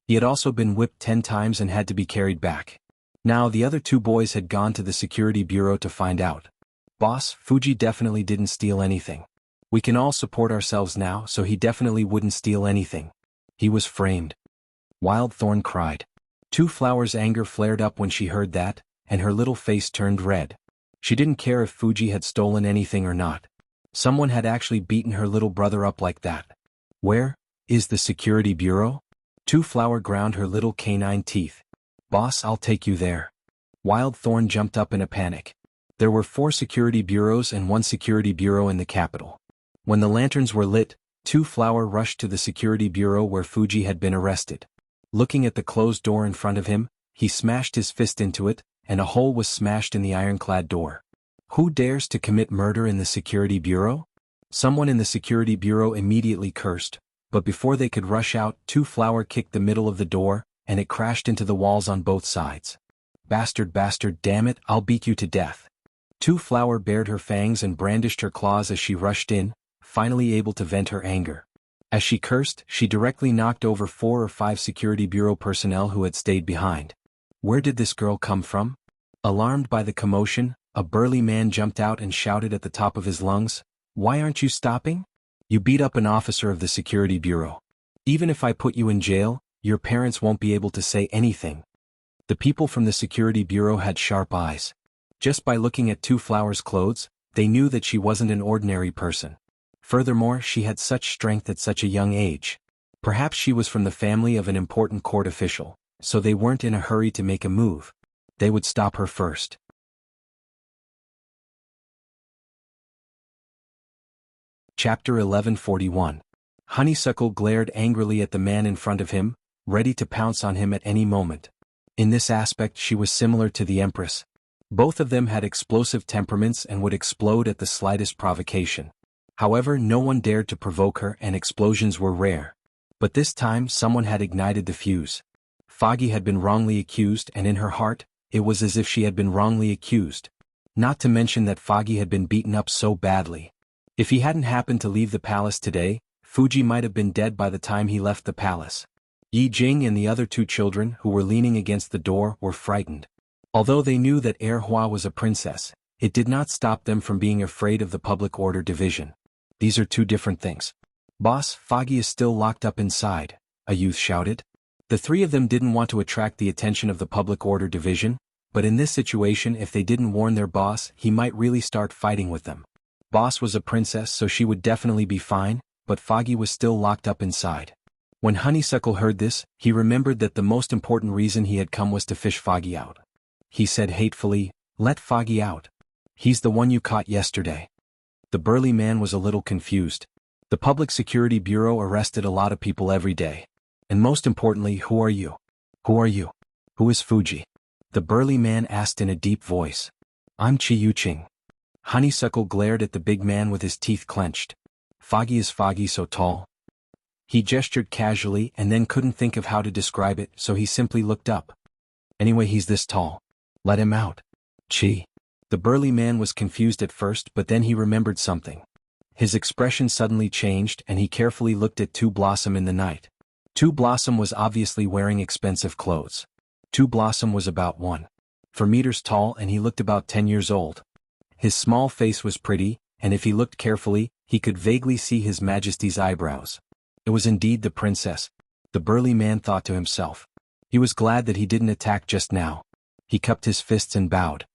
He had also been whipped 10 times and had to be carried back. Now the other two boys had gone to the security bureau to find out. "Boss, Fuji definitely didn't steal anything. We can all support ourselves now, so he definitely wouldn't steal anything. He was framed." Wild Thorn cried. Two Flower's anger flared up when she heard that, and her little face turned red. She didn't care if Fuji had stolen anything or not. Someone had actually beaten her little brother up like that. "Where is the security bureau?" Two Flower ground her little canine teeth. "Boss, I'll take you there." Wild Thorn jumped up in a panic. There were 4 security bureaus and 1 security bureau in the capital. When the lanterns were lit, Two Flower rushed to the security bureau where Fuji had been arrested. Looking at the closed door in front of him, he smashed his fist into it, and a hole was smashed in the ironclad door. "Who dares to commit murder in the security bureau?" Someone in the security bureau immediately cursed, but before they could rush out, Two Flower kicked the middle of the door, and it crashed into the walls on both sides. "Bastard, bastard, damn it, I'll beat you to death." Two Flower bared her fangs and brandished her claws as she rushed in, finally able to vent her anger. As she cursed, she directly knocked over 4 or 5 security bureau personnel who had stayed behind. Where did this girl come from? Alarmed by the commotion, a burly man jumped out and shouted at the top of his lungs, "Why aren't you stopping? You beat up an officer of the security bureau. Even if I put you in jail, your parents won't be able to say anything." The people from the security bureau had sharp eyes. Just by looking at Two Flower's clothes, they knew that she wasn't an ordinary person. Furthermore, she had such strength at such a young age. Perhaps she was from the family of an important court official, so they weren't in a hurry to make a move. They would stop her first. Chapter 1141. Honeysuckle glared angrily at the man in front of him, ready to pounce on him at any moment. In this aspect she was similar to the Empress. Both of them had explosive temperaments and would explode at the slightest provocation. However, no one dared to provoke her and explosions were rare. But this time someone had ignited the fuse. Foggy had been wrongly accused, and in her heart, it was as if she had been wrongly accused. Not to mention that Foggy had been beaten up so badly. If he hadn't happened to leave the palace today, Fuji might have been dead by the time he left the palace. Yi Jing and the other 2 children who were leaning against the door were frightened. Although they knew that Hua was a princess, it did not stop them from being afraid of the public order division. These are 2 different things. "Boss, Foggy is still locked up inside," a youth shouted. The 3 of them didn't want to attract the attention of the public order division, but in this situation if they didn't warn their boss, he might really start fighting with them. Boss was a princess, so she would definitely be fine, but Foggy was still locked up inside. When Honeysuckle heard this, he remembered that the most important reason he had come was to fish Foggy out. He said hatefully, "Let Foggy out. He's the one you caught yesterday." The burly man was a little confused. The Public Security Bureau arrested a lot of people every day. And most importantly, who are you? Who are you? Who is Fuji? The burly man asked in a deep voice. "I'm Chi Yuqing." Honeysuckle glared at the big man with his teeth clenched. "Foggy is Foggy so tall?" He gestured casually and then couldn't think of how to describe it, so he simply looked up. "Anyway, he's this tall. Let him out." "Chi." The burly man was confused at first, but then he remembered something. His expression suddenly changed and he carefully looked at Two Blossom in the night. Two Blossom was obviously wearing expensive clothes. Two Blossom was about 1.4 meters tall and he looked about 10 years old. His small face was pretty, and if he looked carefully, he could vaguely see His Majesty's eyebrows. It was indeed the princess, the burly man thought to himself. He was glad that he didn't attack just now. He cupped his fists and bowed.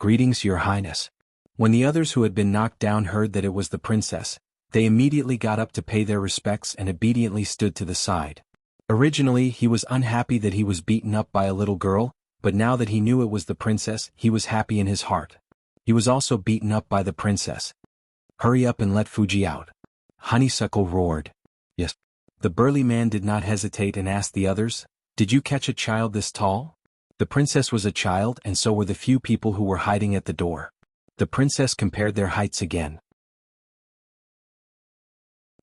Greetings, Your Highness. When the others who had been knocked down heard that it was the princess, they immediately got up to pay their respects and obediently stood to the side. Originally he was unhappy that he was beaten up by a little girl, but now that he knew it was the princess, he was happy in his heart. He was also beaten up by the princess. Hurry up and let Fuji out. Honeysuckle roared. Yes. The burly man did not hesitate and asked the others, did you catch a child this tall? The princess was a child and so were the few people who were hiding at the door. The princess compared their heights again.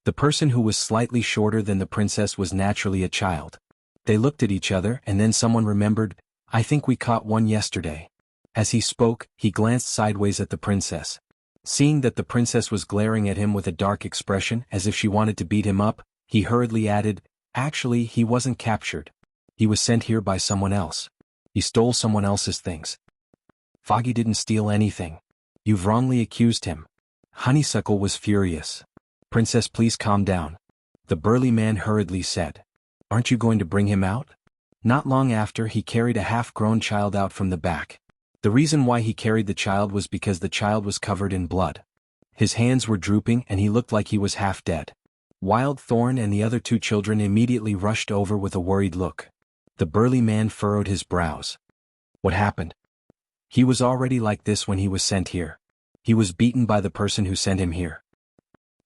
The person who was slightly shorter than the princess was naturally a child. They looked at each other and then someone remembered, I think we caught one yesterday. As he spoke, he glanced sideways at the princess. Seeing that the princess was glaring at him with a dark expression as if she wanted to beat him up, he hurriedly added, actually he wasn't captured. He was sent here by someone else. He stole someone else's things. Foggy didn't steal anything. You've wrongly accused him. Honeysuckle was furious. Princess, please calm down. The burly man hurriedly said. Aren't you going to bring him out? Not long after, he carried a half-grown child out from the back. The reason why he carried the child was because the child was covered in blood. His hands were drooping and he looked like he was half dead. Wild Thorn and the other two children immediately rushed over with a worried look. The burly man furrowed his brows. What happened? He was already like this when he was sent here. He was beaten by the person who sent him here.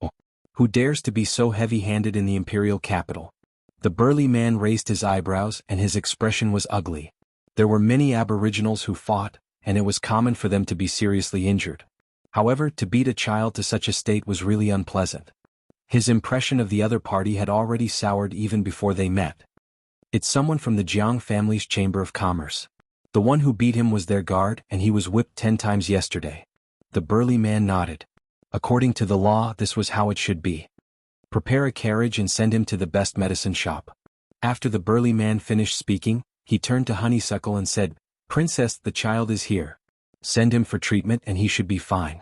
Oh. Who dares to be so heavy-handed in the imperial capital? The burly man raised his eyebrows and his expression was ugly. There were many aboriginals who fought, and it was common for them to be seriously injured. However, to beat a child to such a state was really unpleasant. His impression of the other party had already soured even before they met. It's someone from the Jianghu family's Chamber of Commerce. The one who beat him was their guard and he was whipped 10 times yesterday. The burly man nodded. According to the law, this was how it should be. Prepare a carriage and send him to the best medicine shop. After the burly man finished speaking, he turned to Honeysuckle and said, Princess, the child is here. Send him for treatment and he should be fine.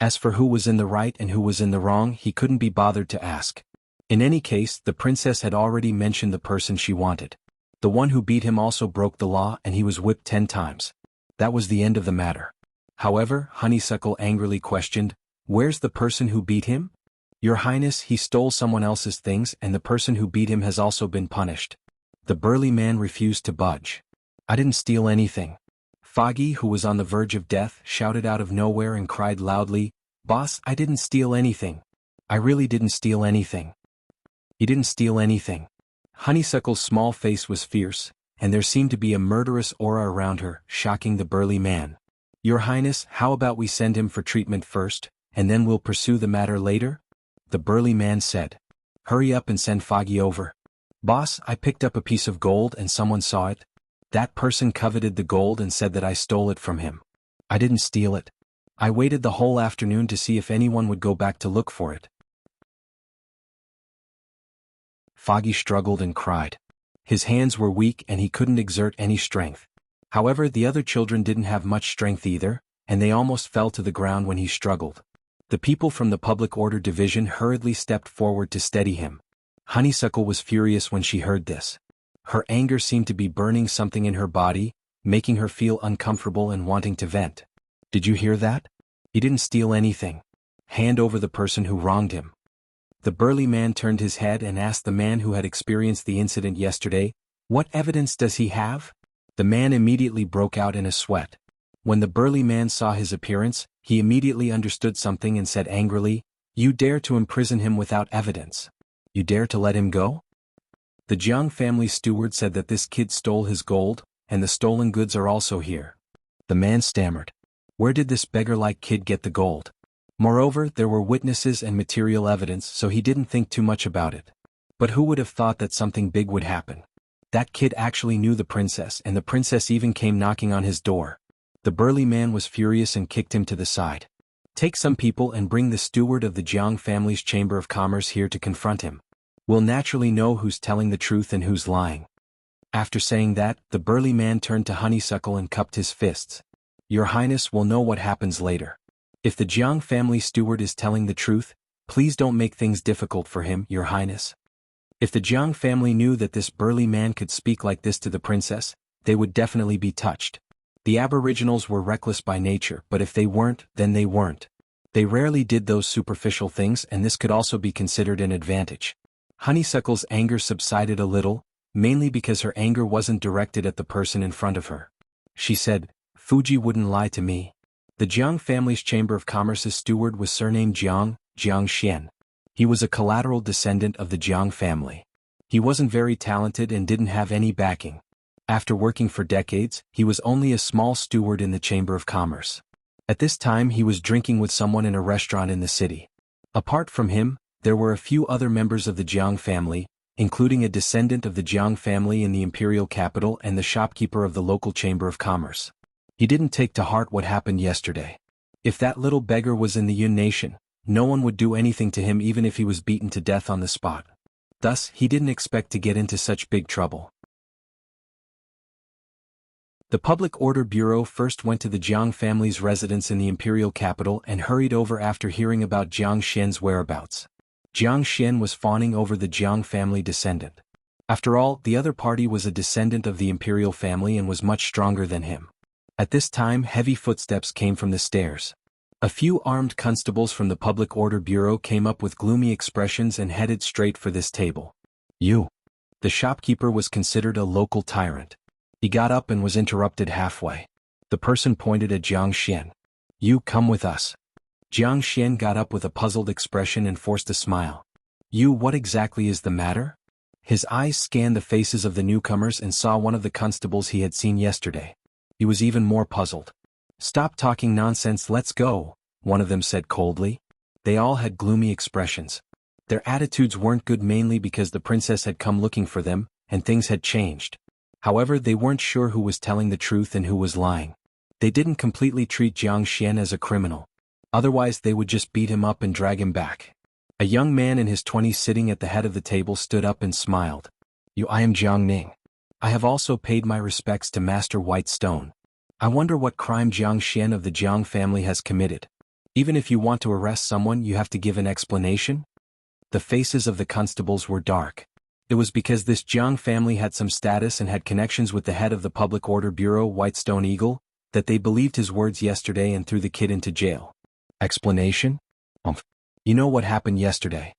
As for who was in the right and who was in the wrong, he couldn't be bothered to ask. In any case, the princess had already mentioned the person she wanted. The one who beat him also broke the law and he was whipped 10 times. That was the end of the matter. However, Honeysuckle angrily questioned, where's the person who beat him? Your Highness, he stole someone else's things and the person who beat him has also been punished. The burly man refused to budge. I didn't steal anything. Foggy, who was on the verge of death, shouted out of nowhere and cried loudly, Boss, I didn't steal anything. I really didn't steal anything. He didn't steal anything. Honeysuckle's small face was fierce, and there seemed to be a murderous aura around her, shocking the burly man. Your Highness, how about we send him for treatment first, and then we'll pursue the matter later? The burly man said. Hurry up and send Foggy over. Boss, I picked up a piece of gold and someone saw it. That person coveted the gold and said that I stole it from him. I didn't steal it. I waited the whole afternoon to see if anyone would go back to look for it. Foggy struggled and cried. His hands were weak and he couldn't exert any strength. However, the other children didn't have much strength either, and they almost fell to the ground when he struggled. The people from the Public Order Division hurriedly stepped forward to steady him. Honeysuckle was furious when she heard this. Her anger seemed to be burning something in her body, making her feel uncomfortable and wanting to vent. Did you hear that? He didn't steal anything. Hand over the person who wronged him. The burly man turned his head and asked the man who had experienced the incident yesterday, what evidence does he have? The man immediately broke out in a sweat. When the burly man saw his appearance, he immediately understood something and said angrily, you dare to imprison him without evidence. You dare to let him go? The Jianghu family steward said that this kid stole his gold, and the stolen goods are also here. The man stammered. Where did this beggar-like kid get the gold? Moreover, there were witnesses and material evidence, so he didn't think too much about it. But who would have thought that something big would happen? That kid actually knew the princess, and the princess even came knocking on his door. The burly man was furious and kicked him to the side. Take some people and bring the steward of the Jianghu family's Chamber of Commerce here to confront him. We'll naturally know who's telling the truth and who's lying. After saying that, the burly man turned to Honeysuckle and cupped his fists. Your Highness will know what happens later. If the Jianghu family steward is telling the truth, please don't make things difficult for him, Your Highness. If the Jianghu family knew that this burly man could speak like this to the princess, they would definitely be touched. The Aboriginals were reckless by nature, but if they weren't, then they weren't. They rarely did those superficial things, and this could also be considered an advantage. Honeysuckle's anger subsided a little, mainly because her anger wasn't directed at the person in front of her. She said, "Fuji wouldn't lie to me." The Jiang family's Chamber of Commerce's steward was surnamed Jiang Xian. He was a collateral descendant of the Jiang family. He wasn't very talented and didn't have any backing. After working for decades, he was only a small steward in the Chamber of Commerce. At this time he was drinking with someone in a restaurant in the city. Apart from him, there were a few other members of the Jiang family, including a descendant of the Jiang family in the imperial capital and the shopkeeper of the local Chamber of Commerce. He didn't take to heart what happened yesterday. If that little beggar was in the Yun nation, no one would do anything to him even if he was beaten to death on the spot. Thus, he didn't expect to get into such big trouble. The Public Order Bureau first went to the Jiang family's residence in the imperial capital and hurried over after hearing about Jiang Xian's whereabouts. Jiang Xian was fawning over the Jiang family descendant. After all, the other party was a descendant of the imperial family and was much stronger than him. At this time, heavy footsteps came from the stairs. A few armed constables from the Public Order Bureau came up with gloomy expressions and headed straight for this table. "You." The shopkeeper was considered a local tyrant. He got up and was interrupted halfway. The person pointed at Jiang Xian. "You come with us." Jiang Xian got up with a puzzled expression and forced a smile. "You, what exactly is the matter?" His eyes scanned the faces of the newcomers and saw one of the constables he had seen yesterday. He was even more puzzled. "Stop talking nonsense, let's go," one of them said coldly. They all had gloomy expressions. Their attitudes weren't good, mainly because the princess had come looking for them, and things had changed. However, they weren't sure who was telling the truth and who was lying. They didn't completely treat Jiang Xian as a criminal. Otherwise they would just beat him up and drag him back. A young man in his 20s sitting at the head of the table stood up and smiled. I am Jiang Ning. I have also paid my respects to Master White Stone. I wonder what crime Jiang Xian of the Jiang family has committed. Even if you want to arrest someone, you have to give an explanation?" The faces of the constables were dark. It was because this Jiang family had some status and had connections with the head of the Public Order Bureau, Whitestone Eagle, that they believed his words yesterday and threw the kid into jail. Explanation? You know what happened yesterday.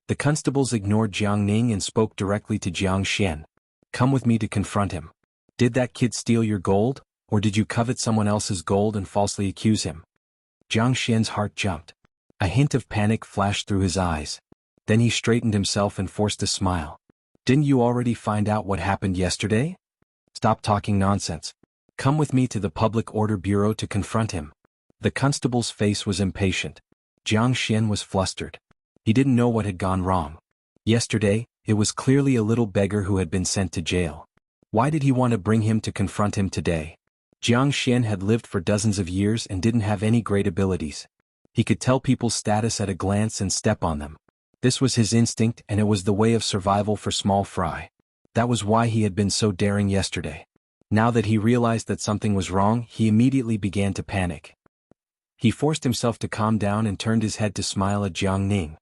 The constables ignored Jiang Ning and spoke directly to Jiang Xian. "Come with me to confront him. Did that kid steal your gold, or did you covet someone else's gold and falsely accuse him?" Jiang Xian's heart jumped. A hint of panic flashed through his eyes. Then he straightened himself and forced a smile. "Didn't you already find out what happened yesterday? Stop talking nonsense. Come with me to the Public Order Bureau to confront him." The constable's face was impatient. Jiang Xian was flustered. He didn't know what had gone wrong. Yesterday, it was clearly a little beggar who had been sent to jail. Why did he want to bring him to confront him today? Jiang Xian had lived for dozens of years and didn't have any great abilities. He could tell people's status at a glance and step on them. This was his instinct, and it was the way of survival for small fry. That was why he had been so daring yesterday. Now that he realized that something was wrong, he immediately began to panic. He forced himself to calm down and turned his head to smile at Jiang Ning.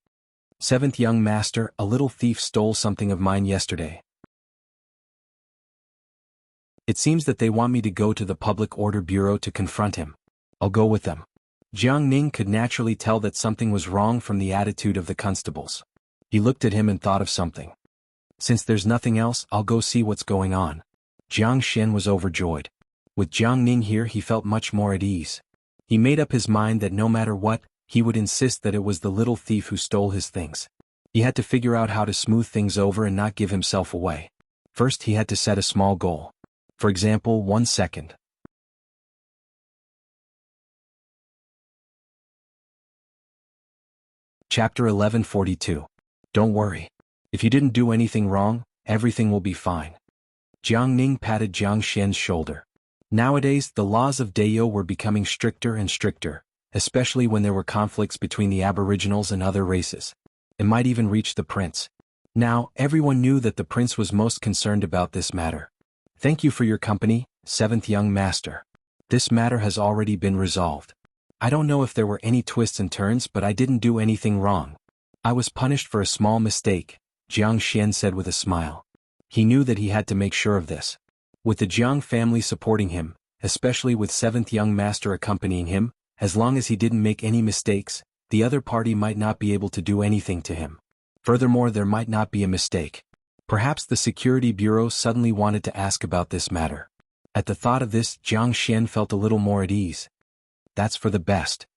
"Seventh young master, a little thief stole something of mine yesterday. It seems that they want me to go to the Public Order Bureau to confront him. I'll go with them." Jiang Ning could naturally tell that something was wrong from the attitude of the constables. He looked at him and thought of something. "Since there's nothing else, I'll go see what's going on." Jiang Xian was overjoyed. With Jiang Ning here, he felt much more at ease. He made up his mind that no matter what, he would insist that it was the little thief who stole his things. He had to figure out how to smooth things over and not give himself away. First, he had to set a small goal. For example, 1 second. Chapter 1142. Don't worry. If you didn't do anything wrong, everything will be fine. Jiang Ning patted Jiang Xian's shoulder. Nowadays, the laws of Dayo were becoming stricter and stricter, especially when there were conflicts between the Aboriginals and other races. It might even reach the prince. Now, everyone knew that the prince was most concerned about this matter. "Thank you for your company, seventh young master. This matter has already been resolved. I don't know if there were any twists and turns, but I didn't do anything wrong. I was punished for a small mistake," Jiang Xian said with a smile. He knew that he had to make sure of this. With the Jiang family supporting him, especially with 7th young master accompanying him. As long as he didn't make any mistakes, the other party might not be able to do anything to him. Furthermore, there might not be a mistake. Perhaps the Security Bureau suddenly wanted to ask about this matter. At the thought of this, Jiang Xian felt a little more at ease. That's for the best.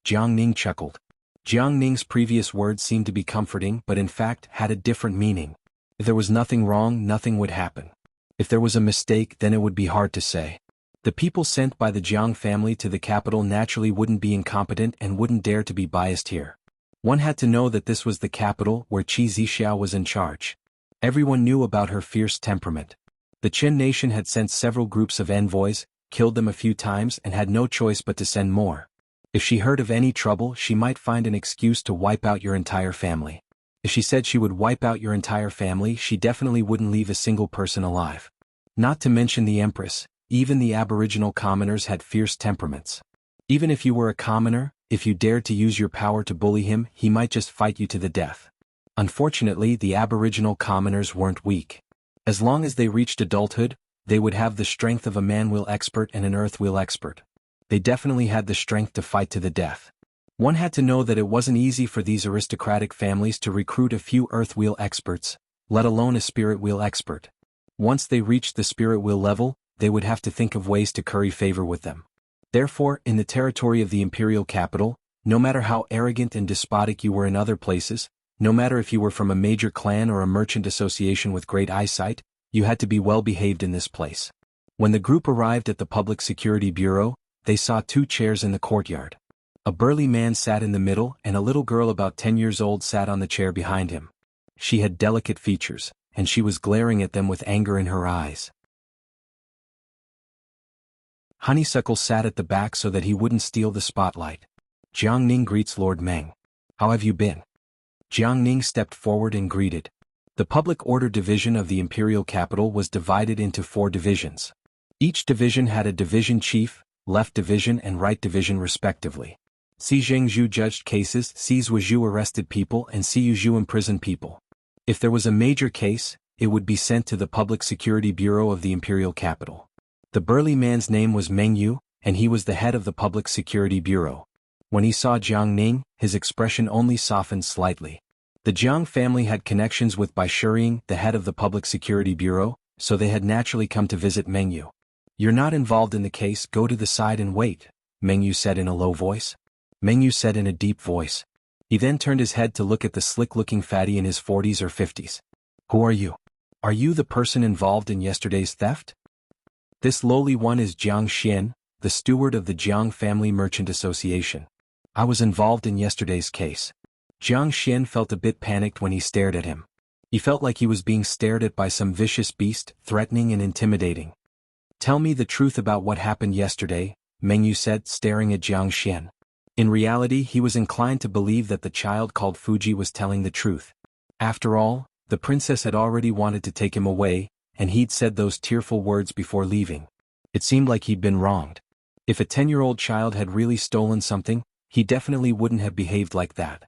Jiang Ning chuckled. Jiang Ning's previous words seemed to be comforting but in fact had a different meaning. If there was nothing wrong, nothing would happen. If there was a mistake, then it would be hard to say. The people sent by the Jiang family to the capital naturally wouldn't be incompetent and wouldn't dare to be biased here. One had to know that this was the capital where Qi Zixiao was in charge. Everyone knew about her fierce temperament. The Qin nation had sent several groups of envoys, killed them a few times and had no choice but to send more. If she heard of any trouble, she might find an excuse to wipe out your entire family. If she said she would wipe out your entire family, she definitely wouldn't leave a single person alive. Not to mention the Empress, even the aboriginal commoners had fierce temperaments. Even if you were a commoner, if you dared to use your power to bully him, he might just fight you to the death. Unfortunately, the aboriginal commoners weren't weak. As long as they reached adulthood, they would have the strength of a man-will expert and an earth-will expert. They definitely had the strength to fight to the death. One had to know that it wasn't easy for these aristocratic families to recruit a few earth-wheel experts, let alone a spirit-wheel expert. Once they reached the spirit-wheel level, they would have to think of ways to curry favor with them. Therefore, in the territory of the imperial capital, no matter how arrogant and despotic you were in other places, no matter if you were from a major clan or a merchant association with great eyesight, you had to be well behaved in this place. When the group arrived at the Public Security Bureau, they saw 2 chairs in the courtyard. A burly man sat in the middle and a little girl about 10 years old sat on the chair behind him. She had delicate features, and she was glaring at them with anger in her eyes. Honeysuckle sat at the back so that he wouldn't steal the spotlight. Jiang Ning greets Lord Meng. How have you been? Jiang Ning stepped forward and greeted. The Public Order Division of the Imperial Capital was divided into 4 divisions. Each division had a division chief, left division and right division respectively. Si Zhengzhu judged cases, Si Zhuozhu arrested people and Si Yuzhu imprisoned people. If there was a major case, it would be sent to the Public Security Bureau of the Imperial Capital. The burly man's name was Meng Yu, and he was the head of the Public Security Bureau. When he saw Jiang Ning, his expression only softened slightly. The Jiang family had connections with Bai Shiying, the head of the Public Security Bureau, so they had naturally come to visit Meng Yu. You're not involved in the case, go to the side and wait, Meng Yu said in a low voice. Meng Yu said in a deep voice. He then turned his head to look at the slick-looking fatty in his 40s or 50s. Who are you? Are you the person involved in yesterday's theft? This lowly one is Jiang Xian, the steward of the Jiang Family Merchant Association. I was involved in yesterday's case. Jiang Xian felt a bit panicked when he stared at him. He felt like he was being stared at by some vicious beast, threatening and intimidating. Tell me the truth about what happened yesterday, Meng Yu said, staring at Jiang Xian. In reality, he was inclined to believe that the child called Fuji was telling the truth. After all, the princess had already wanted to take him away, and he'd said those tearful words before leaving. It seemed like he'd been wronged. If a 10-year-old child had really stolen something, he definitely wouldn't have behaved like that.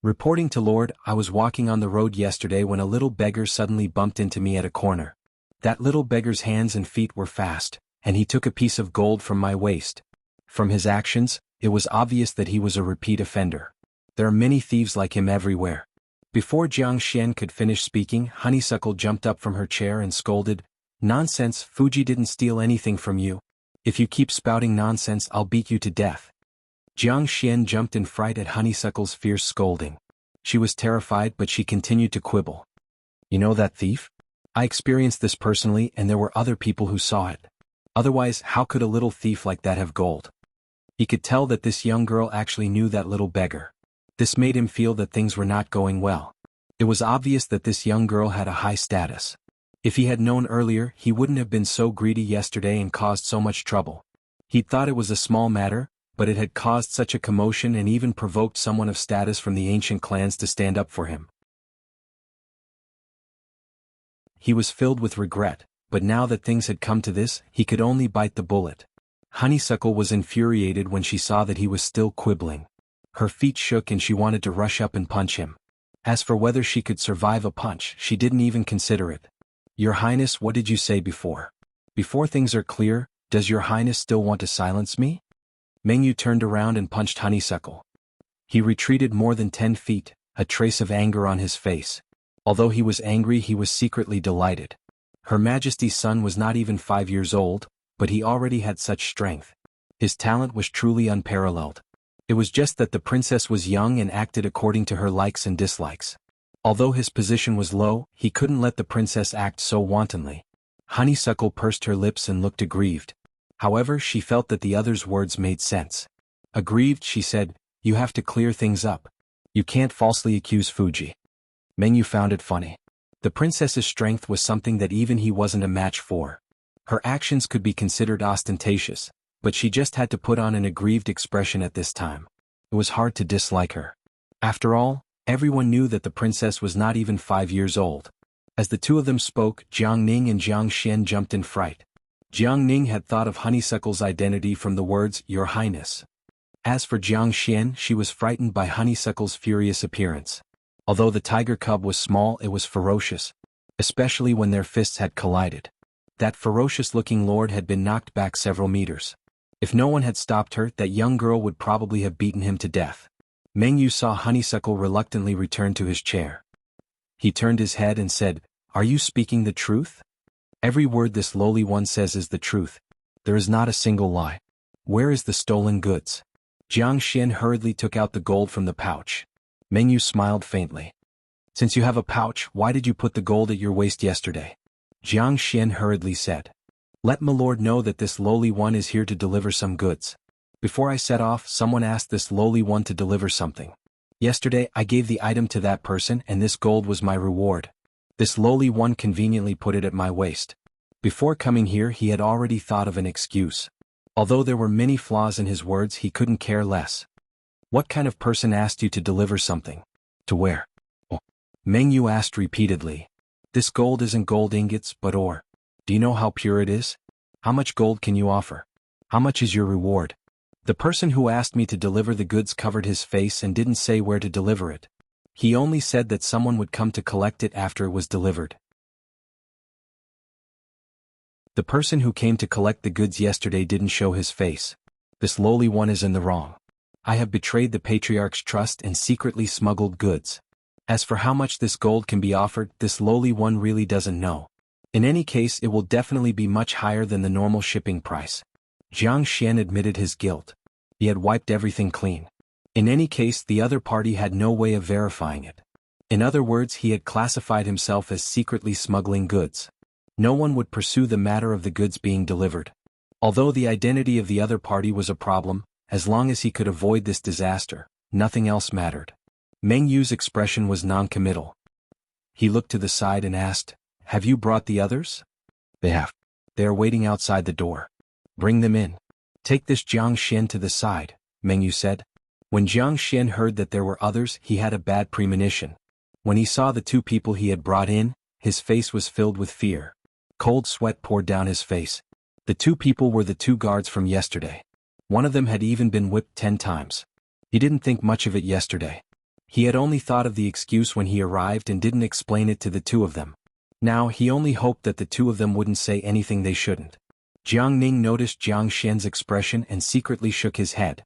Reporting to Lord, I was walking on the road yesterday when a little beggar suddenly bumped into me at a corner. That little beggar's hands and feet were fast, and he took a piece of gold from my waist. From his actions, it was obvious that he was a repeat offender. There are many thieves like him everywhere. Before Jiang Xian could finish speaking, Honeysuckle jumped up from her chair and scolded, Nonsense, Fuji didn't steal anything from you. If you keep spouting nonsense, I'll beat you to death. Jiang Xian jumped in fright at Honeysuckle's fierce scolding. She was terrified, but she continued to quibble. You know that thief? I experienced this personally, and there were other people who saw it. Otherwise, how could a little thief like that have gold? He could tell that this young girl actually knew that little beggar. This made him feel that things were not going well. It was obvious that this young girl had a high status. If he had known earlier, he wouldn't have been so greedy yesterday and caused so much trouble. He'd thought it was a small matter, but it had caused such a commotion and even provoked someone of status from the ancient clans to stand up for him. He was filled with regret, but now that things had come to this, he could only bite the bullet. Honeysuckle was infuriated when she saw that he was still quibbling. Her feet shook and she wanted to rush up and punch him. As for whether she could survive a punch, she didn't even consider it. Your Highness, what did you say before? Before things are clear, Does your highness still want to silence me? Mengyu turned around and punched Honeysuckle. He retreated more than 10 feet, a trace of anger on his face. Although he was angry, he was secretly delighted. Her Majesty's son was not even 5 years old, but he already had such strength. His talent was truly unparalleled. It was just that the princess was young and acted according to her likes and dislikes. Although his position was low, he couldn't let the princess act so wantonly. Honeysuckle pursed her lips and looked aggrieved. However, she felt that the other's words made sense. Aggrieved, she said, "You have to clear things up. You can't falsely accuse Fuji." Mengyu found it funny. The princess's strength was something that even he wasn't a match for. Her actions could be considered ostentatious, but she just had to put on an aggrieved expression at this time. It was hard to dislike her. After all, everyone knew that the princess was not even 5 years old. As the two of them spoke, Jiang Ning and Jiang Xian jumped in fright. Jiang Ning had thought of Honeysuckle's identity from the words, "Your Highness." As for Jiang Xian, she was frightened by Honeysuckle's furious appearance. Although the tiger cub was small, it was ferocious, especially when their fists had collided. That ferocious-looking lord had been knocked back several meters. If no one had stopped her, that young girl would probably have beaten him to death. Mengyu saw Honeysuckle reluctantly return to his chair. He turned his head and said, "Are you speaking the truth? Every word this lowly one says is the truth. There is not a single lie. Where is the stolen goods?" Jiang Xian hurriedly took out the gold from the pouch. Mengyu smiled faintly. "Since you have a pouch, why did you put the gold at your waist yesterday?" Jiang Xian hurriedly said. "Let my lord know that this lowly one is here to deliver some goods. Before I set off, someone asked this lowly one to deliver something. Yesterday, I gave the item to that person and this gold was my reward. This lowly one conveniently put it at my waist. Before coming here, he had already thought of an excuse. Although there were many flaws in his words, he couldn't care less. What kind of person asked you to deliver something? To where?" "Oh," Mengyu asked repeatedly. "This gold isn't gold ingots but ore. Do you know how pure it is? How much gold can you offer? How much is your reward?" The person who asked me to deliver the goods covered his face and didn't say where to deliver it. He only said that someone would come to collect it after it was delivered. The person who came to collect the goods yesterday didn't show his face. This lowly one is in the wrong. I have betrayed the patriarch's trust and secretly smuggled goods. As for how much this gold can be offered, this lowly one really doesn't know. In any case, it will definitely be much higher than the normal shipping price. Jiang Xian admitted his guilt. He had wiped everything clean. In any case, the other party had no way of verifying it. In other words, he had classified himself as secretly smuggling goods. No one would pursue the matter of the goods being delivered. Although the identity of the other party was a problem, as long as he could avoid this disaster, nothing else mattered. Mengyu's expression was non-committal. He looked to the side and asked, "Have you brought the others?" "They have. They are waiting outside the door." "Bring them in." "Take this Jiang Xian to the side," Mengyu said. When Jiang Xian heard that there were others, he had a bad premonition. When he saw the two people he had brought in, his face was filled with fear. Cold sweat poured down his face. The two people were the two guards from yesterday. One of them had even been whipped 10 times. He didn't think much of it yesterday. He had only thought of the excuse when he arrived and didn't explain it to the two of them. Now he only hoped that the two of them wouldn't say anything they shouldn't. Jiang Ning noticed Jiang Xian's expression and secretly shook his head.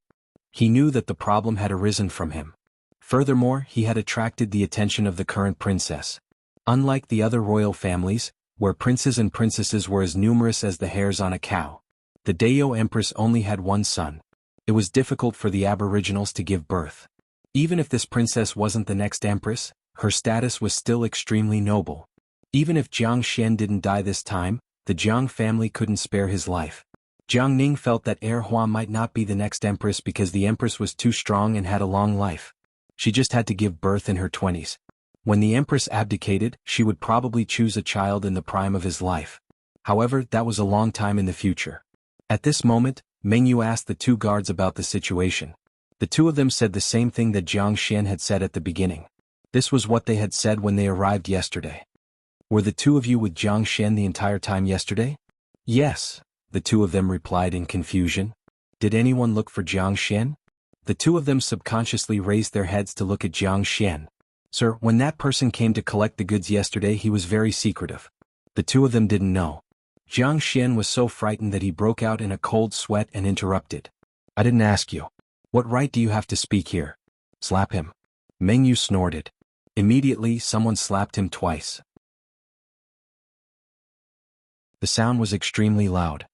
He knew that the problem had arisen from him. Furthermore, he had attracted the attention of the current princess. Unlike the other royal families, where princes and princesses were as numerous as the hairs on a cow, the Dayo Empress only had one son. It was difficult for the aboriginals to give birth. Even if this princess wasn't the next empress, her status was still extremely noble. Even if Jiang Xian didn't die this time, the Jiang family couldn't spare his life. Jiang Ning felt that Hua might not be the next empress because the empress was too strong and had a long life. She just had to give birth in her 20s. When the empress abdicated, she would probably choose a child in the prime of his life. However, that was a long time in the future. At this moment, Mengyu asked the two guards about the situation. The two of them said the same thing that Jiang Xian had said at the beginning. This was what they had said when they arrived yesterday. "Were the two of you with Jiang Xian the entire time yesterday?" "Yes," the two of them replied in confusion. "Did anyone look for Jiang Xian?" The two of them subconsciously raised their heads to look at Jiang Xian. "Sir, when that person came to collect the goods yesterday, he was very secretive. The two of them didn't know." Jiang Xian was so frightened that he broke out in a cold sweat and interrupted. I didn't ask you. What right do you have to speak here? Slap him. Meng Yu snorted. Immediately, someone slapped him twice. The sound was extremely loud.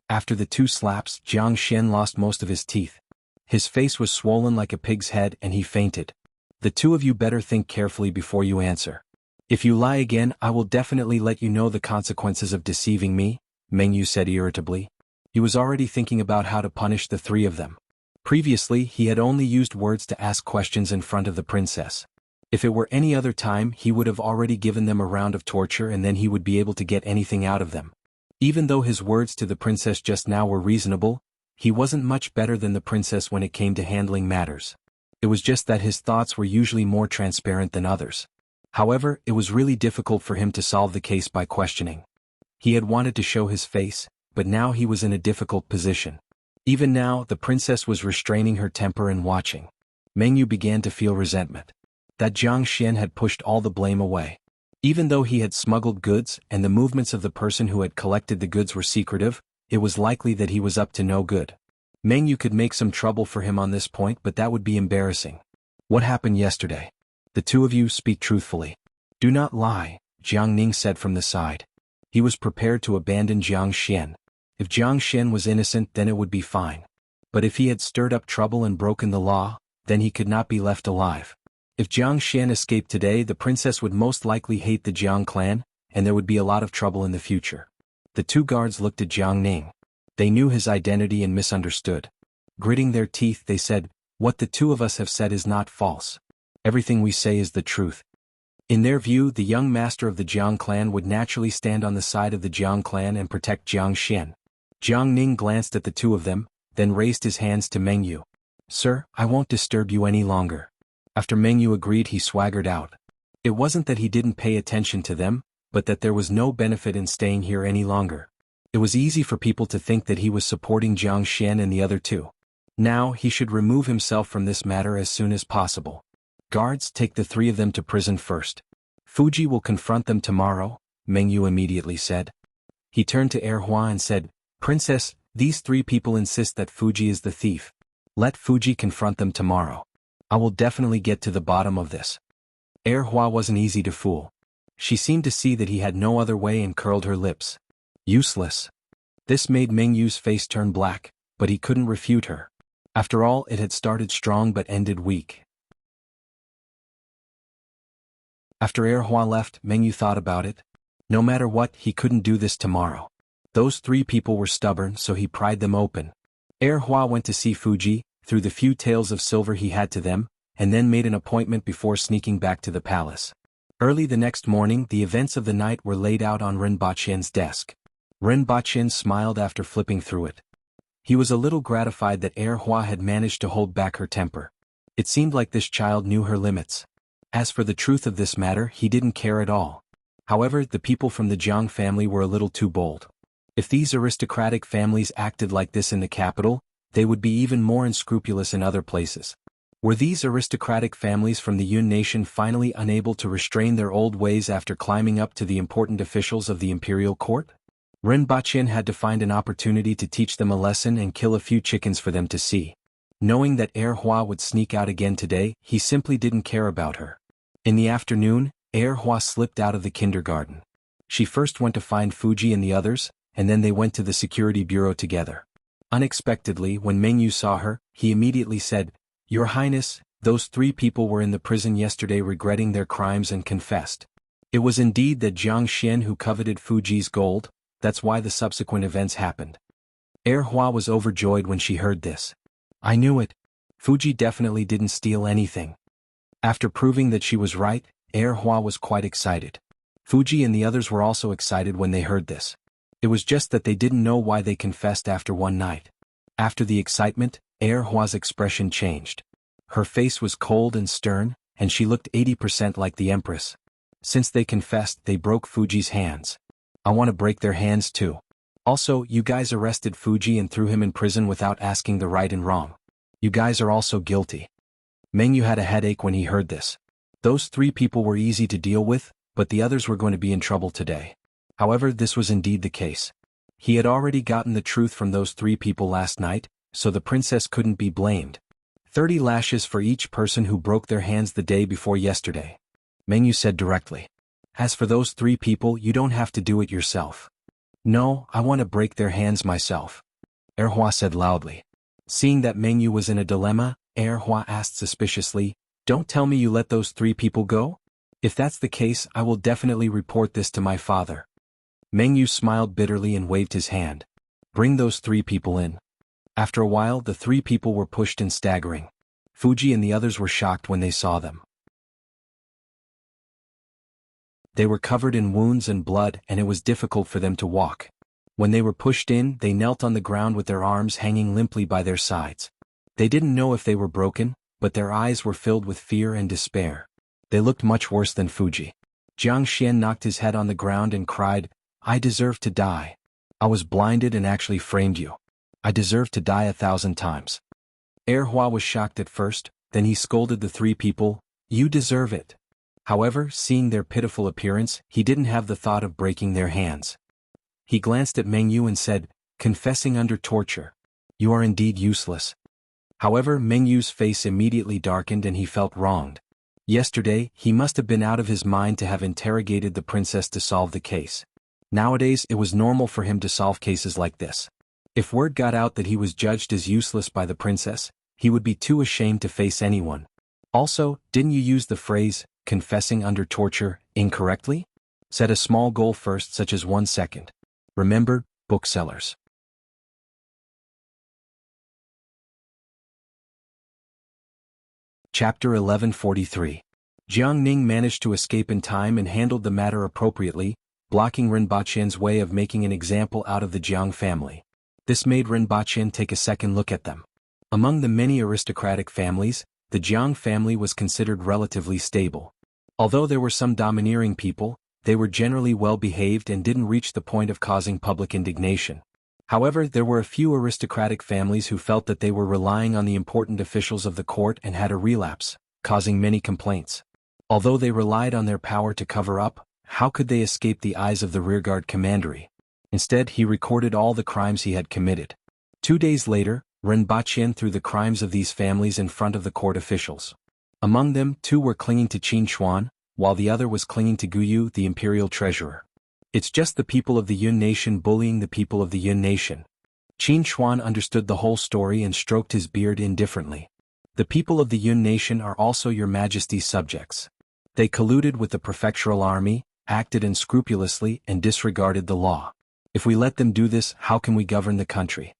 After the 2 slaps, Jiang Xian lost most of his teeth. His face was swollen like a pig's head and he fainted. The 2 of you better think carefully before you answer. If you lie again, I will definitely let you know the consequences of deceiving me, Meng Yu said irritably. He was already thinking about how to punish the 3 of them. Previously, he had only used words to ask questions in front of the princess. If it were any other time, he would have already given them a round of torture and then he would be able to get anything out of them. Even though his words to the princess just now were reasonable, he wasn't much better than the princess when it came to handling matters. It was just that his thoughts were usually more transparent than others. However, it was really difficult for him to solve the case by questioning. He had wanted to show his face, but now he was in a difficult position. Even now, the princess was restraining her temper and watching. Meng Yu began to feel resentment. That Jiang Xian had pushed all the blame away. Even though he had smuggled goods and the movements of the person who had collected the goods were secretive, it was likely that he was up to no good. Meng Yu could make some trouble for him on this point, but that would be embarrassing. What happened yesterday? The 2 of you speak truthfully. Do not lie, Jiang Ning said from the side. He was prepared to abandon Jiang Xian. If Jiang Xian was innocent, then it would be fine. But if he had stirred up trouble and broken the law, then he could not be left alive. If Jiang Xian escaped today, the princess would most likely hate the Jiang clan, and there would be a lot of trouble in the future. The 2 guards looked at Jiang Ning. They knew his identity and misunderstood. Gritting their teeth, they said, "What the 2 of us have said is not false. Everything we say is the truth." In their view, the young master of the Jiang clan would naturally stand on the side of the Jiang clan and protect Jiang Xian. Jiang Ning glanced at the 2 of them, then raised his hands to Meng Yu. "Sir, I won't disturb you any longer." After Meng Yu agreed, he swaggered out. It wasn't that he didn't pay attention to them, but that there was no benefit in staying here any longer. It was easy for people to think that he was supporting Jiang Xian and the other 2. Now, he should remove himself from this matter as soon as possible. Guards, take the 3 of them to prison first. Fuji will confront them tomorrow, Meng Yu immediately said. He turned to Erhua and said, "Princess, these 3 people insist that Fuji is the thief. Let Fuji confront them tomorrow. I will definitely get to the bottom of this." Erhua wasn't easy to fool. She seemed to see that he had no other way and curled her lips. Useless. This made Meng Yu's face turn black, but he couldn't refute her. After all, it had started strong but ended weak. After Erhua left, Meng Yu thought about it. No matter what, he couldn't do this tomorrow. Those 3 people were stubborn, so he pried them open. Erhua went to see Fuji, threw the few taels of silver he had to them, and then made an appointment before sneaking back to the palace. Early the next morning, the events of the night were laid out on Ren Baqian's desk. Ren Baqian smiled after flipping through it. He was a little gratified that Erhua had managed to hold back her temper. It seemed like this child knew her limits. As for the truth of this matter, he didn't care at all. However, the people from the Jiang family were a little too bold. If these aristocratic families acted like this in the capital, they would be even more unscrupulous in other places. Were these aristocratic families from the Yun nation finally unable to restrain their old ways after climbing up to the important officials of the imperial court? Ren Baqian had to find an opportunity to teach them a lesson and kill a few chickens for them to see. Knowing that Erhua would sneak out again today, he simply didn't care about her. In the afternoon, Erhua slipped out of the kindergarten. She first went to find Fuji and the others, and then they went to the security bureau together. Unexpectedly, when Meng Yu saw her, he immediately said, "Your Highness, those 3 people were in the prison yesterday regretting their crimes and confessed. It was indeed that Jiang Xian who coveted Fuji's gold, that's why the subsequent events happened." Erhua was overjoyed when she heard this. "I knew it. Fuji definitely didn't steal anything." After proving that she was right, Erhua was quite excited. Fuji and the others were also excited when they heard this. It was just that they didn't know why they confessed after one night. After the excitement, Erhua's expression changed. Her face was cold and stern, and she looked 80% like the Empress. Since they confessed, they broke Fuji's hands. I want to break their hands too. Also, you guys arrested Fuji and threw him in prison without asking the right and wrong. You guys are also guilty. Meng Yu had a headache when he heard this. Those 3 people were easy to deal with, but the others were going to be in trouble today. However, this was indeed the case. He had already gotten the truth from those 3 people last night, so the princess couldn't be blamed. 30 lashes for each person who broke their hands the day before yesterday, Meng Yu said directly. As for those 3 people, you don't have to do it yourself. No, I want to break their hands myself, Erhua said loudly. Seeing that Meng Yu was in a dilemma, Erhua asked suspiciously, don't tell me you let those 3 people go? If that's the case, I will definitely report this to my father. Meng Yu smiled bitterly and waved his hand. Bring those 3 people in. After a while, the 3 people were pushed and staggering. Fuji and the others were shocked when they saw them. They were covered in wounds and blood, and it was difficult for them to walk. When they were pushed in, they knelt on the ground with their arms hanging limply by their sides. They didn't know if they were broken, but their eyes were filled with fear and despair. They looked much worse than Fuji. Jiang Xian knocked his head on the ground and cried, I deserve to die. I was blinded and actually framed you. I deserve to die 1,000 times. Erhua was shocked at first, then he scolded the 3 people, you deserve it. However, seeing their pitiful appearance, he didn't have the thought of breaking their hands. He glanced at Meng Yu and said, confessing under torture. You are indeed useless. However, Meng Yu's face immediately darkened and he felt wronged. Yesterday, he must have been out of his mind to have interrogated the princess to solve the case. Nowadays, it was normal for him to solve cases like this. If word got out that he was judged as useless by the princess, he would be too ashamed to face anyone. Also, didn't you use the phrase, confessing under torture, incorrectly? Set a small goal first, such as 1 second. Remember, booksellers. Chapter 1143. Jiang Ning managed to escape in time and handled the matter appropriately, blocking Rinpoche's way of making an example out of the Jiang family. This made Rinpoche take a second look at them. Among the many aristocratic families, the Jiang family was considered relatively stable. Although there were some domineering people, they were generally well-behaved and didn't reach the point of causing public indignation. However, there were a few aristocratic families who felt that they were relying on the important officials of the court and had a relapse, causing many complaints. Although they relied on their power to cover up, how could they escape the eyes of the rearguard commandery? Instead, he recorded all the crimes he had committed. 2 days later, Rinpoche threw the crimes of these families in front of the court officials. Among them, 2 were clinging to Qin Xuan, while the other was clinging to Guyu, the imperial treasurer. It's just the people of the Yun nation bullying the people of the Yun nation. Qin Xuan understood the whole story and stroked his beard indifferently. The people of the Yun nation are also your majesty's subjects. They colluded with the prefectural army, acted unscrupulously, and disregarded the law. If we let them do this, how can we govern the country?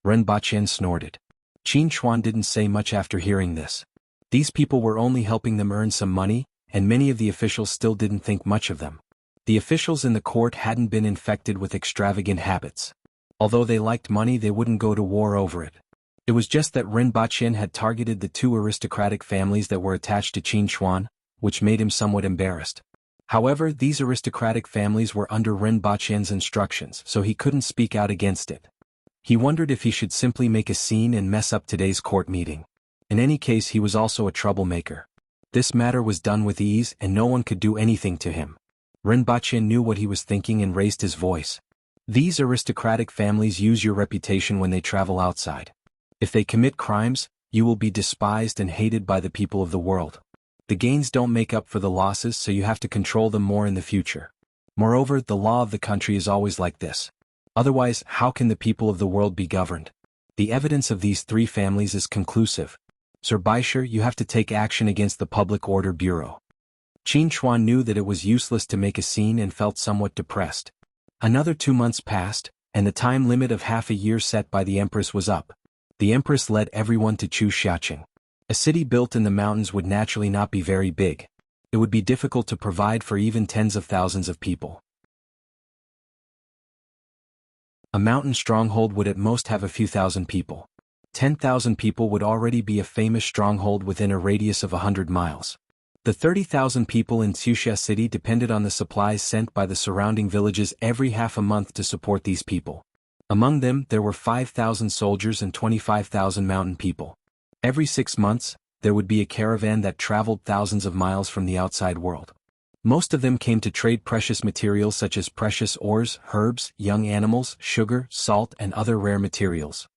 Rinpoche snorted. Qin Xuan didn't say much after hearing this. These people were only helping them earn some money, and many of the officials still didn't think much of them. The officials in the court hadn't been infected with extravagant habits. Although they liked money, they wouldn't go to war over it. It was just that Rinpoche had targeted the 2 aristocratic families that were attached to Qin Xuan, which made him somewhat embarrassed. However, these aristocratic families were under Rinpoche's instructions, so he couldn't speak out against it. He wondered if he should simply make a scene and mess up today's court meeting. In any case, he was also a troublemaker. This matter was done with ease and no one could do anything to him. Rinpoche knew what he was thinking and raised his voice. These aristocratic families use your reputation when they travel outside. If they commit crimes, you will be despised and hated by the people of the world. The gains don't make up for the losses, so you have to control them more in the future. Moreover, the law of the country is always like this. Otherwise, how can the people of the world be governed? The evidence of these 3 families is conclusive. Sir Baisher, you have to take action against the Public Order Bureau. Qin Xuan knew that it was useless to make a scene and felt somewhat depressed. Another 2 months passed, and the time limit of half a year set by the Empress was up. The Empress led everyone to choose Xiaqing. A city built in the mountains would naturally not be very big. It would be difficult to provide for even tens of thousands of people. A mountain stronghold would at most have a few thousand people. 10,000 people would already be a famous stronghold within a radius of 100 miles. The 30,000 people in Wuxia city depended on the supplies sent by the surrounding villages every half a month to support these people. Among them, there were 5,000 soldiers and 25,000 mountain people. Every 6 months, there would be a caravan that traveled thousands of miles from the outside world. Most of them came to trade precious materials such as precious ores, herbs, young animals, sugar, salt, and other rare materials.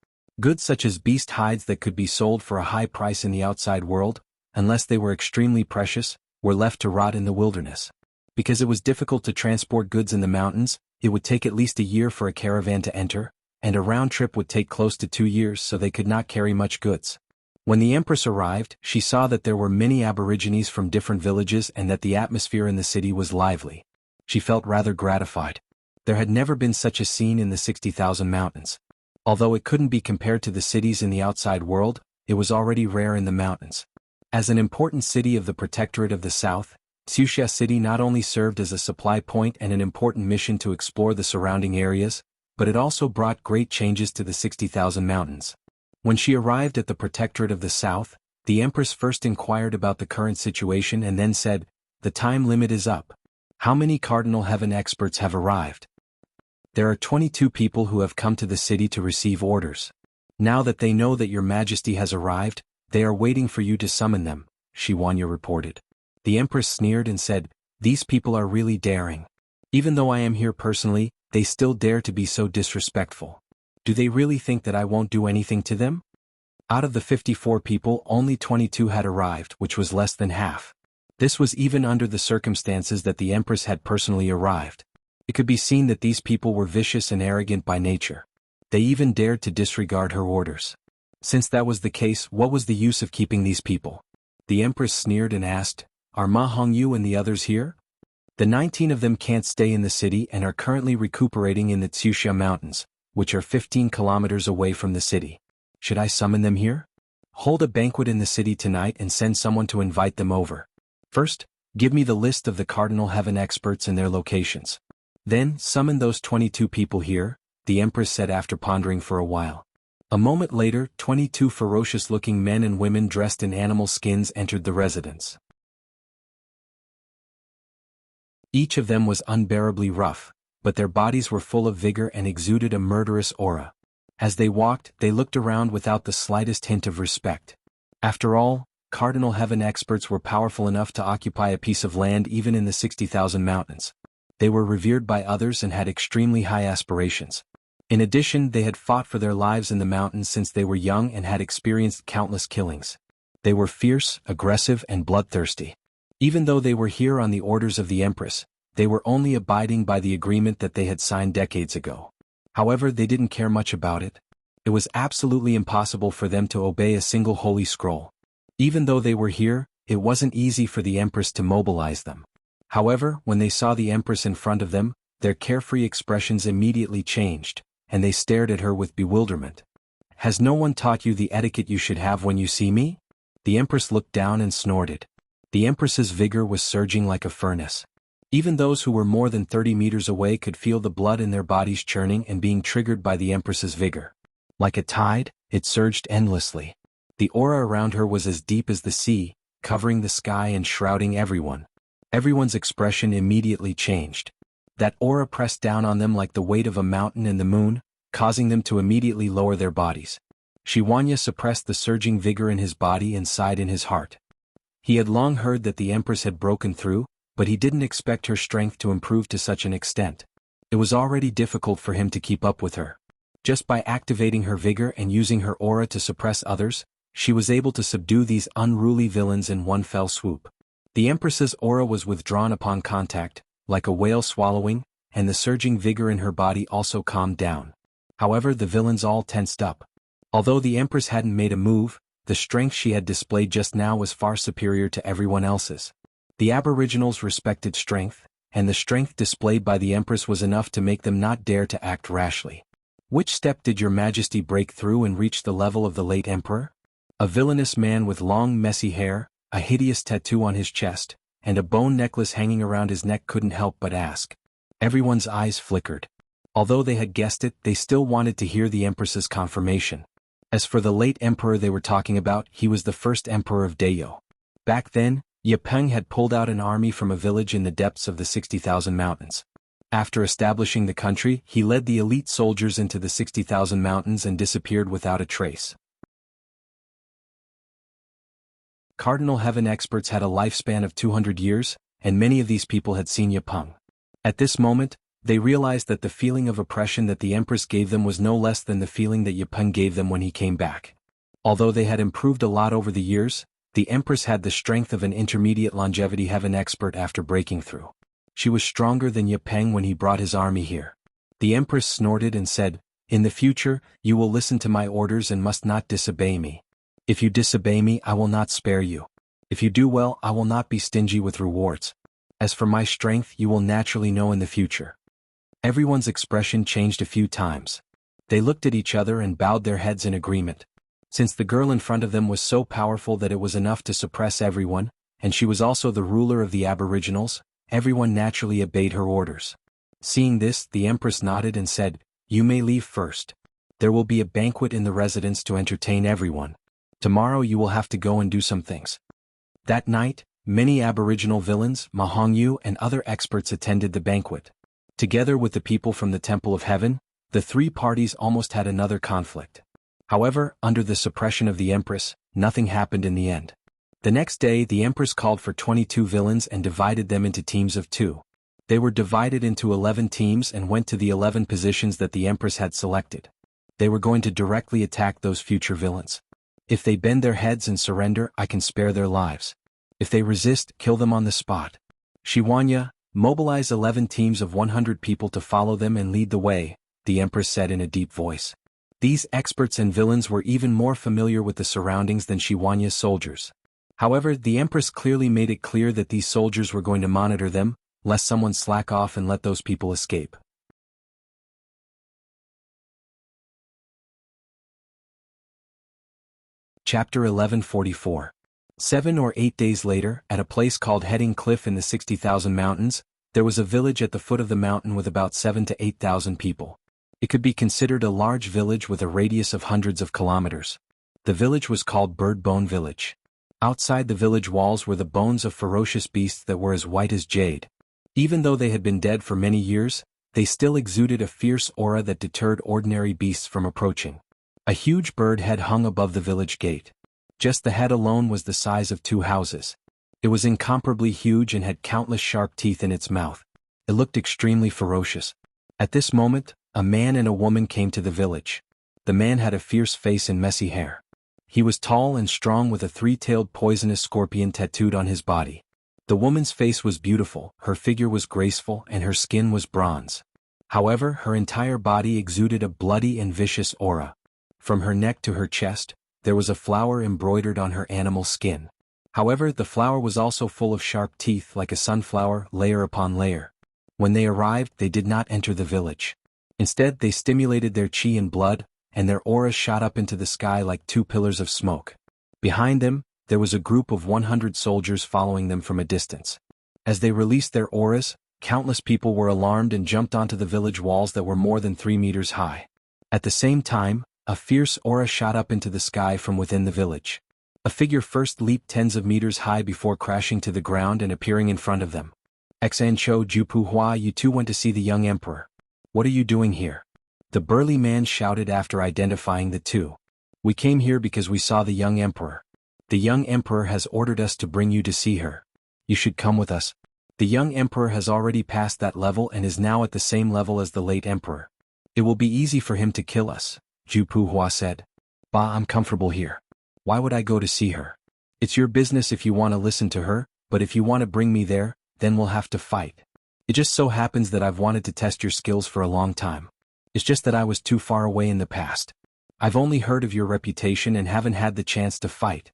Goods such as beast hides that could be sold for a high price in the outside world, unless they were extremely precious, were left to rot in the wilderness. Because it was difficult to transport goods in the mountains, it would take at least a year for a caravan to enter, and a round trip would take close to 2 years, so they could not carry much goods. When the Empress arrived, she saw that there were many aborigines from different villages and that the atmosphere in the city was lively. She felt rather gratified. There had never been such a scene in the 60,000 mountains. Although it couldn't be compared to the cities in the outside world, it was already rare in the mountains. As an important city of the Protectorate of the South, Wuxia City not only served as a supply point and an important mission to explore the surrounding areas, but it also brought great changes to the 60,000 mountains. When she arrived at the Protectorate of the South, the Empress first inquired about the current situation and then said, "The time limit is up. How many Cardinal Heaven experts have arrived?" "There are 22 people who have come to the city to receive orders. Now that they know that your Majesty has arrived, they are waiting for you to summon them," Wuxia reported. The Empress sneered and said, "These people are really daring. Even though I am here personally, they still dare to be so disrespectful. Do they really think that I won't do anything to them?" Out of the 54 people, only 22 had arrived, which was less than half. This was even under the circumstances that the Empress had personally arrived. It could be seen that these people were vicious and arrogant by nature. They even dared to disregard her orders. Since that was the case, what was the use of keeping these people? The Empress sneered and asked, "Are Ma Hongyu and the others here?" "The 19 of them can't stay in the city and are currently recuperating in the Wuxia Mountains, which are 15 kilometers away from the city. Should I summon them here? Hold a banquet in the city tonight and send someone to invite them over. First, give me the list of the Cardinal Heaven experts and their locations. Then, summon those 22 people here," the Empress said after pondering for a while. A moment later, 22 ferocious-looking men and women dressed in animal skins entered the residence. Each of them was unbearably rough, but their bodies were full of vigor and exuded a murderous aura. As they walked, they looked around without the slightest hint of respect. After all, Cardinal Heaven experts were powerful enough to occupy a piece of land even in the 60,000 mountains. They were revered by others and had extremely high aspirations. In addition, they had fought for their lives in the mountains since they were young and had experienced countless killings. They were fierce, aggressive, and bloodthirsty. Even though they were here on the orders of the Empress, they were only abiding by the agreement that they had signed decades ago. However, they didn't care much about it. It was absolutely impossible for them to obey a single holy scroll. Even though they were here, it wasn't easy for the Empress to mobilize them. However, when they saw the Empress in front of them, their carefree expressions immediately changed, and they stared at her with bewilderment. "Has no one taught you the etiquette you should have when you see me?" The Empress looked down and snorted. The Empress's vigor was surging like a furnace. Even those who were more than 30 meters away could feel the blood in their bodies churning and being triggered by the Empress's vigor. Like a tide, it surged endlessly. The aura around her was as deep as the sea, covering the sky and shrouding everyone. Everyone's expression immediately changed. That aura pressed down on them like the weight of a mountain and the moon, causing them to immediately lower their bodies. Wuxia suppressed the surging vigor in his body and sighed in his heart. He had long heard that the Empress had broken through, but he didn't expect her strength to improve to such an extent. It was already difficult for him to keep up with her. Just by activating her vigor and using her aura to suppress others, she was able to subdue these unruly villains in one fell swoop. The Empress's aura was withdrawn upon contact, like a whale swallowing, and the surging vigor in her body also calmed down. However, the villains all tensed up. Although the Empress hadn't made a move, the strength she had displayed just now was far superior to everyone else's. The aboriginals respected strength, and the strength displayed by the Empress was enough to make them not dare to act rashly. "Which step did your Majesty break through and reach the level of the late Emperor?" A villainous man with long messy hair, a hideous tattoo on his chest, and a bone necklace hanging around his neck couldn't help but ask. Everyone's eyes flickered. Although they had guessed it, they still wanted to hear the Empress's confirmation. As for the late Emperor they were talking about, he was the first Emperor of Dayo. Back then, Yipeng had pulled out an army from a village in the depths of the 60,000 mountains. After establishing the country, he led the elite soldiers into the 60,000 mountains and disappeared without a trace. Cardinal Heaven experts had a lifespan of 200 years, and many of these people had seen Yapeng. At this moment, they realized that the feeling of oppression that the Empress gave them was no less than the feeling that Yapeng gave them when he came back. Although they had improved a lot over the years, the Empress had the strength of an intermediate longevity heaven expert after breaking through. She was stronger than Yapeng when he brought his army here. The Empress snorted and said, "In the future, you will listen to my orders and must not disobey me. If you disobey me, I will not spare you. If you do well, I will not be stingy with rewards. As for my strength, you will naturally know in the future." Everyone's expression changed a few times. They looked at each other and bowed their heads in agreement. Since the girl in front of them was so powerful that it was enough to suppress everyone, and she was also the ruler of the Aboriginals, everyone naturally obeyed her orders. Seeing this, the Empress nodded and said, "You may leave first. There will be a banquet in the residence to entertain everyone. Tomorrow you will have to go and do some things." That night, many Aboriginal villains, Mahongyu and other experts attended the banquet. Together with the people from the Temple of Heaven, the three parties almost had another conflict. However, under the suppression of the Empress, nothing happened in the end. The next day, the Empress called for 22 villains and divided them into teams of 2. They were divided into 11 teams and went to the 11 positions that the Empress had selected. They were going to directly attack those future villains. If they bend their heads and surrender, I can spare their lives. If they resist, kill them on the spot. Shiwanya, mobilize 11 teams of 100 people to follow them and lead the way, the Empress said in a deep voice. These experts and villains were even more familiar with the surroundings than Shiwanya's soldiers. However, the Empress clearly made it clear that these soldiers were going to monitor them, lest someone slack off and let those people escape. Chapter 1144. 7 or 8 days later, at a place called Heading Cliff in the 60,000 Mountains, there was a village at the foot of the mountain with about 7 to 8,000 people. It could be considered a large village with a radius of hundreds of kilometers. The village was called Bird Bone Village. Outside the village walls were the bones of ferocious beasts that were as white as jade. Even though they had been dead for many years, they still exuded a fierce aura that deterred ordinary beasts from approaching. A huge bird head hung above the village gate. Just the head alone was the size of 2 houses. It was incomparably huge and had countless sharp teeth in its mouth. It looked extremely ferocious. At this moment, a man and a woman came to the village. The man had a fierce face and messy hair. He was tall and strong with a 3-tailed poisonous scorpion tattooed on his body. The woman's face was beautiful, her figure was graceful, and her skin was bronze. However, her entire body exuded a bloody and vicious aura. From her neck to her chest, there was a flower embroidered on her animal skin. However, the flower was also full of sharp teeth like a sunflower, layer upon layer. When they arrived, they did not enter the village. Instead, they stimulated their chi and blood, and their auras shot up into the sky like 2 pillars of smoke. Behind them, there was a group of 100 soldiers following them from a distance. As they released their auras, countless people were alarmed and jumped onto the village walls that were more than 3 meters high. At the same time, a fierce aura shot up into the sky from within the village. A figure first leaped tens of meters high before crashing to the ground and appearing in front of them. Xancho Jupu Hua, you two went to see the young emperor. What are you doing here? The burly man shouted after identifying the two. We came here because we saw the young emperor. The young emperor has ordered us to bring you to see her. You should come with us. The young emperor has already passed that level and is now at the same level as the late emperor. It will be easy for him to kill us, Jupu Hua said. Bah, I'm comfortable here. Why would I go to see her? It's your business if you want to listen to her, but if you want to bring me there, then we'll have to fight. It just so happens that I've wanted to test your skills for a long time. It's just that I was too far away in the past. I've only heard of your reputation and haven't had the chance to fight.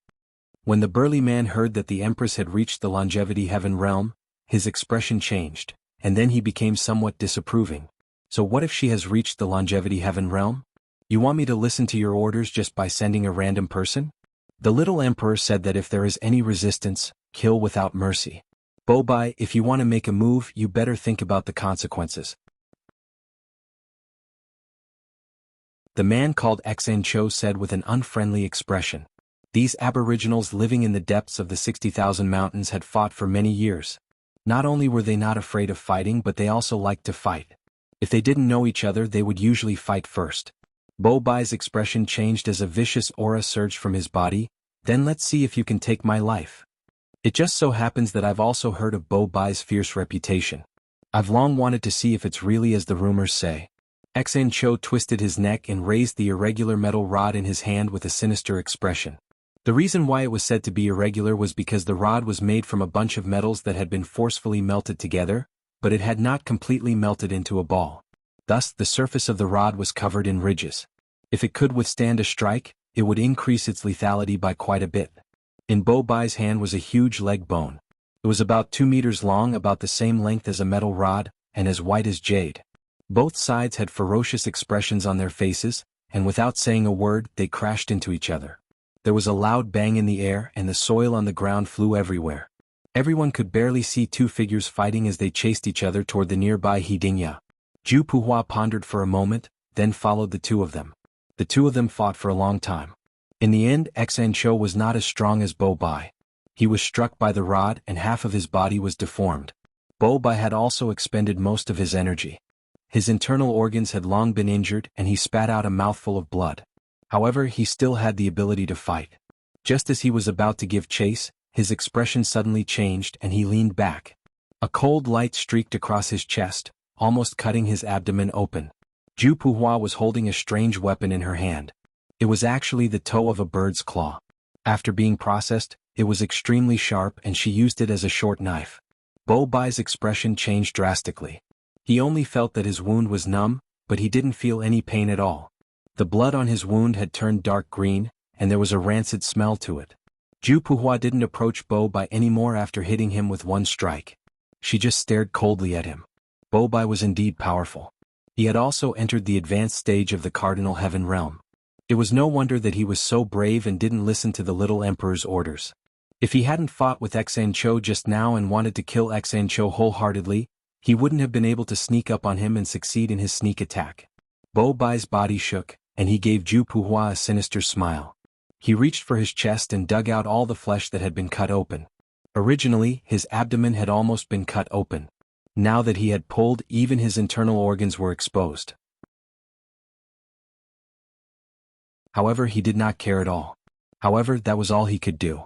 When the burly man heard that the Empress had reached the Longevity Heaven realm, his expression changed, and then he became somewhat disapproving. So what if she has reached the Longevity Heaven realm? You want me to listen to your orders just by sending a random person? The little emperor said that if there is any resistance, kill without mercy. Bobai, if you want to make a move, you better think about the consequences. The man called Xen Cho said with an unfriendly expression. These aboriginals living in the depths of the 60,000 mountains had fought for many years. Not only were they not afraid of fighting, but they also liked to fight. If they didn't know each other, they would usually fight first. Bo Bai's expression changed as a vicious aura surged from his body. Then let's see if you can take my life. It just so happens that I've also heard of Bo Bai's fierce reputation. I've long wanted to see if it's really as the rumors say. Xan Cho twisted his neck and raised the irregular metal rod in his hand with a sinister expression. The reason why it was said to be irregular was because the rod was made from a bunch of metals that had been forcefully melted together, but it had not completely melted into a ball. Thus, the surface of the rod was covered in ridges. If it could withstand a strike, it would increase its lethality by quite a bit. In Bo Bai's hand was a huge leg bone. It was about 2 meters long, about the same length as a metal rod, and as white as jade. Both sides had ferocious expressions on their faces, and without saying a word, they crashed into each other. There was a loud bang in the air, and the soil on the ground flew everywhere. Everyone could barely see two figures fighting as they chased each other toward the nearby Hidingya. Zhu Puhua pondered for a moment, then followed the two of them. The two of them fought for a long time. In the end, Xan Cho was not as strong as Bo Bai. He was struck by the rod and half of his body was deformed. Bo Bai had also expended most of his energy. His internal organs had long been injured and he spat out a mouthful of blood. However, he still had the ability to fight. Just as he was about to give chase, his expression suddenly changed and he leaned back. A cold light streaked across his chest, almost cutting his abdomen open. Zhu Puhua was holding a strange weapon in her hand. It was actually the toe of a bird's claw. After being processed, it was extremely sharp and she used it as a short knife. Bo Bai's expression changed drastically. He only felt that his wound was numb, but he didn't feel any pain at all. The blood on his wound had turned dark green, and there was a rancid smell to it. Zhu Puhua didn't approach Bo Bai anymore after hitting him with one strike. She just stared coldly at him. Bo Bai was indeed powerful. He had also entered the advanced stage of the Cardinal Heaven realm. It was no wonder that he was so brave and didn't listen to the little emperor's orders. If he hadn't fought with Xan Cho just now and wanted to kill Xan Cho wholeheartedly, he wouldn't have been able to sneak up on him and succeed in his sneak attack. Bo Bai's body shook, and he gave Zhu Puhua a sinister smile. He reached for his chest and dug out all the flesh that had been cut open. Originally, his abdomen had almost been cut open. Now that he had pulled, even his internal organs were exposed. However, he did not care at all. However, that was all he could do.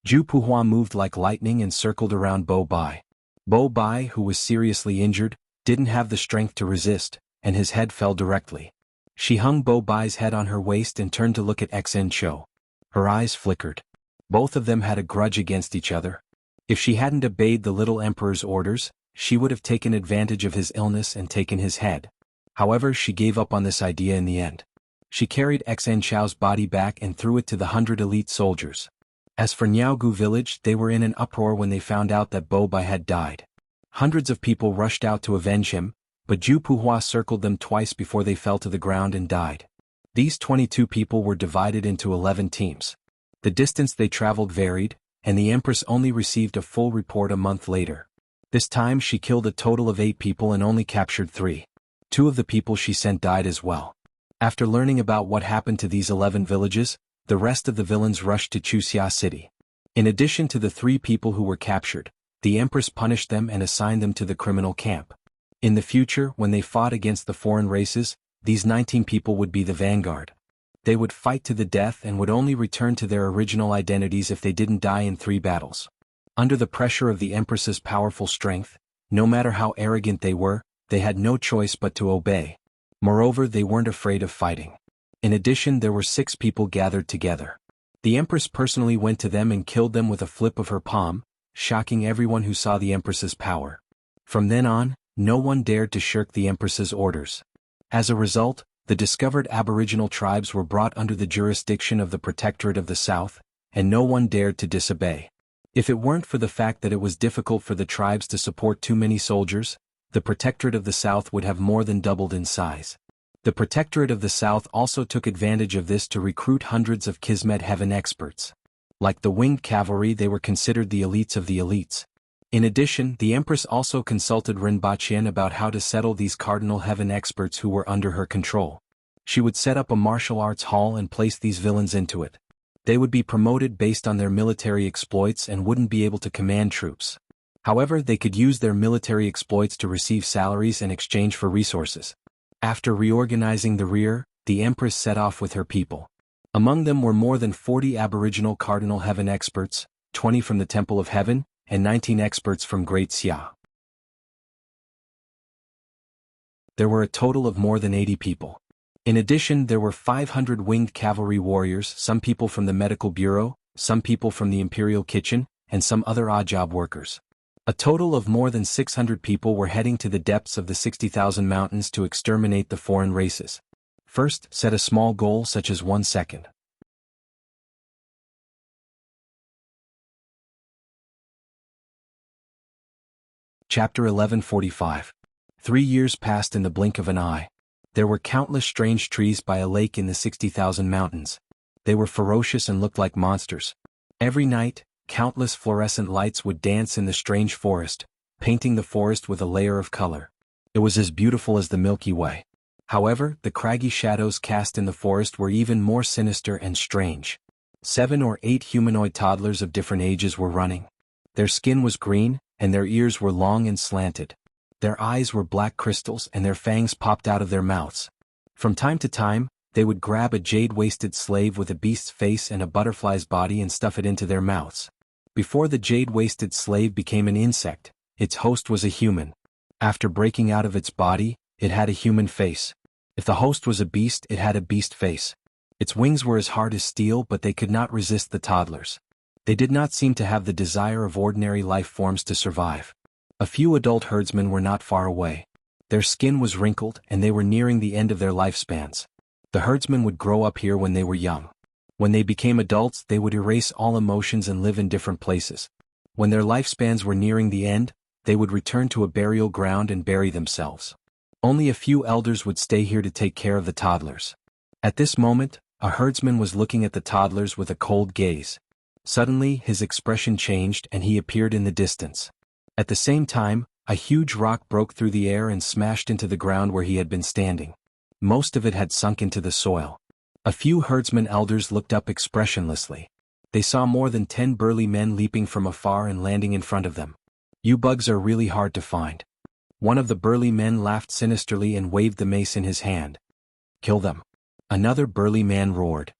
Zhu Puhua moved like lightning and circled around Bo Bai. Bo Bai, who was seriously injured, didn't have the strength to resist, and his head fell directly. She hung Bo Bai's head on her waist and turned to look at Xan Cho. Her eyes flickered. Both of them had a grudge against each other. If she hadn't obeyed the little emperor's orders, she would have taken advantage of his illness and taken his head. However, she gave up on this idea in the end. She carried Xan Chao's body back and threw it to the 100 elite soldiers. As for Jianghu village, they were in an uproar when they found out that Bo Bai had died. Hundreds of people rushed out to avenge him, but Zhu Puhua circled them twice before they fell to the ground and died. These 22 people were divided into 11 teams. The distance they traveled varied, and the Empress only received a full report a month later. This time she killed a total of 8 people and only captured 3. 2 of the people she sent died as well. After learning about what happened to these 11 villages, the rest of the villains rushed to Wuxia city. In addition to the 3 people who were captured, the Empress punished them and assigned them to the criminal camp. In the future, when they fought against the foreign races, these 19 people would be the vanguard. They would fight to the death and would only return to their original identities if they didn't die in 3 battles. Under the pressure of the Empress's powerful strength, no matter how arrogant they had no choice but to obey. Moreover, they weren't afraid of fighting. In addition, there were 6 people gathered together. The Empress personally went to them and killed them with a flip of her palm, shocking everyone who saw the Empress's power. From then on, no one dared to shirk the Empress's orders. As a result, the discovered aboriginal tribes were brought under the jurisdiction of the Protectorate of the South, and no one dared to disobey. If it weren't for the fact that it was difficult for the tribes to support too many soldiers, the Protectorate of the South would have more than doubled in size. The Protectorate of the South also took advantage of this to recruit hundreds of Kismet Heaven experts. Like the winged cavalry, they were considered the elites of the elites. In addition, the Empress also consulted Rinpoche about how to settle these Cardinal Heaven experts who were under her control. She would set up a martial arts hall and place these villains into it. They would be promoted based on their military exploits and wouldn't be able to command troops. However, they could use their military exploits to receive salaries in exchange for resources. After reorganizing the rear, the Empress set off with her people. Among them were more than 40 Aboriginal Cardinal Heaven experts, 20 from the Temple of Heaven, and 19 experts from Great Xia. There were a total of more than 80 people. In addition, there were 500 winged cavalry warriors, some people from the medical bureau, some people from the imperial kitchen, and some other odd-job workers. A total of more than 600 people were heading to the depths of the 60,000 mountains to exterminate the foreign races. First, set a small goal such as 1 second. Chapter 1145. 3 years passed in the blink of an eye. There were countless strange trees by a lake in the 60,000 mountains. They were ferocious and looked like monsters. Every night, countless fluorescent lights would dance in the strange forest, painting the forest with a layer of color. It was as beautiful as the Milky Way. However, the craggy shadows cast in the forest were even more sinister and strange. 7 or 8 humanoid toddlers of different ages were running. Their skin was green, and their ears were long and slanted. Their eyes were black crystals and their fangs popped out of their mouths. From time to time, they would grab a jade-waisted slave with a beast's face and a butterfly's body and stuff it into their mouths. Before the jade-waisted slave became an insect, its host was a human. After breaking out of its body, it had a human face. If the host was a beast, it had a beast face. Its wings were as hard as steel, but they could not resist the toddlers. They did not seem to have the desire of ordinary life forms to survive. A few adult herdsmen were not far away. Their skin was wrinkled and they were nearing the end of their lifespans. The herdsmen would grow up here when they were young. When they became adults, they would erase all emotions and live in different places. When their lifespans were nearing the end, they would return to a burial ground and bury themselves. Only a few elders would stay here to take care of the toddlers. At this moment, a herdsman was looking at the toddlers with a cold gaze. Suddenly, his expression changed and he appeared in the distance. At the same time, a huge rock broke through the air and smashed into the ground where he had been standing. Most of it had sunk into the soil. A few herdsman elders looked up expressionlessly. They saw more than 10 burly men leaping from afar and landing in front of them. "You bugs are really hard to find." One of the burly men laughed sinisterly and waved the mace in his hand. "Kill them." Another burly man roared.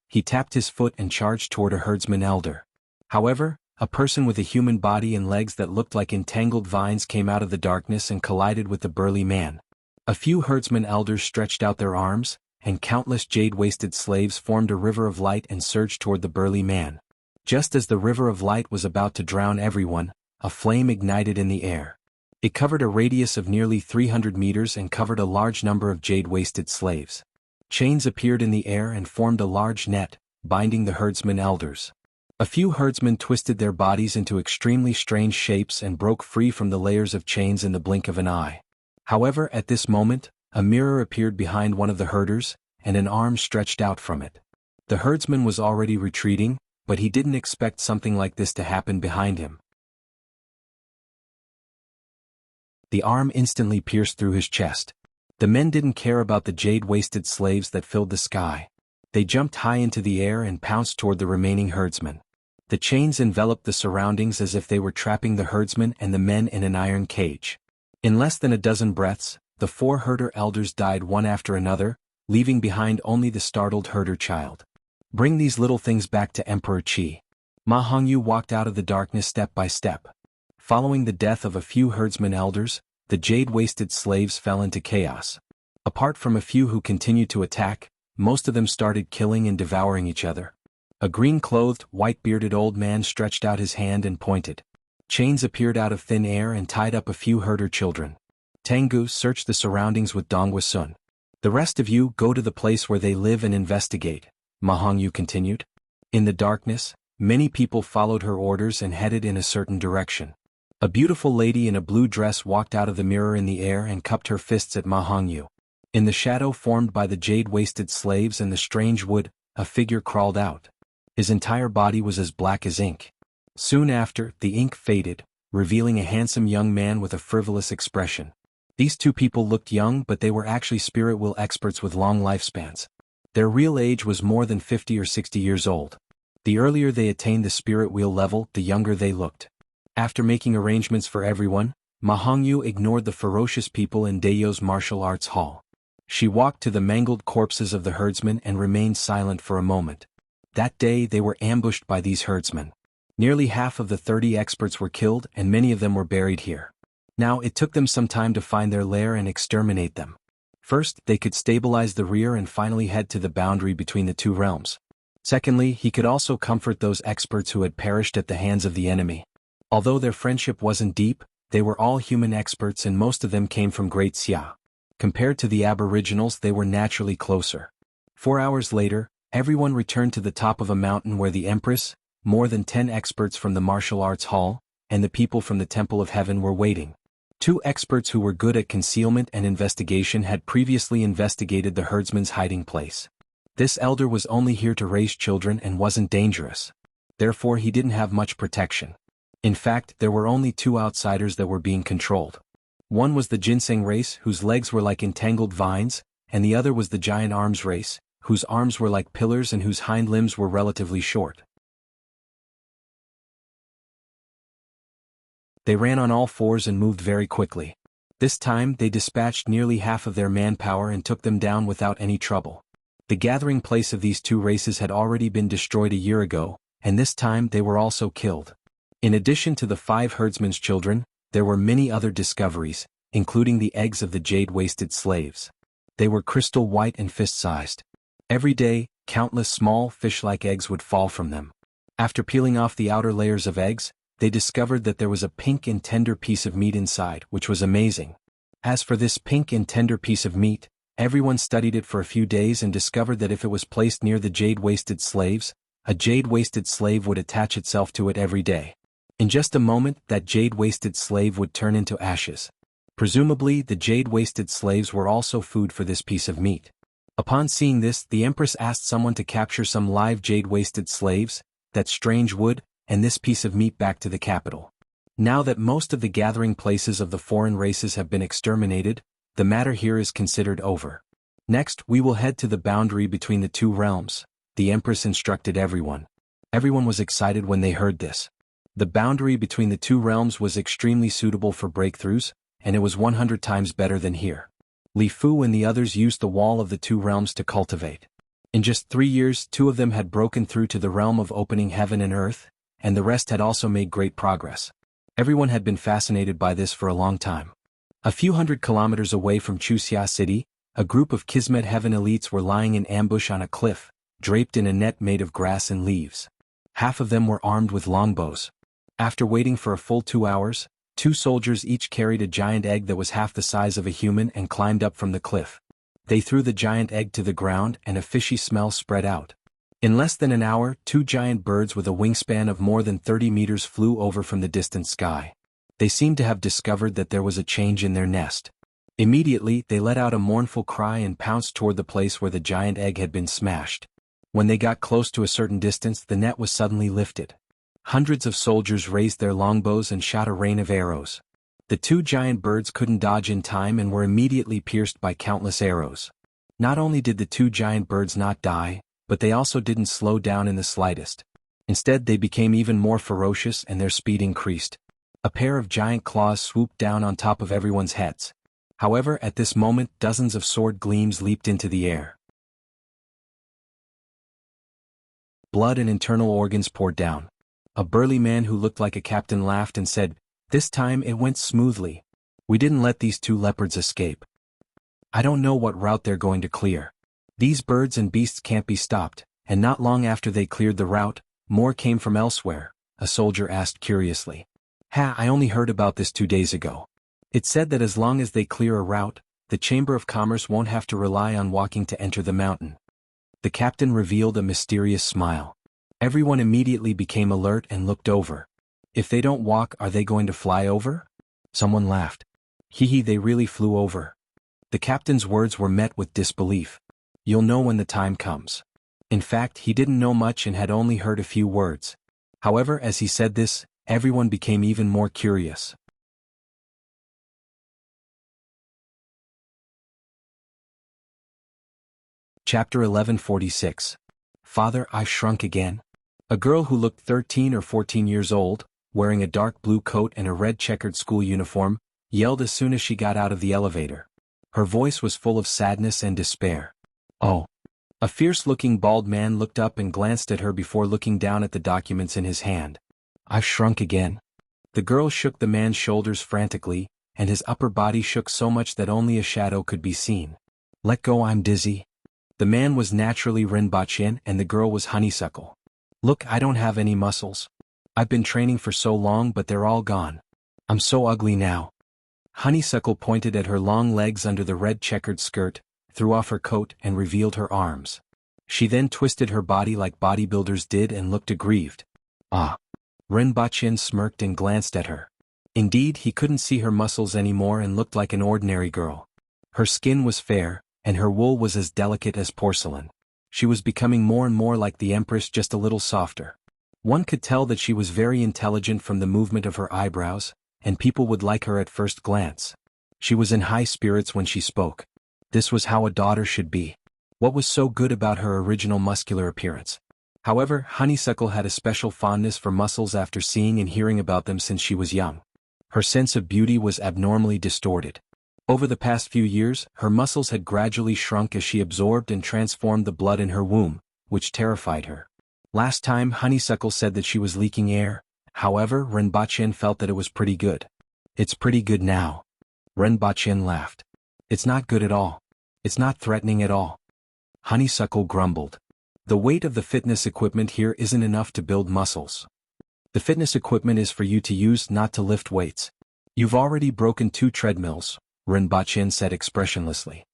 He tapped his foot and charged toward a herdsman elder. However, a person with a human body and legs that looked like entangled vines came out of the darkness and collided with the burly man. A few herdsman elders stretched out their arms, and countless jade-waisted slaves formed a river of light and surged toward the burly man. Just as the river of light was about to drown everyone, a flame ignited in the air. It covered a radius of nearly 300 meters and covered a large number of jade-waisted slaves. Chains appeared in the air and formed a large net, binding the herdsman elders. A few herdsmen twisted their bodies into extremely strange shapes and broke free from the layers of chains in the blink of an eye. However, at this moment, a mirror appeared behind one of the herders, and an arm stretched out from it. The herdsman was already retreating, but he didn't expect something like this to happen behind him. The arm instantly pierced through his chest. The men didn't care about the jade-waisted slaves that filled the sky. They jumped high into the air and pounced toward the remaining herdsmen. The chains enveloped the surroundings as if they were trapping the herdsmen and the men in an iron cage. In less than a dozen breaths, the 4 herder elders died one after another, leaving behind only the startled herder child. "Bring these little things back to Emperor Qi." Ma Hongyu walked out of the darkness step by step. Following the death of a few herdsman elders, the jade-waisted slaves fell into chaos. Apart from a few who continued to attack, most of them started killing and devouring each other. A green-clothed, white-bearded old man stretched out his hand and pointed. Chains appeared out of thin air and tied up a few herder children. "Tengu, search the surroundings with Dongwa Sun. The rest of you go to the place where they live and investigate," Ma Hongyu continued. In the darkness, many people followed her orders and headed in a certain direction. A beautiful lady in a blue dress walked out of the mirror in the air and cupped her fists at Ma Hongyu. In the shadow formed by the jade-waisted slaves and the strange wood, a figure crawled out. His entire body was as black as ink. Soon after, the ink faded, revealing a handsome young man with a frivolous expression. These 2 people looked young, but they were actually spirit wheel experts with long lifespans. Their real age was more than 50 or 60 years old. The earlier they attained the spirit wheel level, the younger they looked. After making arrangements for everyone, Ma Hongyu ignored the ferocious people in Dayo's martial arts hall. She walked to the mangled corpses of the herdsmen and remained silent for a moment. That day they were ambushed by these herdsmen. Nearly half of the 30 experts were killed and many of them were buried here. Now it took them some time to find their lair and exterminate them. First, they could stabilize the rear and finally head to the boundary between the two realms. Secondly, he could also comfort those experts who had perished at the hands of the enemy. Although their friendship wasn't deep, they were all human experts and most of them came from Great Xia. Compared to the aboriginals, they were naturally closer. 4 hours later, everyone returned to the top of a mountain where the Empress, more than 10 experts from the martial arts hall, and the people from the Temple of Heaven were waiting. 2 experts who were good at concealment and investigation had previously investigated the herdsman's hiding place. This elder was only here to raise children and wasn't dangerous. Therefore he didn't have much protection. In fact, there were only 2 outsiders that were being controlled. One was the ginseng race, whose legs were like entangled vines, and the other was the giant arms race, whose arms were like pillars and whose hind limbs were relatively short. They ran on all fours and moved very quickly. This time they dispatched nearly half of their manpower and took them down without any trouble. The gathering place of these 2 races had already been destroyed a year ago, and this time they were also killed. In addition to the 5 herdsmen's children, there were many other discoveries, including the eggs of the jade-waisted slaves. They were crystal white and fist-sized. Every day, countless small fish-like eggs would fall from them. After peeling off the outer layers of eggs, they discovered that there was a pink and tender piece of meat inside, which was amazing. As for this pink and tender piece of meat, everyone studied it for a few days and discovered that if it was placed near the jade-waisted slaves, a jade-waisted slave would attach itself to it every day. In just a moment, that jade-waisted slave would turn into ashes. Presumably, the jade-waisted slaves were also food for this piece of meat. Upon seeing this, the Empress asked someone to capture some live jade-waisted slaves, that strange wood, and this piece of meat back to the capital. Now that most of the gathering places of the foreign races have been exterminated, the matter here is considered over. Next, we will head to the boundary between the 2 realms, the Empress instructed everyone. Everyone was excited when they heard this. The boundary between the 2 realms was extremely suitable for breakthroughs, and it was 100 times better than here. Li Fu and the others used the wall of the 2 realms to cultivate. In just 3 years, 2 of them had broken through to the realm of opening heaven and earth, and the rest had also made great progress. Everyone had been fascinated by this for a long time. A few hundred kilometers away from Wuxia City, a group of Kismet Heaven elites were lying in ambush on a cliff, draped in a net made of grass and leaves. Half of them were armed with longbows. After waiting for a full 2 hours, 2 soldiers each carried a giant egg that was half the size of a human and climbed up from the cliff. They threw the giant egg to the ground and a fishy smell spread out. In less than an hour, 2 giant birds with a wingspan of more than 30 meters flew over from the distant sky. They seemed to have discovered that there was a change in their nest. Immediately, they let out a mournful cry and pounced toward the place where the giant egg had been smashed. When they got close to a certain distance, the net was suddenly lifted. Hundreds of soldiers raised their longbows and shot a rain of arrows. The 2 giant birds couldn't dodge in time and were immediately pierced by countless arrows. Not only did the 2 giant birds not die, but they also didn't slow down in the slightest. Instead, they became even more ferocious and their speed increased. A pair of giant claws swooped down on top of everyone's heads. However, at this moment, dozens of sword gleams leaped into the air. Blood and internal organs poured down. A burly man who looked like a captain laughed and said, "This time it went smoothly. We didn't let these 2 leopards escape. I don't know what route they're going to clear. These birds and beasts can't be stopped," and not long after they cleared the route, more came from elsewhere, a soldier asked curiously. I only heard about this 2 days ago. It said that as long as they clear a route, the Chamber of Commerce won't have to rely on walking to enter the mountain. The captain revealed a mysterious smile. Everyone immediately became alert and looked over. If they don't walk, are they going to fly over? Someone laughed. They really flew over. The captain's words were met with disbelief. You'll know when the time comes. In fact, he didn't know much and had only heard a few words. However, as he said this, everyone became even more curious. Chapter 1146. Father, I've shrunk again. A girl who looked 13 or 14 years old, wearing a dark blue coat and a red checkered school uniform, yelled as soon as she got out of the elevator. Her voice was full of sadness and despair. Oh. A fierce-looking bald man looked up and glanced at her before looking down at the documents in his hand. I've shrunk again. The girl shook the man's shoulders frantically, and his upper body shook so much that only a shadow could be seen. Let go, I'm dizzy. The man was naturally Rinpoche and the girl was Honeysuckle. Look, I don't have any muscles. I've been training for so long but they're all gone. I'm so ugly now. Honeysuckle pointed at her long legs under the red checkered skirt, threw off her coat and revealed her arms. She then twisted her body like bodybuilders did and looked aggrieved. Ah. Rinpoche smirked and glanced at her. Indeed, he couldn't see her muscles anymore and looked like an ordinary girl. Her skin was fair, and her wool was as delicate as porcelain. She was becoming more and more like the Empress, just a little softer. One could tell that she was very intelligent from the movement of her eyebrows, and people would like her at first glance. She was in high spirits when she spoke. This was how a daughter should be. What was so good about her original muscular appearance? However, Honeysuckle had a special fondness for muscles after seeing and hearing about them since she was young. Her sense of beauty was abnormally distorted. Over the past few years, her muscles had gradually shrunk as she absorbed and transformed the blood in her womb, which terrified her. Last time Honeysuckle said that she was leaking air. However, Rinpoche felt that it was pretty good. It's pretty good now. Rinpoche laughed. It's not good at all. It's not threatening at all. Honeysuckle grumbled. The weight of the fitness equipment here isn't enough to build muscles. The fitness equipment is for you to use, not to lift weights. You've already broken 2 treadmills, Rinpoche said expressionlessly.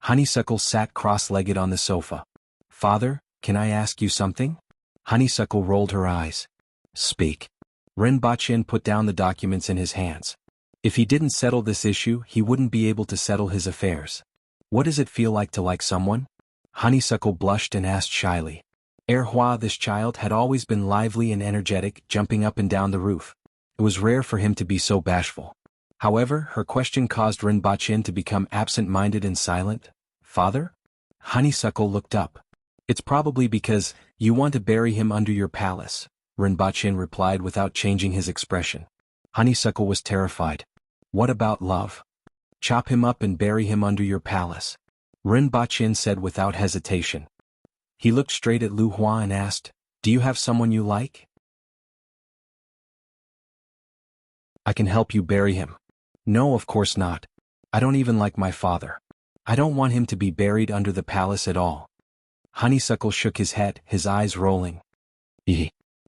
Honeysuckle sat cross-legged on the sofa. Father, can I ask you something? Honeysuckle rolled her eyes. Speak. Rinpoche put down the documents in his hands. If he didn't settle this issue, he wouldn't be able to settle his affairs. What does it feel like to like someone? Honeysuckle blushed and asked shyly. This child had always been lively and energetic, jumping up and down the roof. It was rare for him to be so bashful. However, her question caused Rinpoche to become absent-minded and silent. Father? Honeysuckle looked up. It's probably because you want to bury him under your palace, Rinpoche replied without changing his expression. Honeysuckle was terrified. What about love? Chop him up and bury him under your palace, Rinpoche said without hesitation. He looked straight at Lu Hua and asked, Do you have someone you like? I can help you bury him. No, of course not. I don't even like my father. I don't want him to be buried under the palace at all. Honeysuckle shook his head, his eyes rolling.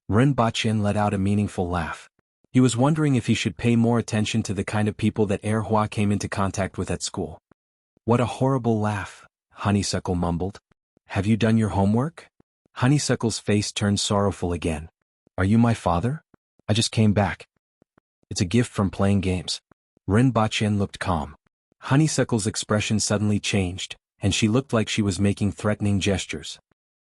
Rinpoche let out a meaningful laugh. He was wondering if he should pay more attention to the kind of people that Hua came into contact with at school. What a horrible laugh, Honeysuckle mumbled. Have you done your homework? Honeysuckle's face turned sorrowful again. Are you my father? I just came back. It's a gift from playing games. Rinpoche looked calm. Honeysuckle's expression suddenly changed, and she looked like she was making threatening gestures.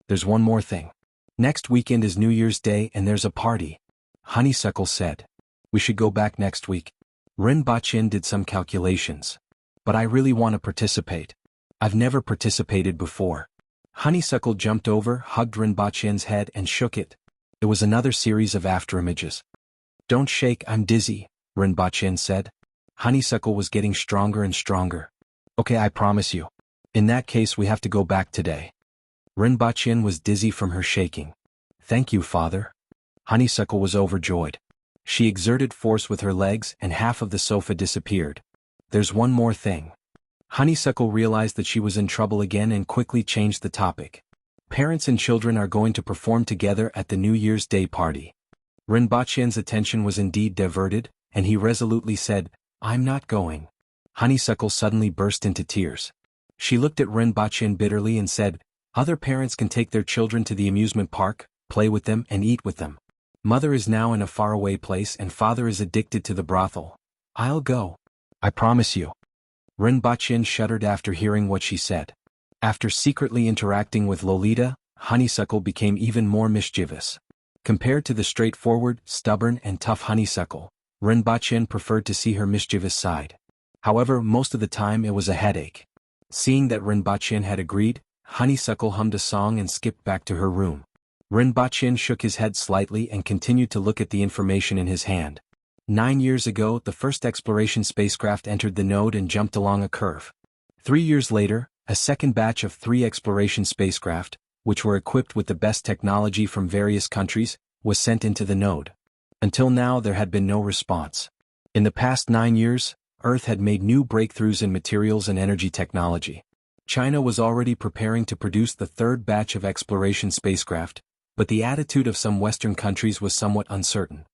There's one more thing. Next weekend is New Year's Day and there's a party, Honeysuckle said. We should go back next week. Rinpoche did some calculations. But I really want to participate. I've never participated before. Honeysuckle jumped over, hugged Rinpoche's head and shook it. It was another series of afterimages. Don't shake, I'm dizzy, Rinpoche said. Honeysuckle was getting stronger and stronger. Okay, I promise you. In that case we have to go back today. Rinpoche was dizzy from her shaking. Thank you, father. Honeysuckle was overjoyed. She exerted force with her legs and half of the sofa disappeared. There's one more thing. Honeysuckle realized that she was in trouble again and quickly changed the topic. Parents and children are going to perform together at the New Year's Day party. Rinpoche's attention was indeed diverted, and he resolutely said, I'm not going. Honeysuckle suddenly burst into tears. She looked at Rinpoche bitterly and said, Other parents can take their children to the amusement park, play with them and eat with them. Mother is now in a faraway place and father is addicted to the brothel. I'll go. I promise you. Rinpoche shuddered after hearing what she said. After secretly interacting with Lolita, Honeysuckle became even more mischievous. Compared to the straightforward, stubborn and tough Honeysuckle, Rinpoche preferred to see her mischievous side. However, most of the time it was a headache. Seeing that Rinpoche had agreed, Honeysuckle hummed a song and skipped back to her room. Rinpoche shook his head slightly and continued to look at the information in his hand. 9 years ago, the first exploration spacecraft entered the node and jumped along a curve. 3 years later, a second batch of 3 exploration spacecraft, which were equipped with the best technology from various countries, was sent into the node. Until now there had been no response. In the past 9 years, Earth had made new breakthroughs in materials and energy technology. China was already preparing to produce the third batch of exploration spacecraft, but the attitude of some Western countries was somewhat uncertain.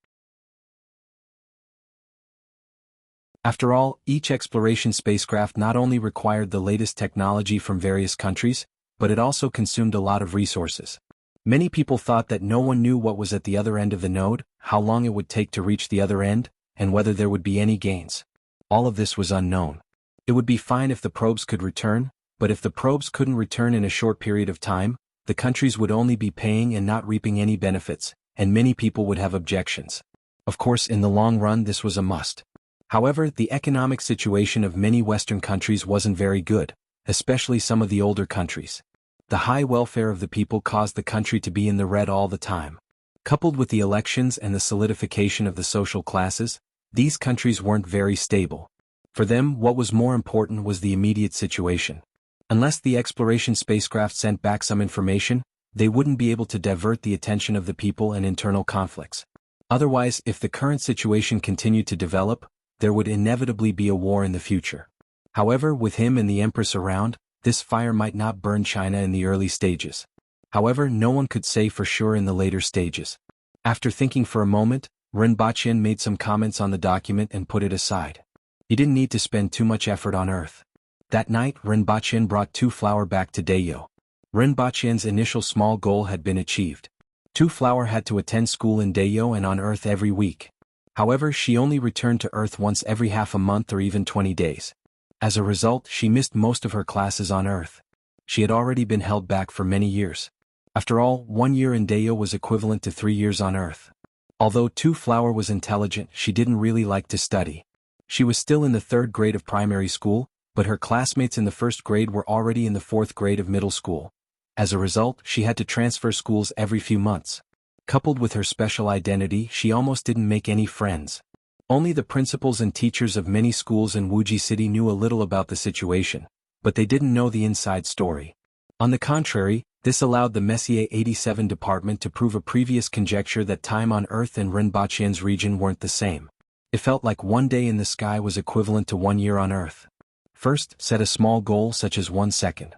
After all, each exploration spacecraft not only required the latest technology from various countries, but it also consumed a lot of resources. Many people thought that no one knew what was at the other end of the node, how long it would take to reach the other end, and whether there would be any gains. All of this was unknown. It would be fine if the probes could return, but if the probes couldn't return in a short period of time, the countries would only be paying and not reaping any benefits, and many people would have objections. Of course, in the long run this was a must. However, the economic situation of many Western countries wasn't very good, especially some of the older countries. The high welfare of the people caused the country to be in the red all the time. Coupled with the elections and the solidification of the social classes, these countries weren't very stable. For them, what was more important was the immediate situation. Unless the exploration spacecraft sent back some information, they wouldn't be able to divert the attention of the people and internal conflicts. Otherwise, if the current situation continued to develop, there would inevitably be a war in the future. However, with him and the Empress around, this fire might not burn China in the early stages. However, no one could say for sure in the later stages. After thinking for a moment, Rinpoche made some comments on the document and put it aside. He didn't need to spend too much effort on Earth. That night, Rinpoche brought 2 Flower back to Dayo. Rinpoche's initial small goal had been achieved. 2 Flower had to attend school in Dayo and on Earth every week. However, she only returned to Earth once every half a month or even 20 days. As a result, she missed most of her classes on Earth. She had already been held back for many years. After all, 1 year in Dayo was equivalent to 3 years on Earth. Although 2 Flower was intelligent, she didn't really like to study. She was still in the 3rd grade of primary school, but her classmates in the 1st grade were already in the 4th grade of middle school. As a result, she had to transfer schools every few months. Coupled with her special identity, she almost didn't make any friends. Only the principals and teachers of many schools in Wuxia City knew a little about the situation, but they didn't know the inside story. On the contrary, this allowed the Messier 87 department to prove a previous conjecture that time on Earth and Rinpoche's region weren't the same. It felt like 1 day in the sky was equivalent to 1 year on Earth. First, set a small goal such as 1 second.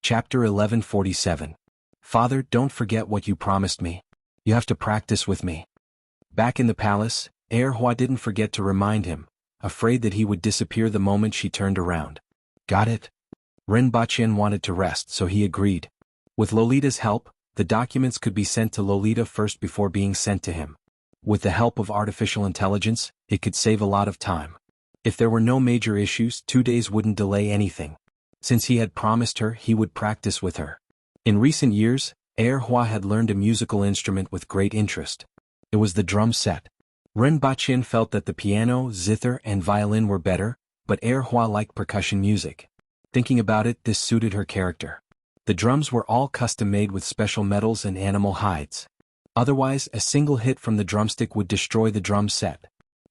Chapter 1147. Father, don't forget what you promised me. You have to practice with me. Back in the palace, Hua didn't forget to remind him, afraid that he would disappear the moment she turned around. Got it? Rinpoche wanted to rest, so he agreed. With Lolita's help, the documents could be sent to Lolita first before being sent to him. With the help of artificial intelligence, it could save a lot of time. If there were no major issues, 2 days wouldn't delay anything. Since he had promised her, he would practice with her. In recent years, Hua had learned a musical instrument with great interest. It was the drum set. Rinpoche felt that the piano, zither, and violin were better, but Hua liked percussion music. Thinking about it, this suited her character. The drums were all custom-made with special metals and animal hides. Otherwise, a single hit from the drumstick would destroy the drum set.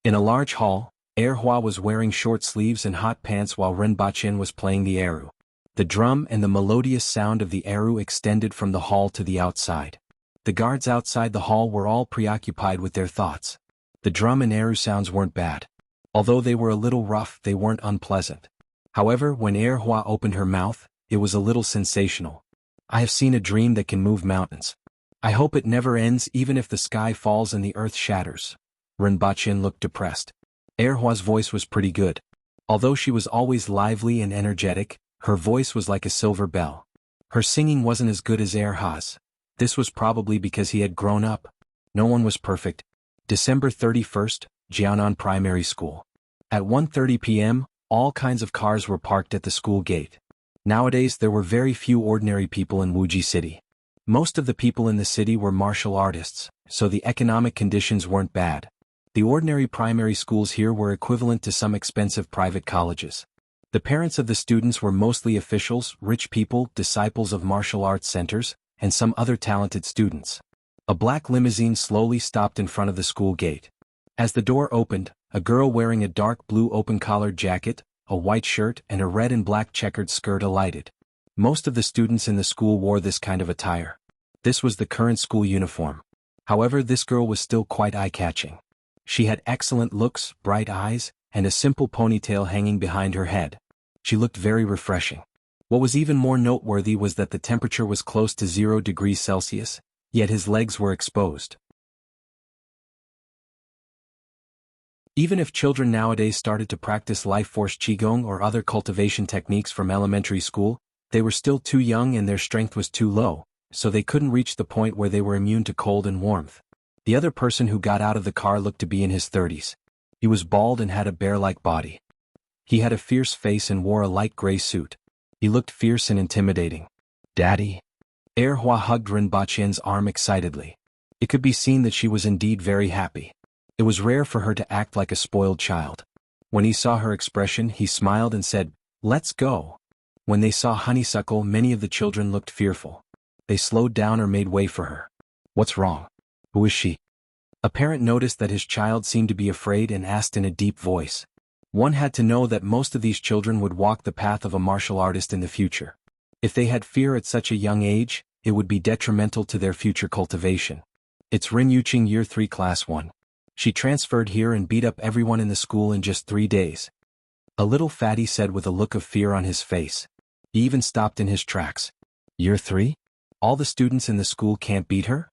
In a large hall, Hua was wearing short sleeves and hot pants while Rinpoche was playing the eru. The drum and the melodious sound of the eru extended from the hall to the outside. The guards outside the hall were all preoccupied with their thoughts. The drum and eru sounds weren't bad. Although they were a little rough, they weren't unpleasant. However, when Hua opened her mouth, it was a little sensational. I have seen a dream that can move mountains. I hope it never ends even if the sky falls and the earth shatters. Rinpoche looked depressed. Hua's voice was pretty good. Although she was always lively and energetic, her voice was like a silver bell. Her singing wasn't as good as Hua's. This was probably because he had grown up. No one was perfect. December 31st, Jianghu Primary School. At 1:30 p.m., all kinds of cars were parked at the school gate. Nowadays there were very few ordinary people in Wuxia City. Most of the people in the city were martial artists, so the economic conditions weren't bad. The ordinary primary schools here were equivalent to some expensive private colleges. The parents of the students were mostly officials, rich people, disciples of martial arts centers, and some other talented students. A black limousine slowly stopped in front of the school gate. As the door opened, a girl wearing a dark blue open-collared jacket, a white shirt and a red and black checkered skirt alighted. Most of the students in the school wore this kind of attire. This was the current school uniform. However, this girl was still quite eye-catching. She had excellent looks, bright eyes, and a simple ponytail hanging behind her head. She looked very refreshing. What was even more noteworthy was that the temperature was close to 0 degrees Celsius, yet his legs were exposed. Even if children nowadays started to practice life force qigong or other cultivation techniques from elementary school, they were still too young and their strength was too low, so they couldn't reach the point where they were immune to cold and warmth. The other person who got out of the car looked to be in his 30s. He was bald and had a bear-like body. He had a fierce face and wore a light gray suit. He looked fierce and intimidating. "Daddy?" Erhua hugged Rinpoche's arm excitedly. It could be seen that she was indeed very happy. It was rare for her to act like a spoiled child. When he saw her expression, he smiled and said, "Let's go." When they saw Honeysuckle, many of the children looked fearful. They slowed down or made way for her. "What's wrong? Who is she?" A parent noticed that his child seemed to be afraid and asked in a deep voice. One had to know that most of these children would walk the path of a martial artist in the future. If they had fear at such a young age, it would be detrimental to their future cultivation. "It's Rin Yuqing, Year 3 Class 1. She transferred here and beat up everyone in the school in just 3 days. A little fatty said with a look of fear on his face. He even stopped in his tracks. "Year 3? All the students in the school can't beat her?"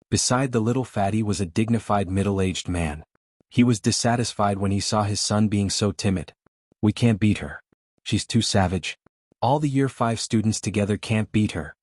Beside the little fatty was a dignified middle-aged man. He was dissatisfied when he saw his son being so timid. "We can't beat her. She's too savage. All the Year 5 students together can't beat her."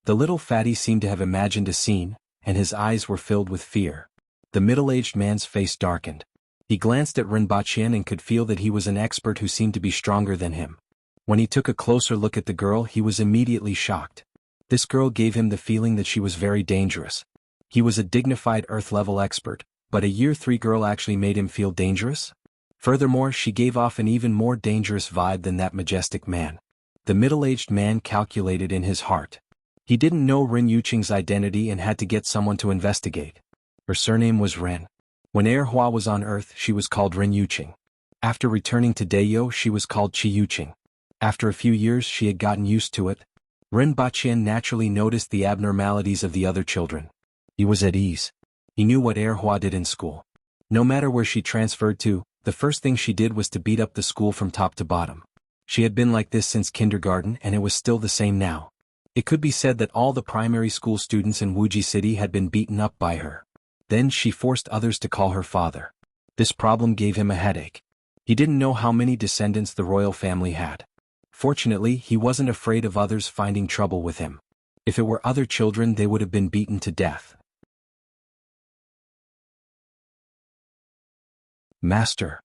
The little fatty seemed to have imagined a scene, and his eyes were filled with fear. The middle-aged man's face darkened. He glanced at Rinpoche and could feel that he was an expert who seemed to be stronger than him. When he took a closer look at the girl, he was immediately shocked. This girl gave him the feeling that she was very dangerous. He was a dignified Earth-level expert, but a Year 3 girl actually made him feel dangerous? Furthermore, she gave off an even more dangerous vibe than that majestic man. The middle-aged man calculated in his heart. He didn't know Rin Yuqing's identity and had to get someone to investigate. Her surname was Ren. When Erhua was on Earth, she was called Rin Yuqing. After returning to Dayo, she was called Qi Yuqing. After a few years, she had gotten used to it. Rinpoche naturally noticed the abnormalities of the other children. He was at ease. He knew what Erhua did in school. No matter where she transferred to, the first thing she did was to beat up the school from top to bottom. She had been like this since kindergarten and it was still the same now. It could be said that all the primary school students in Wuxia City had been beaten up by her. Then she forced others to call her father. This problem gave him a headache. He didn't know how many descendants the royal family had. Fortunately, he wasn't afraid of others finding trouble with him. If it were other children, they would have been beaten to death. "Master."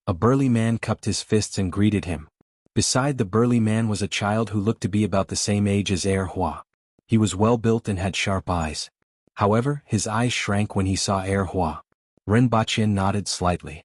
A burly man cupped his fists and greeted him. Beside the burly man was a child who looked to be about the same age as Erhua. He was well-built and had sharp eyes. However, his eyes shrank when he saw Erhua. Rinpoche nodded slightly.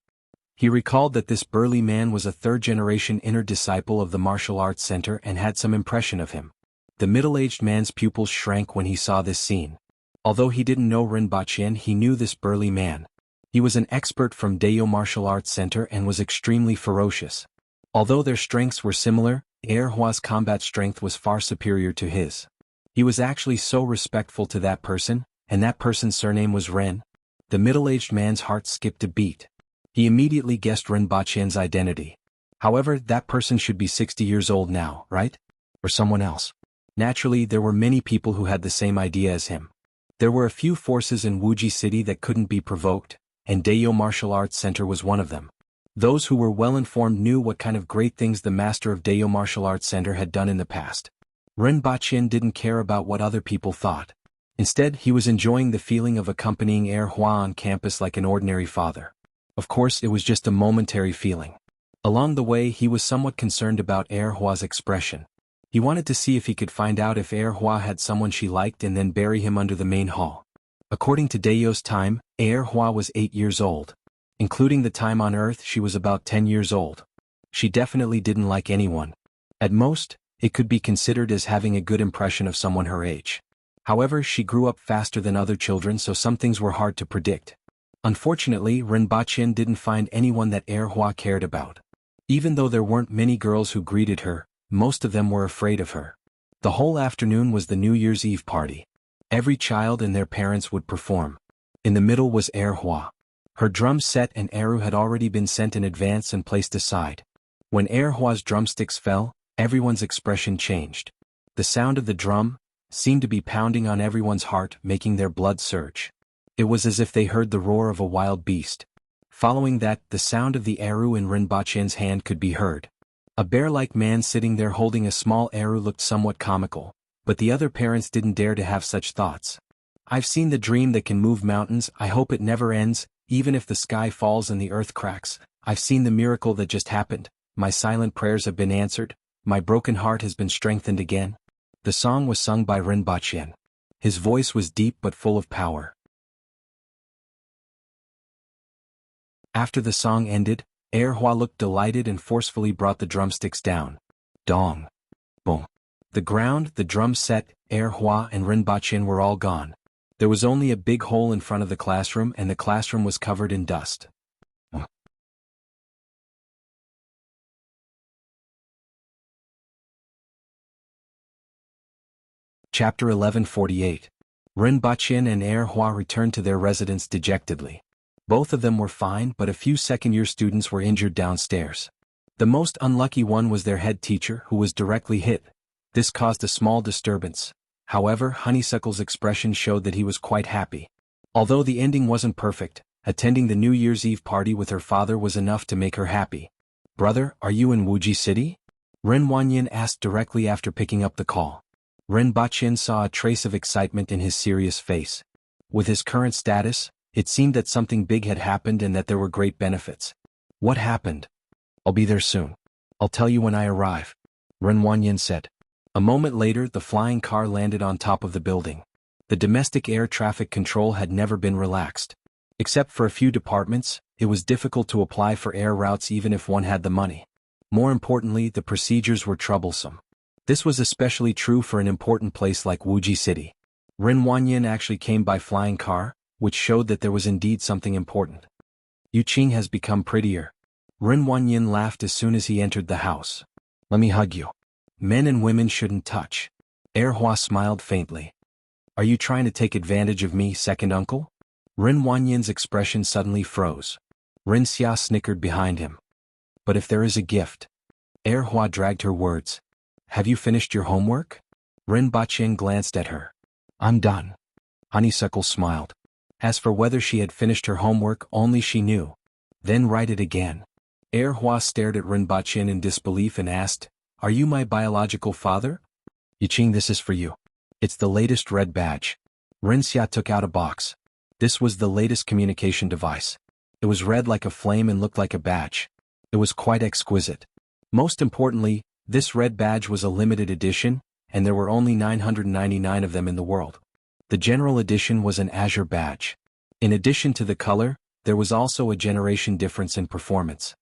He recalled that this burly man was a third-generation inner disciple of the martial arts center and had some impression of him. The middle-aged man's pupils shrank when he saw this scene. Although he didn't know Rinpoche, he knew this burly man. He was an expert from Dayo Martial Arts Center and was extremely ferocious. Although their strengths were similar, Erhua's combat strength was far superior to his. He was actually so respectful to that person, and that person's surname was Ren. The middle-aged man's heart skipped a beat. He immediately guessed Rinpoche's identity. However, that person should be 60 years old now, right? Or someone else. Naturally, there were many people who had the same idea as him. There were a few forces in Wuxia City that couldn't be provoked, and Dayo Martial Arts Center was one of them. Those who were well-informed knew what kind of great things the master of Dayo Martial Arts Center had done in the past. Rinpoche didn't care about what other people thought. Instead, he was enjoying the feeling of accompanying Erhua on campus like an ordinary father. Of course, it was just a momentary feeling. Along the way, he was somewhat concerned about Erhua's expression. He wanted to see if he could find out if Erhua had someone she liked and then bury him under the main hall. According to Dayo's time, Erhua was 8 years old. Including the time on Earth, she was about 10 years old. She definitely didn't like anyone. At most, it could be considered as having a good impression of someone her age. However, she grew up faster than other children, so some things were hard to predict. Unfortunately, Rinpoche didn't find anyone that Erhua cared about. Even though there weren't many girls who greeted her, most of them were afraid of her. The whole afternoon was the New Year's Eve party. Every child and their parents would perform. In the middle was Hua. Her drum set and arrow had already been sent in advance and placed aside. When Hua's drumsticks fell, everyone's expression changed. The sound of the drum seemed to be pounding on everyone's heart, making their blood surge. It was as if they heard the roar of a wild beast. Following that, the sound of the arrow in Rinpoche's hand could be heard. A bear-like man sitting there holding a small arrow looked somewhat comical, but the other parents didn't dare to have such thoughts. I've seen the dream that can move mountains. I hope it never ends, even if the sky falls and the earth cracks. I've seen the miracle that just happened. My silent prayers have been answered. My broken heart has been strengthened again. The song was sung by Rinpoche. His voice was deep but full of power. After the song ended, Hua looked delighted and forcefully brought the drumsticks down. Dong. Boom. The ground, the drum set, Hua and Rinpoche were all gone. There was only a big hole in front of the classroom and the classroom was covered in dust. Chapter 1148. Rinpoche and Hua returned to their residence dejectedly. Both of them were fine, but a few second-year students were injured downstairs. The most unlucky one was their head teacher, who was directly hit. This caused a small disturbance. However, Honeysuckle's expression showed that he was quite happy. Although the ending wasn't perfect, attending the New Year's Eve party with her father was enough to make her happy. "Brother, are you in Wuxia City?" Rinwanyin asked directly after picking up the call. Rinpoche saw a trace of excitement in his serious face. With his current status, it seemed that something big had happened and that there were great benefits. "What happened?" "I'll be there soon. I'll tell you when I arrive," Rinwanyin said. A moment later, the flying car landed on top of the building. The domestic air traffic control had never been relaxed. Except for a few departments, it was difficult to apply for air routes even if one had the money. More importantly, the procedures were troublesome. This was especially true for an important place like Wuxia City. Rinwanyin actually came by flying car, which showed that there was indeed something important. "Yuqing has become prettier." Rinwanyin laughed as soon as he entered the house. "Let me hug you." "Men and women shouldn't touch." Hua smiled faintly. "Are you trying to take advantage of me, second uncle?" Rinwanyin's expression suddenly froze. Rinxia snickered behind him. "But if there is a gift." Hua dragged her words. "Have you finished your homework?" Rinpoche glanced at her. "I'm done." Honeysuckle smiled. As for whether she had finished her homework, only she knew. "Then write it again." Hua stared at Rinpoche in disbelief and asked, "Are you my biological father?" "Yuqing, this is for you. It's the latest red badge." Rinxia took out a box. This was the latest communication device. It was red like a flame and looked like a badge. It was quite exquisite. Most importantly, this red badge was a limited edition, and there were only 999 of them in the world. The general edition was an azure badge. In addition to the color, there was also a generation difference in performance.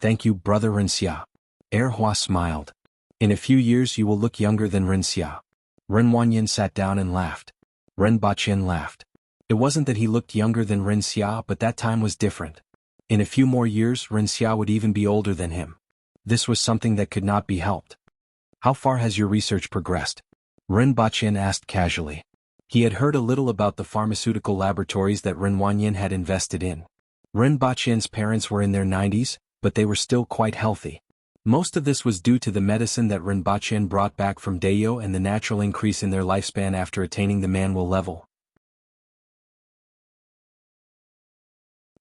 "Thank you, Brother Rinxia." Hua smiled. "In a few years you will look younger than Rinxia." Rinwanyin sat down and laughed. Rinpoche laughed. It wasn't that he looked younger than Rinxia, but that time was different. In a few more years, Rinxia would even be older than him. This was something that could not be helped. "How far has your research progressed?" Rinpoche asked casually. He had heard a little about the pharmaceutical laboratories that Rinwanyin had invested in. Rinpoche's parents were in their 90s, but they were still quite healthy. Most of this was due to the medicine that Rinpoche brought back from Dayo and the natural increase in their lifespan after attaining the Manwil level.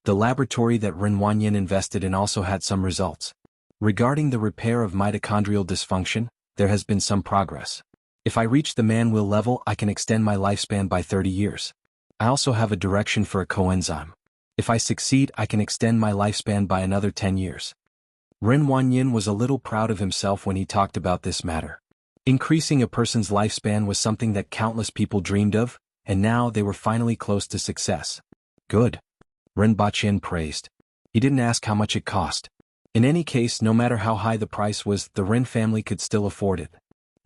The laboratory that Rinwanyin invested in also had some results. Regarding the repair of mitochondrial dysfunction, there has been some progress. If I reach the Manwil level, I can extend my lifespan by 30 years. I also have a direction for a coenzyme. If I succeed, I can extend my lifespan by another 10 years. Rinwanyin was a little proud of himself when he talked about this matter. Increasing a person's lifespan was something that countless people dreamed of, and now they were finally close to success. "Good," Rinpoche praised. He didn't ask how much it cost. In any case, no matter how high the price was, the Rin family could still afford it.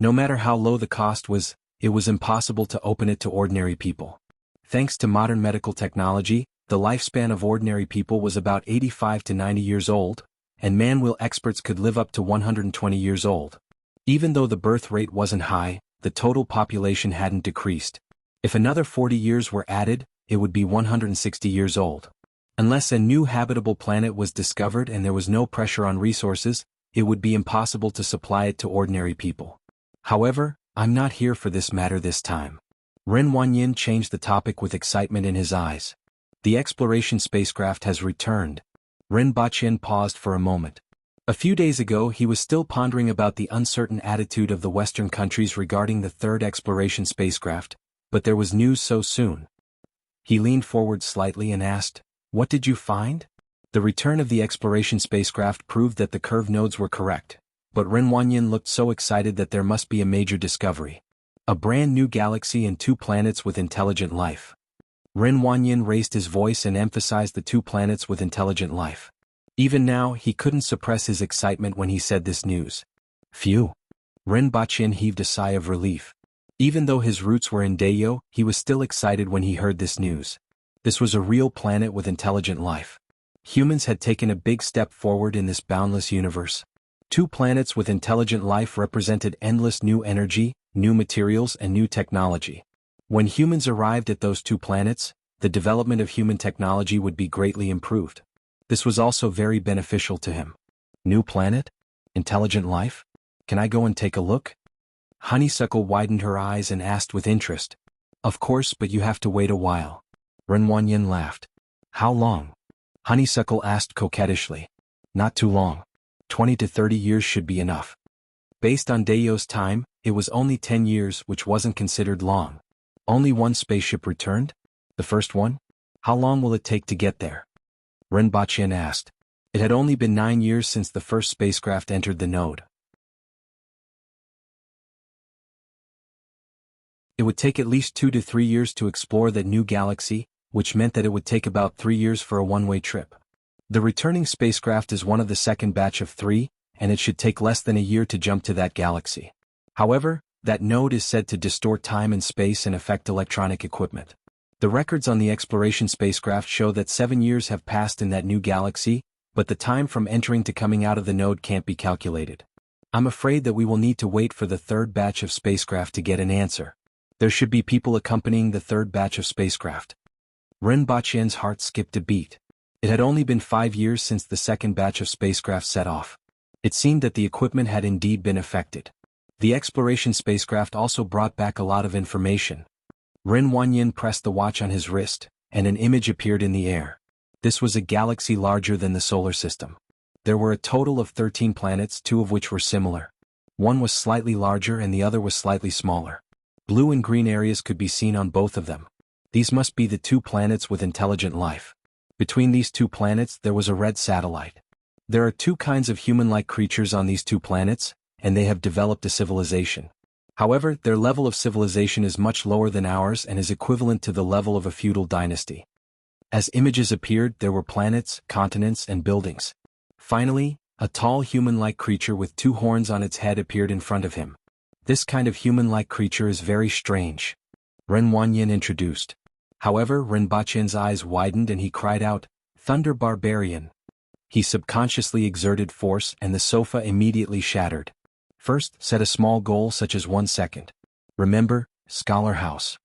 No matter how low the cost was, it was impossible to open it to ordinary people. Thanks to modern medical technology, the lifespan of ordinary people was about 85 to 90 years old, and man-will experts could live up to 120 years old. Even though the birth rate wasn't high, the total population hadn't decreased. If another 40 years were added, it would be 160 years old. Unless a new habitable planet was discovered and there was no pressure on resources, it would be impossible to supply it to ordinary people. However, I'm not here for this matter this time. Ren Wanyin changed the topic with excitement in his eyes. The exploration spacecraft has returned. Ren Baqin paused for a moment. A few days ago he was still pondering about the uncertain attitude of the Western countries regarding the third exploration spacecraft, but there was news so soon. He leaned forward slightly and asked, "What did you find?" The return of the exploration spacecraft proved that the curve nodes were correct, but Ren Wanyin looked so excited that there must be a major discovery. A brand new galaxy and 2 planets with intelligent life. Ren Wanyin raised his voice and emphasized the 2 planets with intelligent life. Even now, he couldn't suppress his excitement when he said this news. Phew! Ren Baqin heaved a sigh of relief. Even though his roots were in Dayo, he was still excited when he heard this news. This was a real planet with intelligent life. Humans had taken a big step forward in this boundless universe. 2 planets with intelligent life represented endless new energy, new materials and new technology. When humans arrived at those 2 planets, the development of human technology would be greatly improved. This was also very beneficial to him. New planet? Intelligent life? Can I go and take a look? Honeysuckle widened her eyes and asked with interest. Of course, but you have to wait a while. Ren Wanyin laughed. How long? Honeysuckle asked coquettishly. Not too long. 20 to 30 years should be enough. Based on Dayo's time, it was only 10 years, which wasn't considered long. Only 1 spaceship returned? The first one? How long will it take to get there? Ren Baqin asked. It had only been 9 years since the first spacecraft entered the node. It would take at least 2 to 3 years to explore that new galaxy, which meant that it would take about 3 years for a one-way trip. The returning spacecraft is one of the second batch of 3, and it should take less than a year to jump to that galaxy. However, that node is said to distort time and space and affect electronic equipment. The records on the exploration spacecraft show that 7 years have passed in that new galaxy, but the time from entering to coming out of the node can't be calculated. I'm afraid that we will need to wait for the 3rd batch of spacecraft to get an answer. There should be people accompanying the 3rd batch of spacecraft. Ren Baqin's heart skipped a beat. It had only been 5 years since the 2nd batch of spacecraft set off. It seemed that the equipment had indeed been affected. The exploration spacecraft also brought back a lot of information. Ren Wanyin pressed the watch on his wrist, and an image appeared in the air. This was a galaxy larger than the solar system. There were a total of 13 planets, 2 of which were similar. One was slightly larger and the other was slightly smaller. Blue and green areas could be seen on both of them. These must be the 2 planets with intelligent life. Between these 2 planets there was a red satellite. There are 2 kinds of human-like creatures on these 2 planets, and they have developed a civilization. However, their level of civilization is much lower than ours and is equivalent to the level of a feudal dynasty. As images appeared, there were planets, continents, and buildings. Finally, a tall human-like creature with 2 horns on its head appeared in front of him. This kind of human-like creature is very strange. Ren Wanyin introduced. However, Ren Baqin's eyes widened and he cried out, "Thunder Barbarian!" He subconsciously exerted force and the sofa immediately shattered. First, set a small goal such as 1 second. Remember, Scholar House.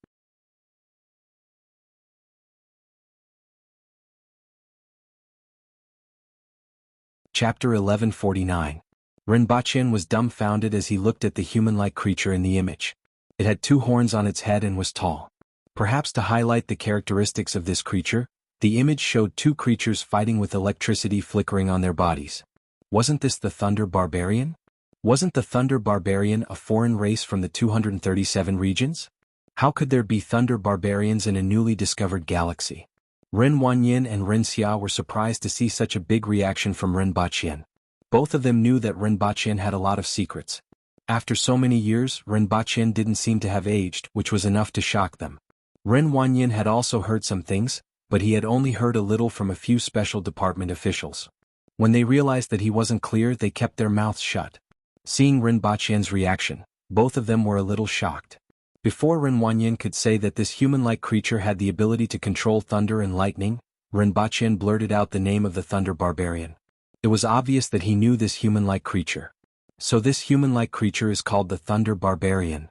Chapter 1149. Ren Baqin was dumbfounded as he looked at the human-like creature in the image. It had 2 horns on its head and was tall. Perhaps to highlight the characteristics of this creature, the image showed 2 creatures fighting with electricity flickering on their bodies. Wasn't this the Thunder Barbarian? Wasn't the Thunder Barbarian a foreign race from the 237 regions? How could there be Thunder Barbarians in a newly discovered galaxy? Ren Wanyin and Ren Xia were surprised to see such a big reaction from Ren Baqin. Both of them knew that Ren Baqin had a lot of secrets. After so many years, Ren Baqin didn't seem to have aged, which was enough to shock them. Ren Wanyin had also heard some things, but he had only heard a little from a few special department officials. When they realized that he wasn't clear, they kept their mouths shut. Seeing Ren Baqin's reaction, both of them were a little shocked. Before Ren Wanyin could say that this human-like creature had the ability to control thunder and lightning, Ren Baqin blurted out the name of the Thunder Barbarian. It was obvious that he knew this human-like creature. So this human-like creature is called the Thunder Barbarian.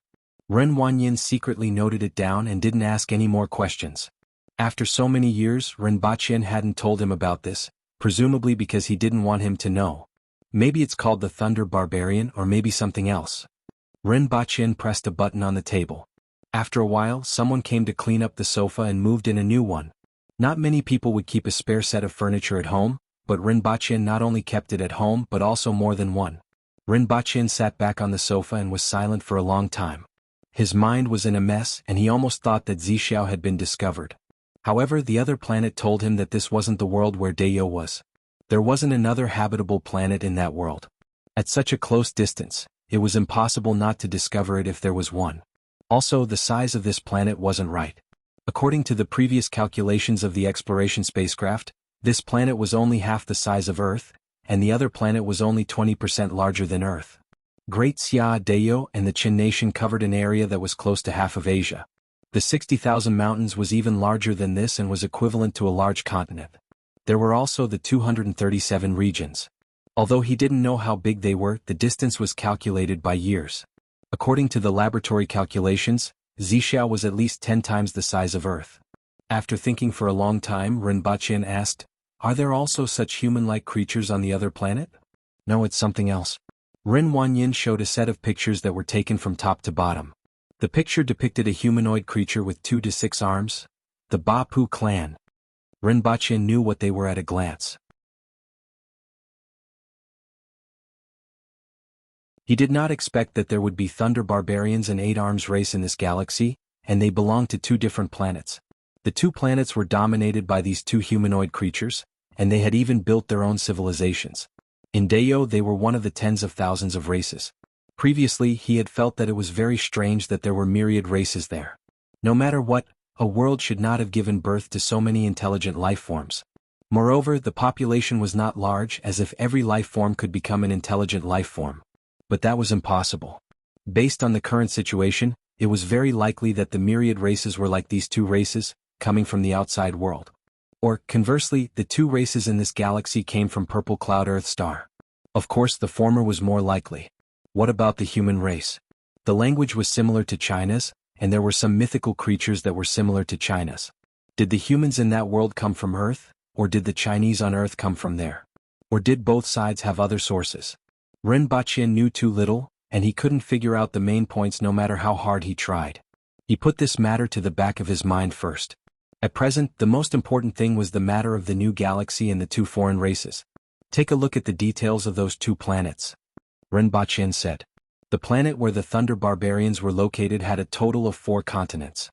Ren Wanyin secretly noted it down and didn't ask any more questions. After so many years, Ren Baqin hadn't told him about this, presumably because he didn't want him to know. Maybe it's called the Thunder Barbarian or maybe something else. Ren Baqin pressed a button on the table. After a while, someone came to clean up the sofa and moved in a new one. Not many people would keep a spare set of furniture at home, but Ren Baqin not only kept it at home but also more than one. Ren Baqin sat back on the sofa and was silent for a long time. His mind was in a mess and he almost thought that Zixiao had been discovered. However, the other planet told him that this wasn't the world where Dayo was. There wasn't another habitable planet in that world. At such a close distance, it was impossible not to discover it if there was one. Also, the size of this planet wasn't right. According to the previous calculations of the exploration spacecraft, this planet was only half the size of Earth, and the other planet was only 20% larger than Earth. Great Xia Dayo and the Qin nation covered an area that was close to half of Asia. The 60,000 mountains was even larger than this and was equivalent to a large continent. There were also the 237 regions. Although he didn't know how big they were, the distance was calculated by years. According to the laboratory calculations, Zixiao was at least 10 times the size of Earth. After thinking for a long time, Ren Baqin asked, "Are there also such human-like creatures on the other planet?" "No, it's something else." Ren Wanyin showed a set of pictures that were taken from top to bottom. The picture depicted a humanoid creature with 2 to 6 arms, the Ba Pu clan. Ren Baqin knew what they were at a glance. He did not expect that there would be Thunder Barbarians and 8 Arms race in this galaxy, and they belonged to 2 different planets. The 2 planets were dominated by these 2 humanoid creatures, and they had even built their own civilizations. In Dayo they were one of the tens of thousands of races. Previously he had felt that it was very strange that there were myriad races there. No matter what, a world should not have given birth to so many intelligent life forms. Moreover, the population was not large, as if every life form could become an intelligent life form. But that was impossible. Based on the current situation, it was very likely that the myriad races were like these 2 races, coming from the outside world. Or, conversely, the 2 races in this galaxy came from Purple Cloud Earth Star. Of course the former was more likely. What about the human race? The language was similar to China's, and there were some mythical creatures that were similar to China's. Did the humans in that world come from Earth, or did the Chinese on Earth come from there? Or did both sides have other sources? Ren Baqin knew too little, and he couldn't figure out the main points no matter how hard he tried. He put this matter to the back of his mind first. At present, the most important thing was the matter of the new galaxy and the 2 foreign races. Take a look at the details of those 2 planets. Ren Baqin said. The planet where the Thunder Barbarians were located had a total of 4 continents.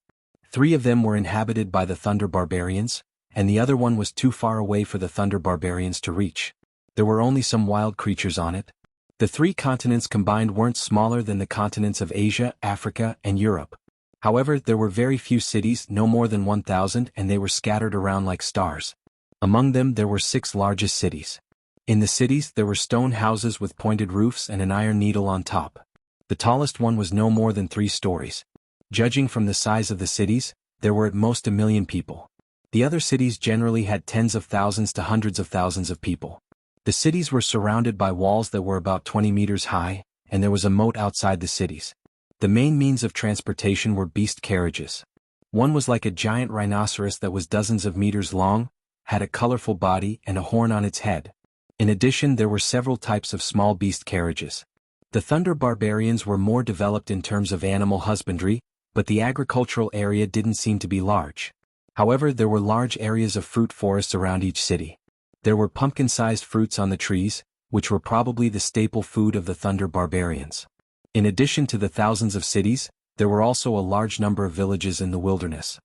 3 of them were inhabited by the Thunder Barbarians, and the other one was too far away for the Thunder Barbarians to reach. There were only some wild creatures on it. The 3 continents combined weren't smaller than the continents of Asia, Africa, and Europe. However, there were very few cities, no more than 1,000, and they were scattered around like stars. Among them there were 6 largest cities. In the cities there were stone houses with pointed roofs and an iron needle on top. The tallest one was no more than 3 stories. Judging from the size of the cities, there were at most 1 million people. The other cities generally had tens of thousands to hundreds of thousands of people. The cities were surrounded by walls that were about 20 meters high, and there was a moat outside the cities. The main means of transportation were beast carriages. One was like a giant rhinoceros that was dozens of meters long, had a colorful body and a horn on its head. In addition, there were several types of small beast carriages. The Thunder Barbarians were more developed in terms of animal husbandry, but the agricultural area didn't seem to be large. However, there were large areas of fruit forests around each city. There were pumpkin-sized fruits on the trees, which were probably the staple food of the Thunder Barbarians. In addition to the thousands of cities, there were also a large number of villages in the wilderness.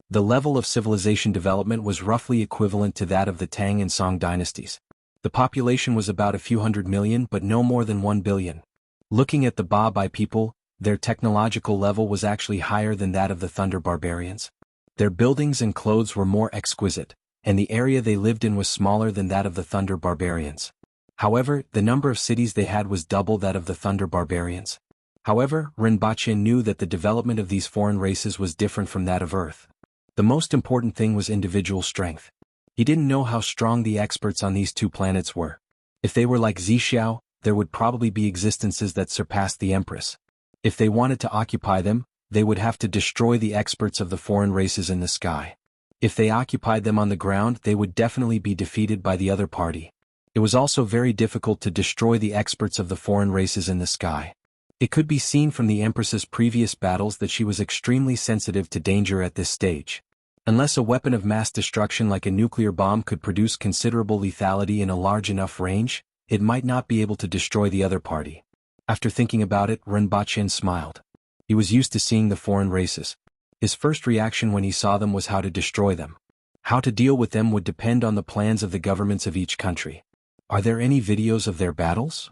The level of civilization development was roughly equivalent to that of the Tang and Song dynasties. The population was about a few hundred million but no more than 1 billion. Looking at the Ba Bai people, their technological level was actually higher than that of the Thunder Barbarians. Their buildings and clothes were more exquisite, and the area they lived in was smaller than that of the Thunder Barbarians. However, the number of cities they had was double that of the Thunder Barbarians. However, Ren Baqin knew that the development of these foreign races was different from that of Earth. The most important thing was individual strength. He didn't know how strong the experts on these two planets were. If they were like Zixiao, there would probably be existences that surpassed the Empress. If they wanted to occupy them, they would have to destroy the experts of the foreign races in the sky. If they occupied them on the ground, they would definitely be defeated by the other party. It was also very difficult to destroy the experts of the foreign races in the sky. It could be seen from the Empress's previous battles that she was extremely sensitive to danger at this stage. Unless a weapon of mass destruction like a nuclear bomb could produce considerable lethality in a large enough range, it might not be able to destroy the other party. After thinking about it, Ren Baqin smiled. He was used to seeing the foreign races. His first reaction when he saw them was how to destroy them. How to deal with them would depend on the plans of the governments of each country. Are there any videos of their battles?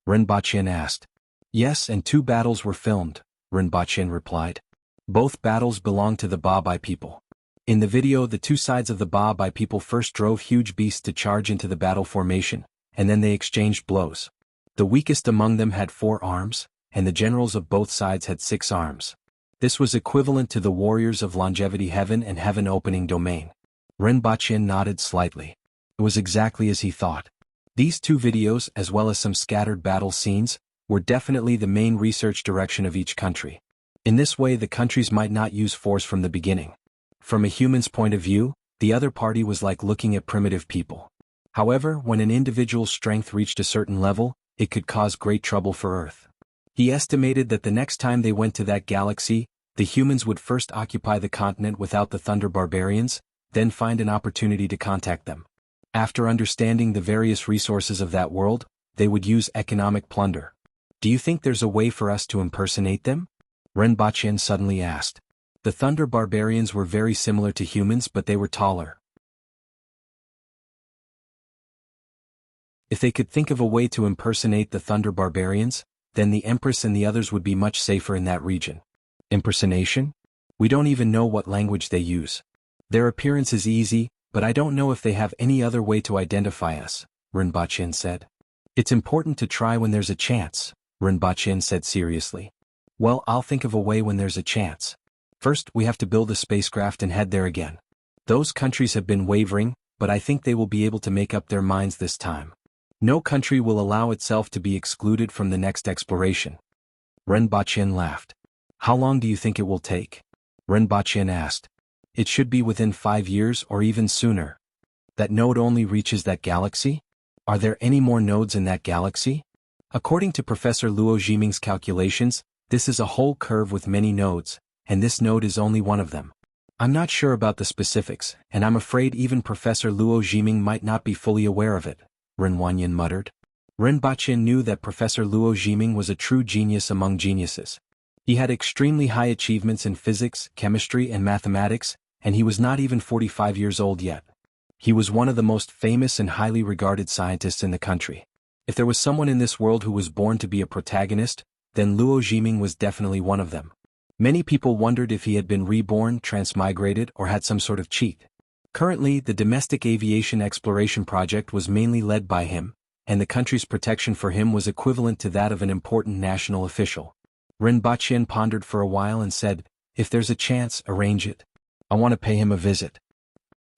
Ren Baqin asked. Yes, and 2 battles were filmed, Ren Baqin replied. Both battles belong to the Ba Bai people. In the video, the 2 sides of the Ba Bai people first drove huge beasts to charge into the battle formation, and then they exchanged blows. The weakest among them had 4 arms, and the generals of both sides had 6 arms. This was equivalent to the warriors of Longevity Heaven and Heaven Opening Domain. Ren Baqin nodded slightly. It was exactly as he thought. These 2 videos, as well as some scattered battle scenes, were definitely the main research direction of each country. In this way, the countries might not use force from the beginning. From a human's point of view, the other party was like looking at primitive people. However, when an individual's strength reached a certain level, it could cause great trouble for Earth. He estimated that the next time they went to that galaxy, the humans would first occupy the continent without the Thunder Barbarians, then find an opportunity to contact them. After understanding the various resources of that world, they would use economic plunder. Do you think there's a way for us to impersonate them? Ren Baqin suddenly asked. The Thunder Barbarians were very similar to humans, but they were taller. If they could think of a way to impersonate the Thunder Barbarians, then the Empress and the others would be much safer in that region. Impersonation? We don't even know what language they use. Their appearance is easy, but I don't know if they have any other way to identify us, Ren Baqin said. It's important to try when there's a chance, Ren Baqin said seriously. Well, I'll think of a way when there's a chance. First, we have to build a spacecraft and head there again. Those countries have been wavering, but I think they will be able to make up their minds this time. No country will allow itself to be excluded from the next exploration. Ren Baqin laughed. How long do you think it will take? Ren Baqin asked. It should be within 5 years or even sooner. That node only reaches that galaxy? Are there any more nodes in that galaxy? According to Professor Luo Jiming's calculations, this is a whole curve with many nodes, and this node is only one of them. I'm not sure about the specifics, and I'm afraid even Professor Luo Jiming might not be fully aware of it, Ren Wanyan muttered. Ren Baqin knew that Professor Luo Jiming was a true genius among geniuses. He had extremely high achievements in physics, chemistry, and mathematics, and he was not even 45 years old yet. He was one of the most famous and highly regarded scientists in the country. If there was someone in this world who was born to be a protagonist, then Luo Jiming was definitely one of them. Many people wondered if he had been reborn, transmigrated, or had some sort of cheat. Currently, the domestic aviation exploration project was mainly led by him, and the country's protection for him was equivalent to that of an important national official. Ren Baqin pondered for a while and said, if there's a chance, arrange it. I want to pay him a visit.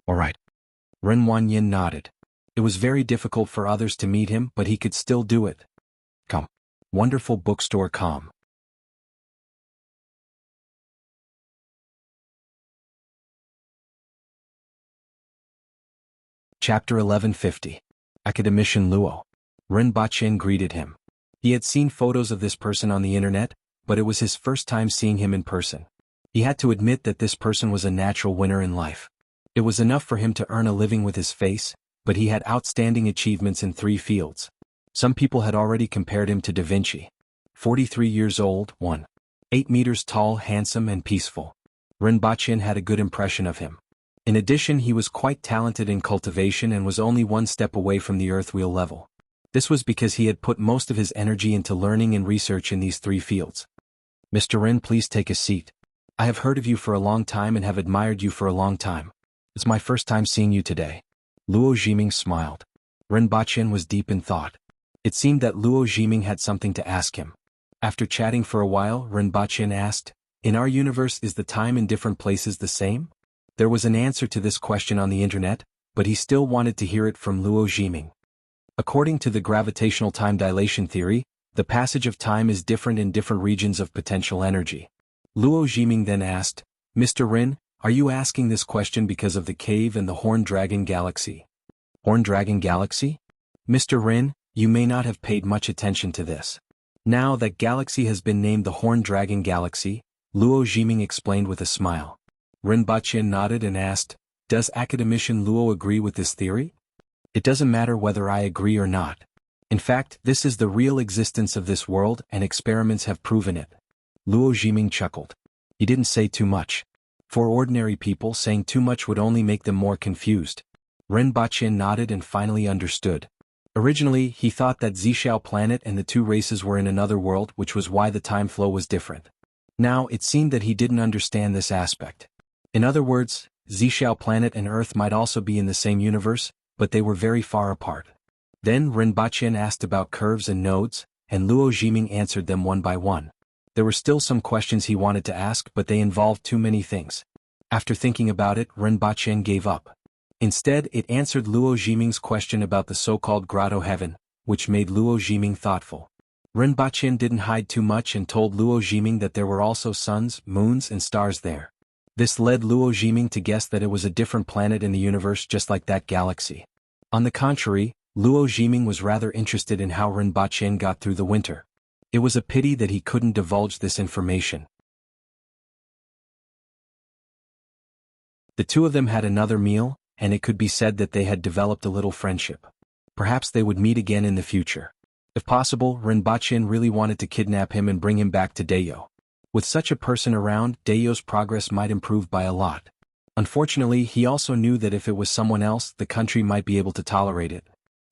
All right. Ren Wanyan nodded. It was very difficult for others to meet him, but he could still do it. Come. Wonderful bookstore. Com. Chapter 1150. Academician Luo. Ren Baqin greeted him. He had seen photos of this person on the internet, but it was his first time seeing him in person. He had to admit that this person was a natural winner in life. It was enough for him to earn a living with his face, but he had outstanding achievements in 3 fields. Some people had already compared him to Da Vinci. 43 years old, 1.8 meters tall, handsome and peaceful. Ren Baqin had a good impression of him. In addition, he was quite talented in cultivation and was only 1 step away from the earth wheel level. This was because he had put most of his energy into learning and research in these 3 fields. Mr. Ren, please take a seat. I have heard of you for a long time and have admired you for a long time. It's my first time seeing you today. Luo Jiming smiled. Ren Baqin was deep in thought. It seemed that Luo Jiming had something to ask him. After chatting for a while, Ren Baqin asked, in our universe is the time in different places the same? There was an answer to this question on the internet, but he still wanted to hear it from Luo Jiming. According to the gravitational time dilation theory, the passage of time is different in different regions of potential energy. Luo Jiming then asked, Mr. Rin, are you asking this question because of the cave and the Horned Dragon Galaxy? Horned Dragon Galaxy? Mr. Rin, you may not have paid much attention to this. Now that galaxy has been named the Horned Dragon Galaxy, Luo Jiming explained with a smile. Rin Baqian nodded and asked, does academician Luo agree with this theory? It doesn't matter whether I agree or not. In fact, this is the real existence of this world and experiments have proven it. Luo Jiming chuckled. He didn't say too much. For ordinary people, saying too much would only make them more confused. Ren Baqian nodded and finally understood. Originally, he thought that Zhixiao planet and the two races were in another world, which was why the time flow was different. Now, it seemed that he didn't understand this aspect. In other words, Zhixiao planet and Earth might also be in the same universe, but they were very far apart. Then Ren Baqian asked about curves and nodes, and Luo Jiming answered them one by one. There were still some questions he wanted to ask, but they involved too many things. After thinking about it, Ren Baqian gave up. Instead, it answered Luo Jiming's question about the so-called grotto heaven, which made Luo Jiming thoughtful. Ren Baqian didn't hide too much and told Luo Jiming that there were also suns, moons and stars there. This led Luo Jiming to guess that it was a different planet in the universe just like that galaxy. On the contrary, Luo Jiming was rather interested in how Ren Baqian got through the winter. It was a pity that he couldn't divulge this information. The two of them had another meal, and it could be said that they had developed a little friendship. Perhaps they would meet again in the future. If possible, Ren Baqian really wanted to kidnap him and bring him back to Dayo. With such a person around, Dayo's progress might improve by a lot. Unfortunately, he also knew that if it was someone else, the country might be able to tolerate it.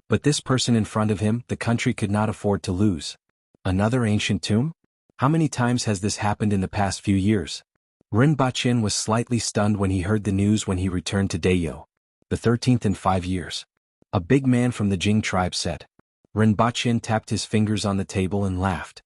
But this person in front of him, the country could not afford to lose. Another ancient tomb? How many times has this happened in the past few years? Ren Baqian was slightly stunned when he heard the news when he returned to Dayo. The 13th in 5 years. A big man from the Jing tribe said. Ren Baqian tapped his fingers on the table and laughed.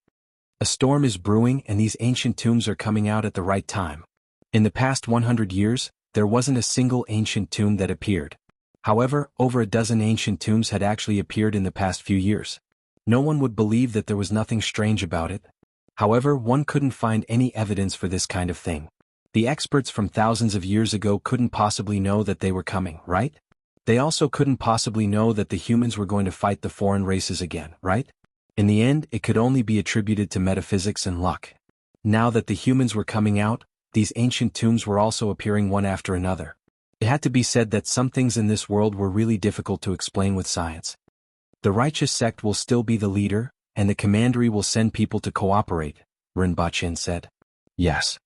A storm is brewing and these ancient tombs are coming out at the right time. In the past 100 years, there wasn't a single ancient tomb that appeared. However, over a dozen ancient tombs had actually appeared in the past few years. No one would believe that there was nothing strange about it. However, one couldn't find any evidence for this kind of thing. The experts from thousands of years ago couldn't possibly know that they were coming, right? They also couldn't possibly know that the humans were going to fight the foreign races again, right? In the end, it could only be attributed to metaphysics and luck. Now that the humans were coming out, these ancient tombs were also appearing one after another. It had to be said that some things in this world were really difficult to explain with science. The righteous sect will still be the leader, and the commandery will send people to cooperate, Ren Baqian said. Yes.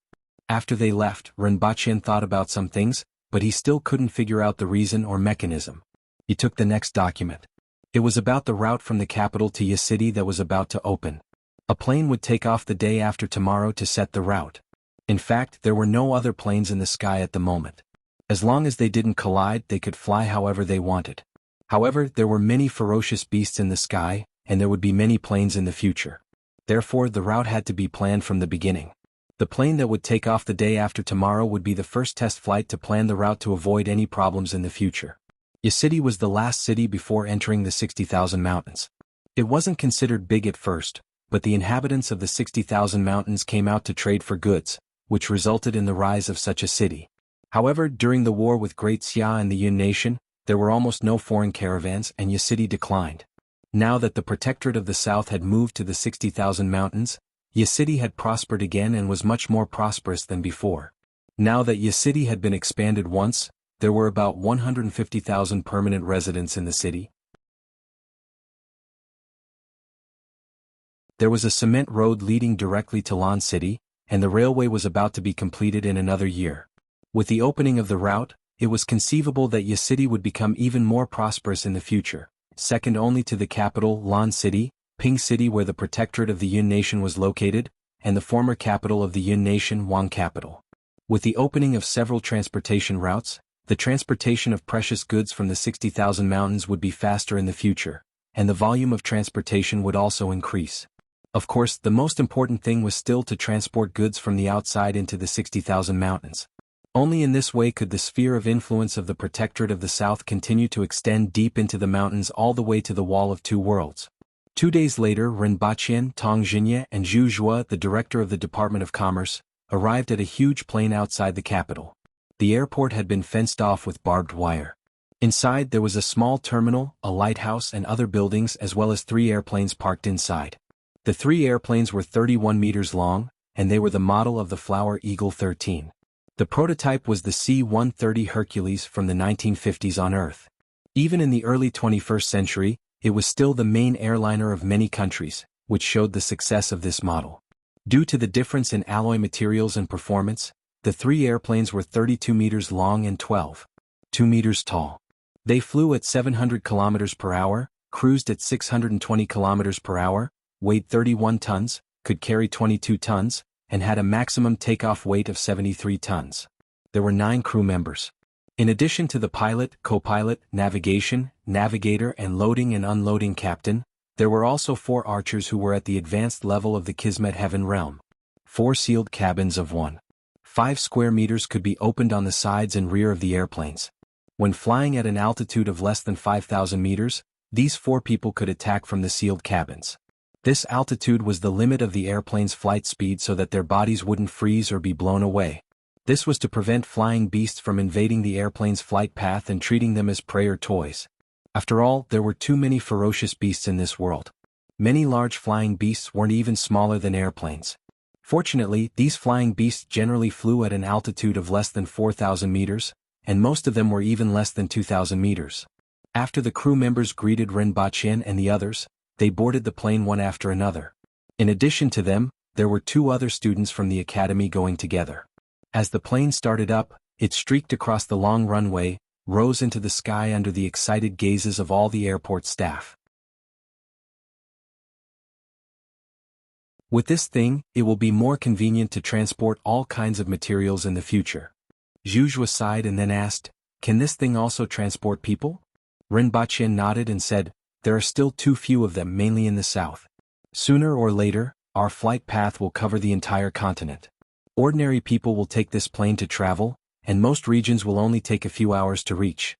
After they left, Ren Baqian thought about some things, but he still couldn't figure out the reason or mechanism. He took the next document. It was about the route from the capital to Yi City that was about to open. A plane would take off the day after tomorrow to set the route. In fact, there were no other planes in the sky at the moment. As long as they didn't collide, they could fly however they wanted. However, there were many ferocious beasts in the sky, and there would be many planes in the future. Therefore, the route had to be planned from the beginning. The plane that would take off the day after tomorrow would be the first test flight to plan the route to avoid any problems in the future. Yi City was the last city before entering the 60,000 mountains. It wasn't considered big at first, but the inhabitants of the 60,000 mountains came out to trade for goods, which resulted in the rise of such a city. However, during the war with Great Xia and the Yun nation, there were almost no foreign caravans and Yi City declined. Now that the Protectorate of the South had moved to the 60,000 mountains, Yi City had prospered again and was much more prosperous than before. Now that Yi City had been expanded once, there were about 150,000 permanent residents in the city. There was a cement road leading directly to Lan City, and the railway was about to be completed in another year. With the opening of the route, it was conceivable that Yi City would become even more prosperous in the future, second only to the capital, Lan City, Ping City where the Protectorate of the Yun nation was located, and the former capital of the Yun nation, Wang capital. With the opening of several transportation routes, the transportation of precious goods from the 60,000 mountains would be faster in the future, and the volume of transportation would also increase. Of course, the most important thing was still to transport goods from the outside into the 60,000 mountains. Only in this way could the sphere of influence of the Protectorate of the South continue to extend deep into the mountains all the way to the Wall of Two Worlds. 2 days later, Rinpochen, Tong Jinye, and Zhu Zhuo, the director of the Department of Commerce, arrived at a huge plain outside the capital. The airport had been fenced off with barbed wire. Inside there was a small terminal, a lighthouse and other buildings as well as 3 airplanes parked inside. The 3 airplanes were 31 meters long, and they were the model of the Flower Eagle 13. The prototype was the C-130 Hercules from the 1950s on Earth. Even in the early 21st century, it was still the main airliner of many countries, which showed the success of this model. Due to the difference in alloy materials and performance, the 3 airplanes were 32 meters long and 12.2 meters tall. They flew at 700 kilometers per hour, cruised at 620 kilometers per hour, weighed 31 tons, could carry 22 tons, and had a maximum takeoff weight of 73 tons. There were 9 crew members. In addition to the pilot, co-pilot, navigation, navigator and loading and unloading captain, there were also 4 archers who were at the advanced level of the Kismet Heaven realm. 4 sealed cabins of 1.5 square meters could be opened on the sides and rear of the airplanes. When flying at an altitude of less than 5,000 meters, these 4 people could attack from the sealed cabins. This altitude was the limit of the airplane's flight speed so that their bodies wouldn't freeze or be blown away. This was to prevent flying beasts from invading the airplane's flight path and treating them as prey or toys. After all, there were too many ferocious beasts in this world. Many large flying beasts weren't even smaller than airplanes. Fortunately, these flying beasts generally flew at an altitude of less than 4,000 meters, and most of them were even less than 2,000 meters. After the crew members greeted Rinpochen and the others, they boarded the plane one after another. In addition to them, there were 2 other students from the academy going together. As the plane started up, it streaked across the long runway, rose into the sky under the excited gazes of all the airport staff. With this thing, it will be more convenient to transport all kinds of materials in the future. Zhu Zhuo sighed and then asked, "Can this thing also transport people?" Rinpochen nodded and said, "There are still too few of them, mainly in the south. Sooner or later, our flight path will cover the entire continent. Ordinary people will take this plane to travel, and most regions will only take a few hours to reach."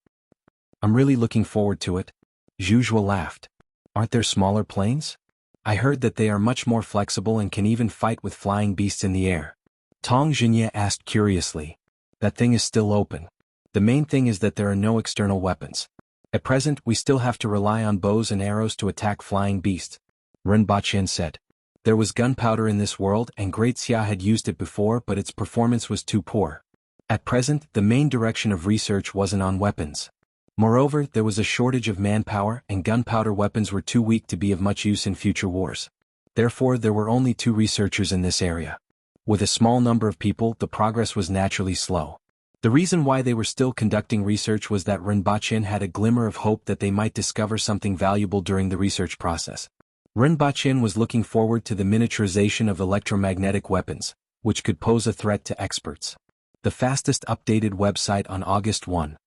"I'm really looking forward to it." Zhu Zhuo laughed. "Aren't there smaller planes? I heard that they are much more flexible and can even fight with flying beasts in the air." Tong Jinye asked curiously. "That thing is still open. The main thing is that there are no external weapons. At present, we still have to rely on bows and arrows to attack flying beasts," Rinpochen said. "There was gunpowder in this world and Great Xia had used it before, but its performance was too poor. At present, the main direction of research wasn't on weapons. Moreover, there was a shortage of manpower and gunpowder weapons were too weak to be of much use in future wars. Therefore, there were only 2 researchers in this area. With a small number of people, the progress was naturally slow. The reason why they were still conducting research was that Rinpochen had a glimmer of hope that they might discover something valuable during the research process. Rinpochen was looking forward to the miniaturization of electromagnetic weapons, which could pose a threat to experts. The fastest updated website on August 1.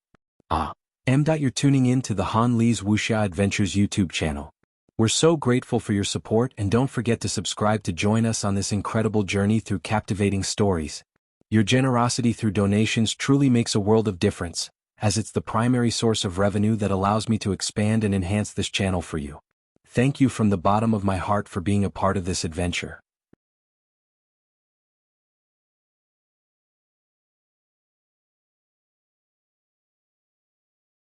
You're tuning in to the Han Li's Wuxia Adventures YouTube channel. We're so grateful for your support and don't forget to subscribe to join us on this incredible journey through captivating stories. Your generosity through donations truly makes a world of difference, as it's the primary source of revenue that allows me to expand and enhance this channel for you. Thank you from the bottom of my heart for being a part of this adventure.